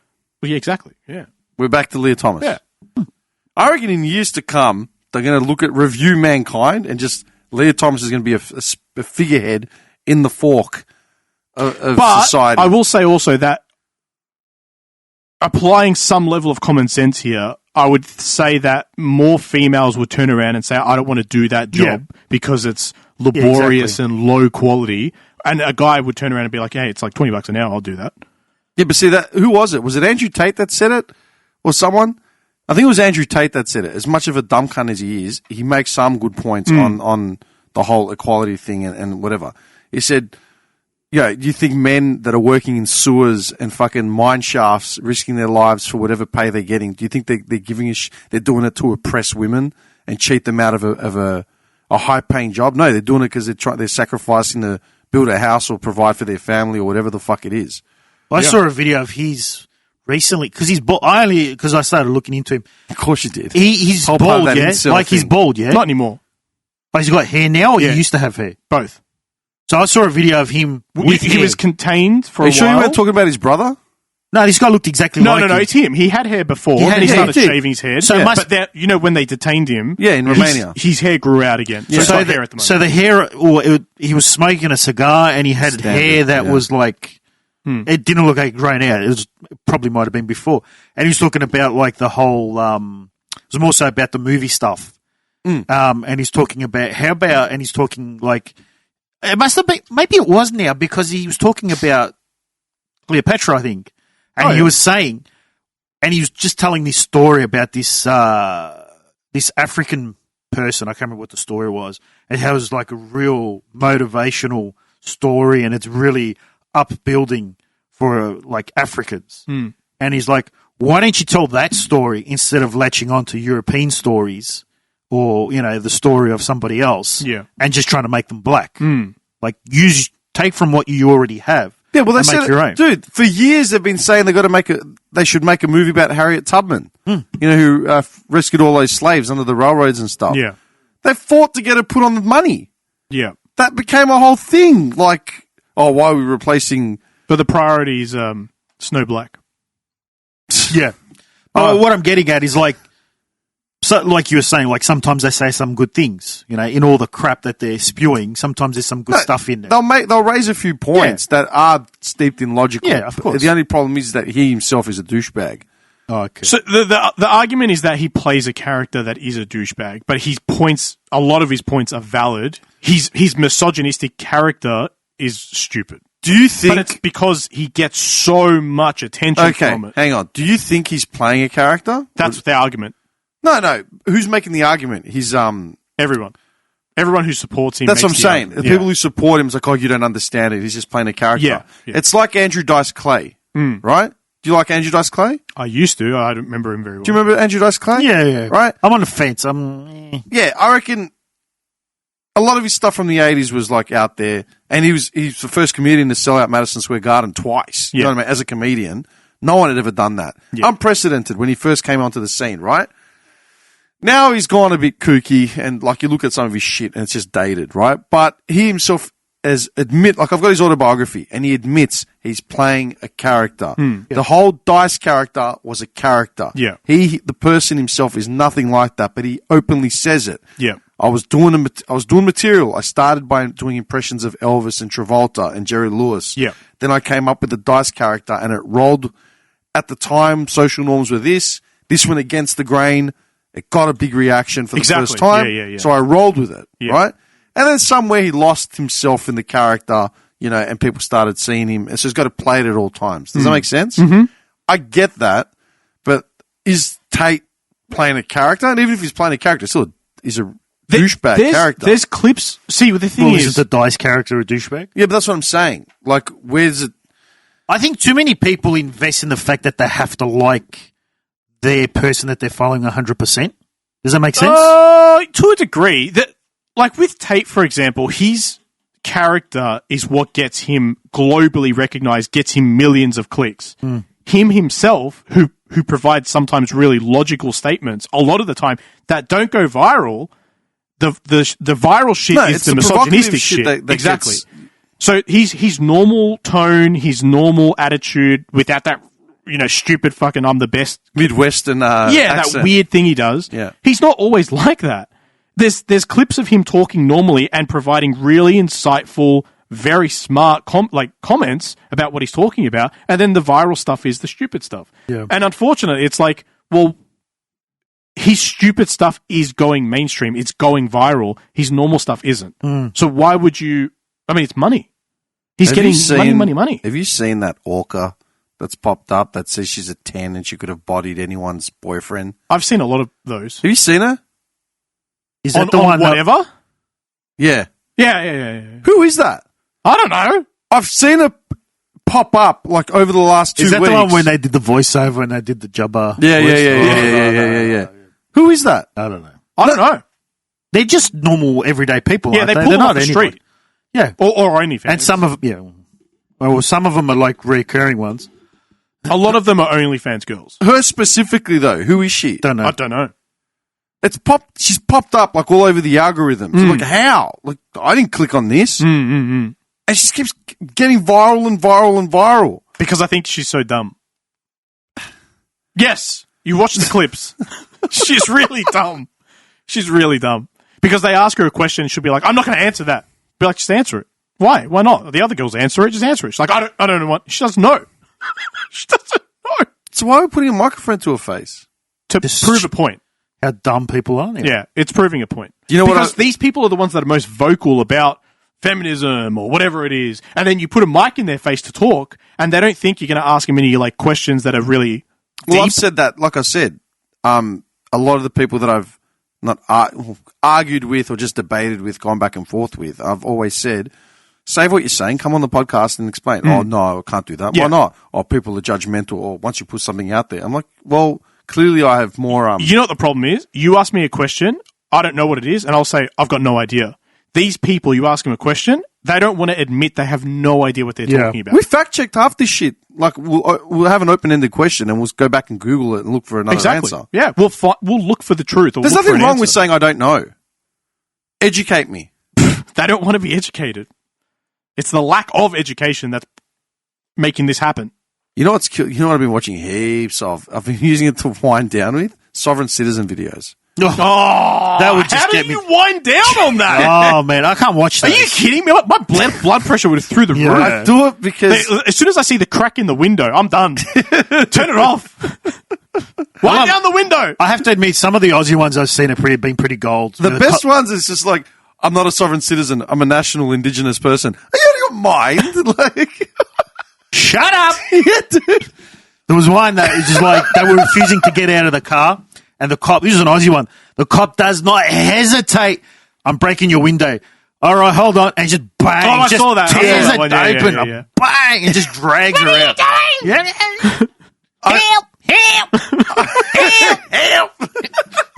[SPEAKER 3] Well, yeah, exactly. Yeah.
[SPEAKER 1] We're back to Leah Thomas.
[SPEAKER 3] Yeah.
[SPEAKER 1] I reckon in years to come, they're going to review mankind and just Leah Thomas is going to be a figurehead in the fork
[SPEAKER 3] But
[SPEAKER 1] society.
[SPEAKER 3] I will say also that applying some level of common sense here, I would say that more females would turn around and say, I don't want to do that job because it's laborious and low quality. And a guy would turn around and be like, hey, it's like $20 an hour, I'll do that.
[SPEAKER 1] Yeah, but see, who was it? Was it Andrew Tate that said it? Or someone? I think it was Andrew Tate that said it. As much of a dumb cunt as he is, he makes some good points on the whole equality thing and whatever. He said, do you think men that are working in sewers and fucking mine shafts, risking their lives for whatever pay they're getting, do you think they're giving they're doing it to oppress women and cheat them out of a high-paying job? No, they're doing it because they're sacrificing to build a house or provide for their family or whatever the fuck it is.
[SPEAKER 2] I saw a video of his recently because he's bald. Because I started looking into him.
[SPEAKER 1] Of course you did.
[SPEAKER 2] He's bald, yeah. Like he's bald, yeah.
[SPEAKER 3] Not anymore.
[SPEAKER 2] But he's got hair now, or he used to have hair.
[SPEAKER 3] Both.
[SPEAKER 2] So I saw a video of him.
[SPEAKER 3] He was contained for a while.
[SPEAKER 1] Are you sure you weren't talking about his brother?
[SPEAKER 2] No, this guy looked exactly like him.
[SPEAKER 3] No, it's him. He had hair before. He started shaving his head.
[SPEAKER 2] So
[SPEAKER 3] but when they detained him,
[SPEAKER 1] in Romania,
[SPEAKER 3] his hair grew out again. So he's got hair at the moment.
[SPEAKER 2] So the hair, he was smoking a cigar and he had hair that was like, it didn't look like grown out. It probably might have been before. And he was talking about like the whole, it was more so about the movie stuff. And he's talking about, and he's talking like, it must have been, maybe it was now because he was talking about Cleopatra, I think. And he was saying, and he was just telling this story about this this African person. I can't remember what the story was. And how it was like a real motivational story, and it's really upbuilding for like Africans. And he's like, why don't you tell that story instead of latching on to European stories or, the story of somebody else and just trying to make them black? Like, take from what you already have.
[SPEAKER 1] Yeah, well, they said, dude, for years they've been saying they should make a movie about Harriet Tubman, who rescued all those slaves under the railroads and stuff.
[SPEAKER 3] Yeah.
[SPEAKER 1] They fought to get her put on the money.
[SPEAKER 3] Yeah.
[SPEAKER 1] That became a whole thing. Like, why are we replacing...
[SPEAKER 3] But the priority is Snow Black.
[SPEAKER 2] Yeah. What I'm getting at is like you were saying, like sometimes they say some good things, in all the crap that they're spewing. Sometimes there's some good stuff in there.
[SPEAKER 1] They'll raise a few points that are steeped in logic.
[SPEAKER 2] Yeah, of course.
[SPEAKER 1] The only problem is that he himself is a douchebag.
[SPEAKER 2] Oh, okay.
[SPEAKER 3] So the argument is that he plays a character that is a douchebag, but a lot of his points are valid. His misogynistic character is stupid.
[SPEAKER 1] Do you think...
[SPEAKER 3] But it's because he gets so much attention from it.
[SPEAKER 1] Hang on. Do you think he's playing a character?
[SPEAKER 3] That's the argument.
[SPEAKER 1] No. Who's making the argument? He's
[SPEAKER 3] everyone. Everyone who supports him.
[SPEAKER 1] That's what I'm saying. The people who support him is like, you don't understand it. He's just playing a character.
[SPEAKER 3] Yeah.
[SPEAKER 1] It's like Andrew Dice Clay, right? Do you like Andrew Dice Clay?
[SPEAKER 3] I used to. I don't remember him very well.
[SPEAKER 1] Do you remember Andrew Dice Clay?
[SPEAKER 2] Yeah.
[SPEAKER 1] Right?
[SPEAKER 2] I'm on the fence.
[SPEAKER 1] Yeah, I reckon a lot of his stuff from the 80s was like out there, and he's the first comedian to sell out Madison Square Garden twice. You know what I mean? As a comedian, no one had ever done that. Yeah. Unprecedented when he first came onto the scene, right? Now he's gone a bit kooky, and like you look at some of his shit, and it's just dated, right? But he himself I've got his autobiography, and he admits he's playing a character. The whole Dice character was a character.
[SPEAKER 3] Yeah.
[SPEAKER 1] The person himself is nothing like that, but he openly says it.
[SPEAKER 3] Yeah.
[SPEAKER 1] I was doing material. I started by doing impressions of Elvis and Travolta and Jerry Lewis.
[SPEAKER 3] Yeah.
[SPEAKER 1] Then I came up with the Dice character, and it rolled. At the time, social norms were this went against the grain. It got a big reaction for the first time.
[SPEAKER 3] Yeah.
[SPEAKER 1] So I rolled with it, right? And then somewhere he lost himself in the character, and people started seeing him. And so he's got to play it at all times. Does that make sense?
[SPEAKER 3] Mm-hmm.
[SPEAKER 1] I get that, but is Tate playing a character? And even if he's playing a character, he's a douchebag character.
[SPEAKER 3] There's clips. See, the thing is
[SPEAKER 2] the Dice character a douchebag?
[SPEAKER 1] Yeah, but that's what I'm saying. Like, where's it?
[SPEAKER 2] I think too many people invest in the fact that they have to like their person that they're following 100%. Does that make sense?
[SPEAKER 3] To a degree. Like with Tate, for example, his character is what gets him globally recognized, gets him millions of clicks. Him himself, who provides sometimes really logical statements, a lot of the time that don't go viral, the viral shit is the misogynistic shit.
[SPEAKER 1] That
[SPEAKER 3] exactly. So his normal tone, his normal attitude, without that stupid fucking I'm the best
[SPEAKER 1] Midwestern accent.
[SPEAKER 3] That weird thing he does.
[SPEAKER 1] Yeah.
[SPEAKER 3] He's not always like that. There's clips of him talking normally and providing really insightful, very smart comments about what he's talking about, and then the viral stuff is the stupid stuff.
[SPEAKER 2] Yeah.
[SPEAKER 3] And unfortunately, it's like, well, his stupid stuff is going mainstream. It's going viral. His normal stuff isn't. So why would you... I mean, it's money. He's getting money.
[SPEAKER 1] Have you seen that orca that's popped up that says she's a 10 and she could have bodied anyone's boyfriend?
[SPEAKER 3] I've seen a lot of those.
[SPEAKER 1] Have you seen her?
[SPEAKER 2] Is that the one?
[SPEAKER 3] Whatever?
[SPEAKER 1] Yeah.
[SPEAKER 3] Yeah.
[SPEAKER 1] Who is that?
[SPEAKER 3] I don't know.
[SPEAKER 1] I've seen her pop up like over the last 2 weeks.
[SPEAKER 2] Is that the one when they did the voiceover and they did the Jabba?
[SPEAKER 1] Yeah. Who is that?
[SPEAKER 2] I don't know.
[SPEAKER 3] I don't know.
[SPEAKER 2] They're just normal, everyday people.
[SPEAKER 3] Yeah,
[SPEAKER 2] aren't
[SPEAKER 3] they
[SPEAKER 2] they?
[SPEAKER 3] pull
[SPEAKER 2] They're
[SPEAKER 3] them off
[SPEAKER 2] not
[SPEAKER 3] the
[SPEAKER 2] anybody.
[SPEAKER 3] street.
[SPEAKER 2] Yeah,
[SPEAKER 3] or OnlyFans.
[SPEAKER 2] and some of some of them are like recurring ones.
[SPEAKER 3] A lot of them are OnlyFans girls.
[SPEAKER 1] Her specifically though, who is she?
[SPEAKER 2] Don't know.
[SPEAKER 3] I don't know.
[SPEAKER 1] She's popped up like all over the algorithms. Like how? Like I didn't click on this. And she just keeps getting viral and viral and viral.
[SPEAKER 3] Because I think she's so dumb. Yes, you watch the clips. She's really dumb. She's really dumb. Because they ask her a question and she'll be like, I'm not going to answer that. Be like, just answer it. Why? Why not? The other girls answer it, just answer it. She's like, I don't know what. She doesn't know. She doesn't know.
[SPEAKER 1] So why are we putting a microphone to her face?
[SPEAKER 3] To prove a point.
[SPEAKER 2] How dumb people are.
[SPEAKER 3] Yeah, it's proving a point.
[SPEAKER 1] You know what?
[SPEAKER 3] Because these people are the ones that are most vocal about feminism or whatever it is, and then you put a mic in their face to talk, and they don't think you're going to ask them any like questions that are really deep.
[SPEAKER 1] Well, I've said that. Like I said, a lot of the people that I've not argued with or just debated with, gone back and forth with, I've always said, save what you're saying, come on the podcast and explain. Oh, no, I can't do that.
[SPEAKER 3] Yeah.
[SPEAKER 1] Why not? Oh, people are judgmental, or once you put something out there. I'm like, well, clearly I have more...
[SPEAKER 3] You know what the problem is? You ask me a question, I don't know what it is, and I'll say, I've got no idea. These people, you ask them a question, they don't want to admit they have no idea what they're talking about.
[SPEAKER 1] We fact-checked half this shit. Like, we'll have an open-ended question and we'll go back and Google it and look for another answer.
[SPEAKER 3] Yeah, we'll look for the truth. Or
[SPEAKER 1] There's
[SPEAKER 3] look for
[SPEAKER 1] nothing
[SPEAKER 3] an
[SPEAKER 1] wrong with
[SPEAKER 3] answer.
[SPEAKER 1] saying I don't know. Educate me.
[SPEAKER 3] They don't want to be educated. It's the lack of education that's making this happen.
[SPEAKER 1] You know what's You know what I've been watching heaps of? I've been using it to wind down with? Sovereign citizen videos.
[SPEAKER 3] Oh,
[SPEAKER 2] that would just
[SPEAKER 3] how
[SPEAKER 2] get
[SPEAKER 3] do
[SPEAKER 2] me.
[SPEAKER 3] you wind down on that?
[SPEAKER 2] Oh man, I can't watch that.
[SPEAKER 3] Are you kidding me? My blood pressure would have through the roof.
[SPEAKER 1] I do it because...
[SPEAKER 3] As soon as I see the crack in the window, I'm done. Turn it off. Wind down the window.
[SPEAKER 2] I have to admit, some of the Aussie ones I've seen have been pretty gold.
[SPEAKER 1] The best ones is just like, I'm not a sovereign citizen. I'm a national indigenous person. Are you out of your mind? Like,
[SPEAKER 2] Shut up!
[SPEAKER 1] yeah, dude.
[SPEAKER 2] There was one that was just like, they were refusing to get out of the car, and the cop, this is an Aussie one, the cop does not hesitate. I'm breaking your window. All right, hold on. And just bang.
[SPEAKER 3] Oh, I
[SPEAKER 2] just
[SPEAKER 3] saw that.
[SPEAKER 2] tears it
[SPEAKER 3] Yeah,
[SPEAKER 2] open.
[SPEAKER 3] yeah.
[SPEAKER 2] Bang! And just drags her out. Help!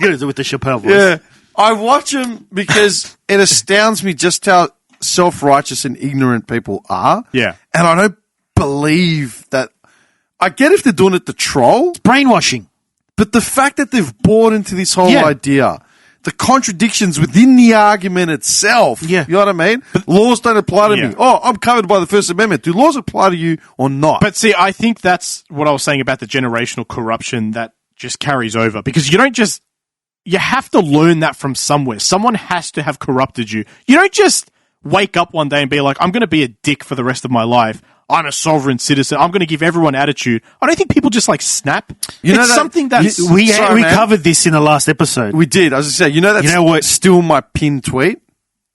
[SPEAKER 2] You gotta do it with the Chappelle voice.
[SPEAKER 1] Yeah. I watch them because it astounds me just how self-righteous and ignorant people are.
[SPEAKER 3] Yeah.
[SPEAKER 1] And I don't believe that. I get if they're doing it to troll,
[SPEAKER 2] Brainwashing.
[SPEAKER 1] but the fact that they've bought into this whole
[SPEAKER 2] Yeah.
[SPEAKER 1] idea, the contradictions within the argument itself.
[SPEAKER 2] Yeah.
[SPEAKER 1] You know what I mean? Laws don't apply to
[SPEAKER 3] Yeah.
[SPEAKER 1] me. Oh, I'm covered by the First Amendment. Do laws apply to you or not?
[SPEAKER 3] But see, I think that's what I was saying about the generational corruption that just carries over. Because you don't just... You have to learn that from somewhere. Someone has to have corrupted you. You don't just wake up one day and be like, I'm going to be a dick for the rest of my life. I'm a sovereign citizen. I'm going to give everyone attitude. I don't think people just like snap.
[SPEAKER 1] You know
[SPEAKER 3] it's
[SPEAKER 1] that-
[SPEAKER 3] something that's...
[SPEAKER 2] We
[SPEAKER 1] Sorry, man.
[SPEAKER 2] covered this in the last episode.
[SPEAKER 1] We did. I was going to say, you know that's
[SPEAKER 2] what?
[SPEAKER 1] still my pinned tweet?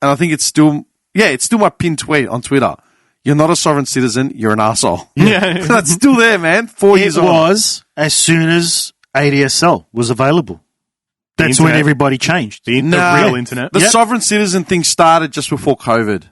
[SPEAKER 1] And I think it's still my pinned tweet on Twitter. You're not a sovereign citizen. You're an asshole.
[SPEAKER 3] Yeah.
[SPEAKER 1] That's still there, man. 4 years
[SPEAKER 2] It
[SPEAKER 1] on.
[SPEAKER 2] was as soon as ADSL was available. That's when
[SPEAKER 3] internet.
[SPEAKER 2] everybody changed.
[SPEAKER 3] The
[SPEAKER 1] Nah.
[SPEAKER 3] real internet.
[SPEAKER 1] The
[SPEAKER 2] Yep.
[SPEAKER 1] sovereign citizen thing started just before COVID.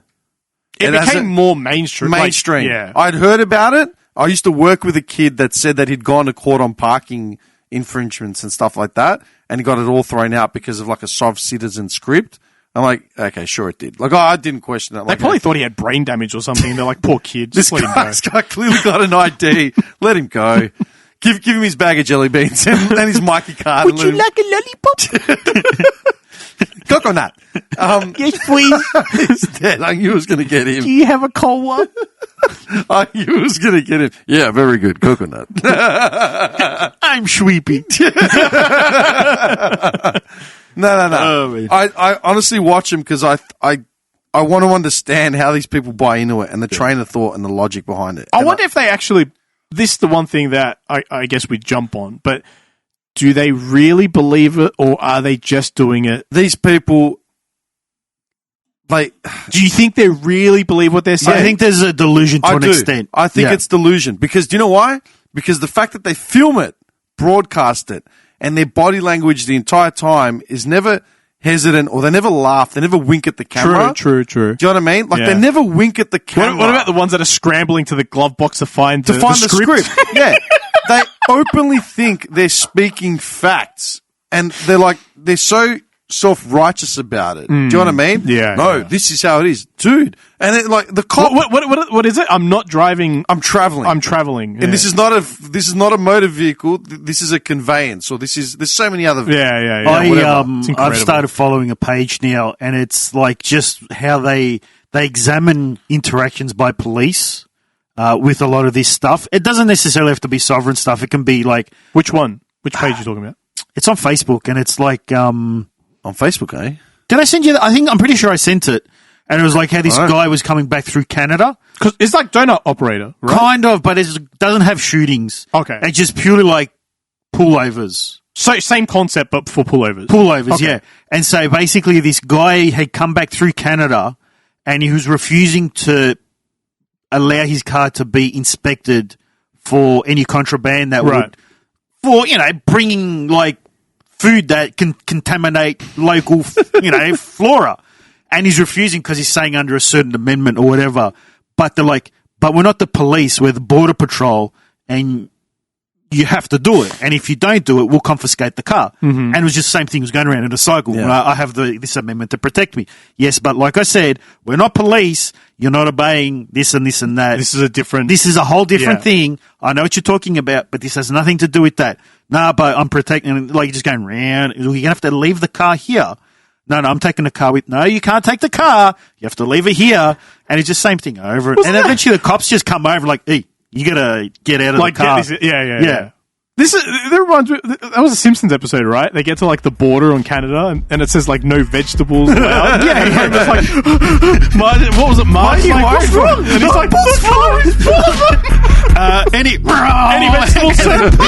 [SPEAKER 3] It
[SPEAKER 1] it hasn't-
[SPEAKER 3] became more mainstream.
[SPEAKER 1] Mainstream.
[SPEAKER 3] Yeah.
[SPEAKER 1] I'd heard about it. I used to work with a kid that said that he'd gone to court on parking infringements and stuff like that, and he got it all thrown out because of like a sovereign citizen script. I'm like, okay, sure it did. Like, I didn't question it.
[SPEAKER 3] They
[SPEAKER 1] Like,
[SPEAKER 3] probably thought he had brain damage or something. And they're like, poor kid.
[SPEAKER 1] this
[SPEAKER 3] Just let him go.
[SPEAKER 1] guy clearly got an ID. Let him go. Give him his bag of jelly beans and his Mikey card.
[SPEAKER 3] Would you like a lollipop?
[SPEAKER 1] coconut?
[SPEAKER 3] Yes, please.
[SPEAKER 1] He's dead. I knew I was going to get
[SPEAKER 3] Do
[SPEAKER 1] him.
[SPEAKER 3] you have a cold one?
[SPEAKER 1] I knew I was going to get him. Yeah, very good. Coconut.
[SPEAKER 2] I'm sweepy.
[SPEAKER 1] No.
[SPEAKER 2] Oh, man.
[SPEAKER 1] I honestly watch him because I I want to understand how these people buy into it and the train of thought and the logic behind it.
[SPEAKER 3] I wonder if they actually. This is the one thing that I guess we jump on, but do they really believe it, or are they just doing it?
[SPEAKER 1] These people, do
[SPEAKER 3] you think they really believe what they're saying?
[SPEAKER 2] I think there's a delusion to an extent.
[SPEAKER 1] I think it's delusion because do you know why? Because the fact that they film it, broadcast it, and their body language the entire time is never hesitant, or they never laugh, they never wink at the camera.
[SPEAKER 3] True.
[SPEAKER 1] Do you know what I mean? They never wink at the camera.
[SPEAKER 3] What about the ones that are scrambling to the glove box to find the script?
[SPEAKER 1] Yeah. They openly think they're speaking facts, and they're so self-righteous about it. Do you know what I mean?
[SPEAKER 3] Yeah.
[SPEAKER 1] No, this is how it is. Dude. And the cop...
[SPEAKER 3] What is it? I'm not driving...
[SPEAKER 1] I'm traveling.
[SPEAKER 3] Yeah.
[SPEAKER 1] And this is not a motor vehicle. This is a conveyance, or there's so many other...
[SPEAKER 3] Yeah.
[SPEAKER 2] I've started following a page now, and it's like just how they examine interactions by police with a lot of this stuff. It doesn't necessarily have to be sovereign stuff. It can be like...
[SPEAKER 3] Which one? Which page are you talking about?
[SPEAKER 2] It's on Facebook, and it's like...
[SPEAKER 1] On Facebook, eh?
[SPEAKER 2] Did I send you that? I'm pretty sure I sent it. And it was like how this guy was coming back through Canada.
[SPEAKER 3] Because it's like donut operator, right?
[SPEAKER 2] Kind of, but it doesn't have shootings.
[SPEAKER 3] Okay.
[SPEAKER 2] It's just purely like pullovers.
[SPEAKER 3] So same concept, but for pullovers.
[SPEAKER 2] Pullovers, yeah. And so basically this guy had come back through Canada and he was refusing to allow his car to be inspected for any contraband that would, for, bringing like food that can contaminate local, flora. And he's refusing because he's saying under a certain amendment or whatever. But they're like, but we're not the police, we're the Border Patrol, and you have to do it. And if you don't do it, we'll confiscate the car. Mm-hmm. And it was just the same thing, was going around in a cycle. Yeah. I have this amendment to protect me. Yes, but like I said, we're not police. You're not obeying this and this and that.
[SPEAKER 3] This is a
[SPEAKER 2] whole different thing. I know what you're talking about, but this has nothing to do with that. Nah, but I'm protecting, like you're just going round. You're going to have to leave the car here. No, I'm taking the car with, no, you can't take the car. You have to leave it here. And it's just the same thing over. And eventually the cops just come over like, hey, you got to get out of the car.
[SPEAKER 3] Yeah. That reminds me, that was a Simpsons episode, right? They get to like the border on Canada and it says like no vegetables allowed.
[SPEAKER 2] Yeah.
[SPEAKER 3] And it's like, what was it, Mark's like, what's wrong? And he's like, the car is full of them.
[SPEAKER 2] Any vegetable soup.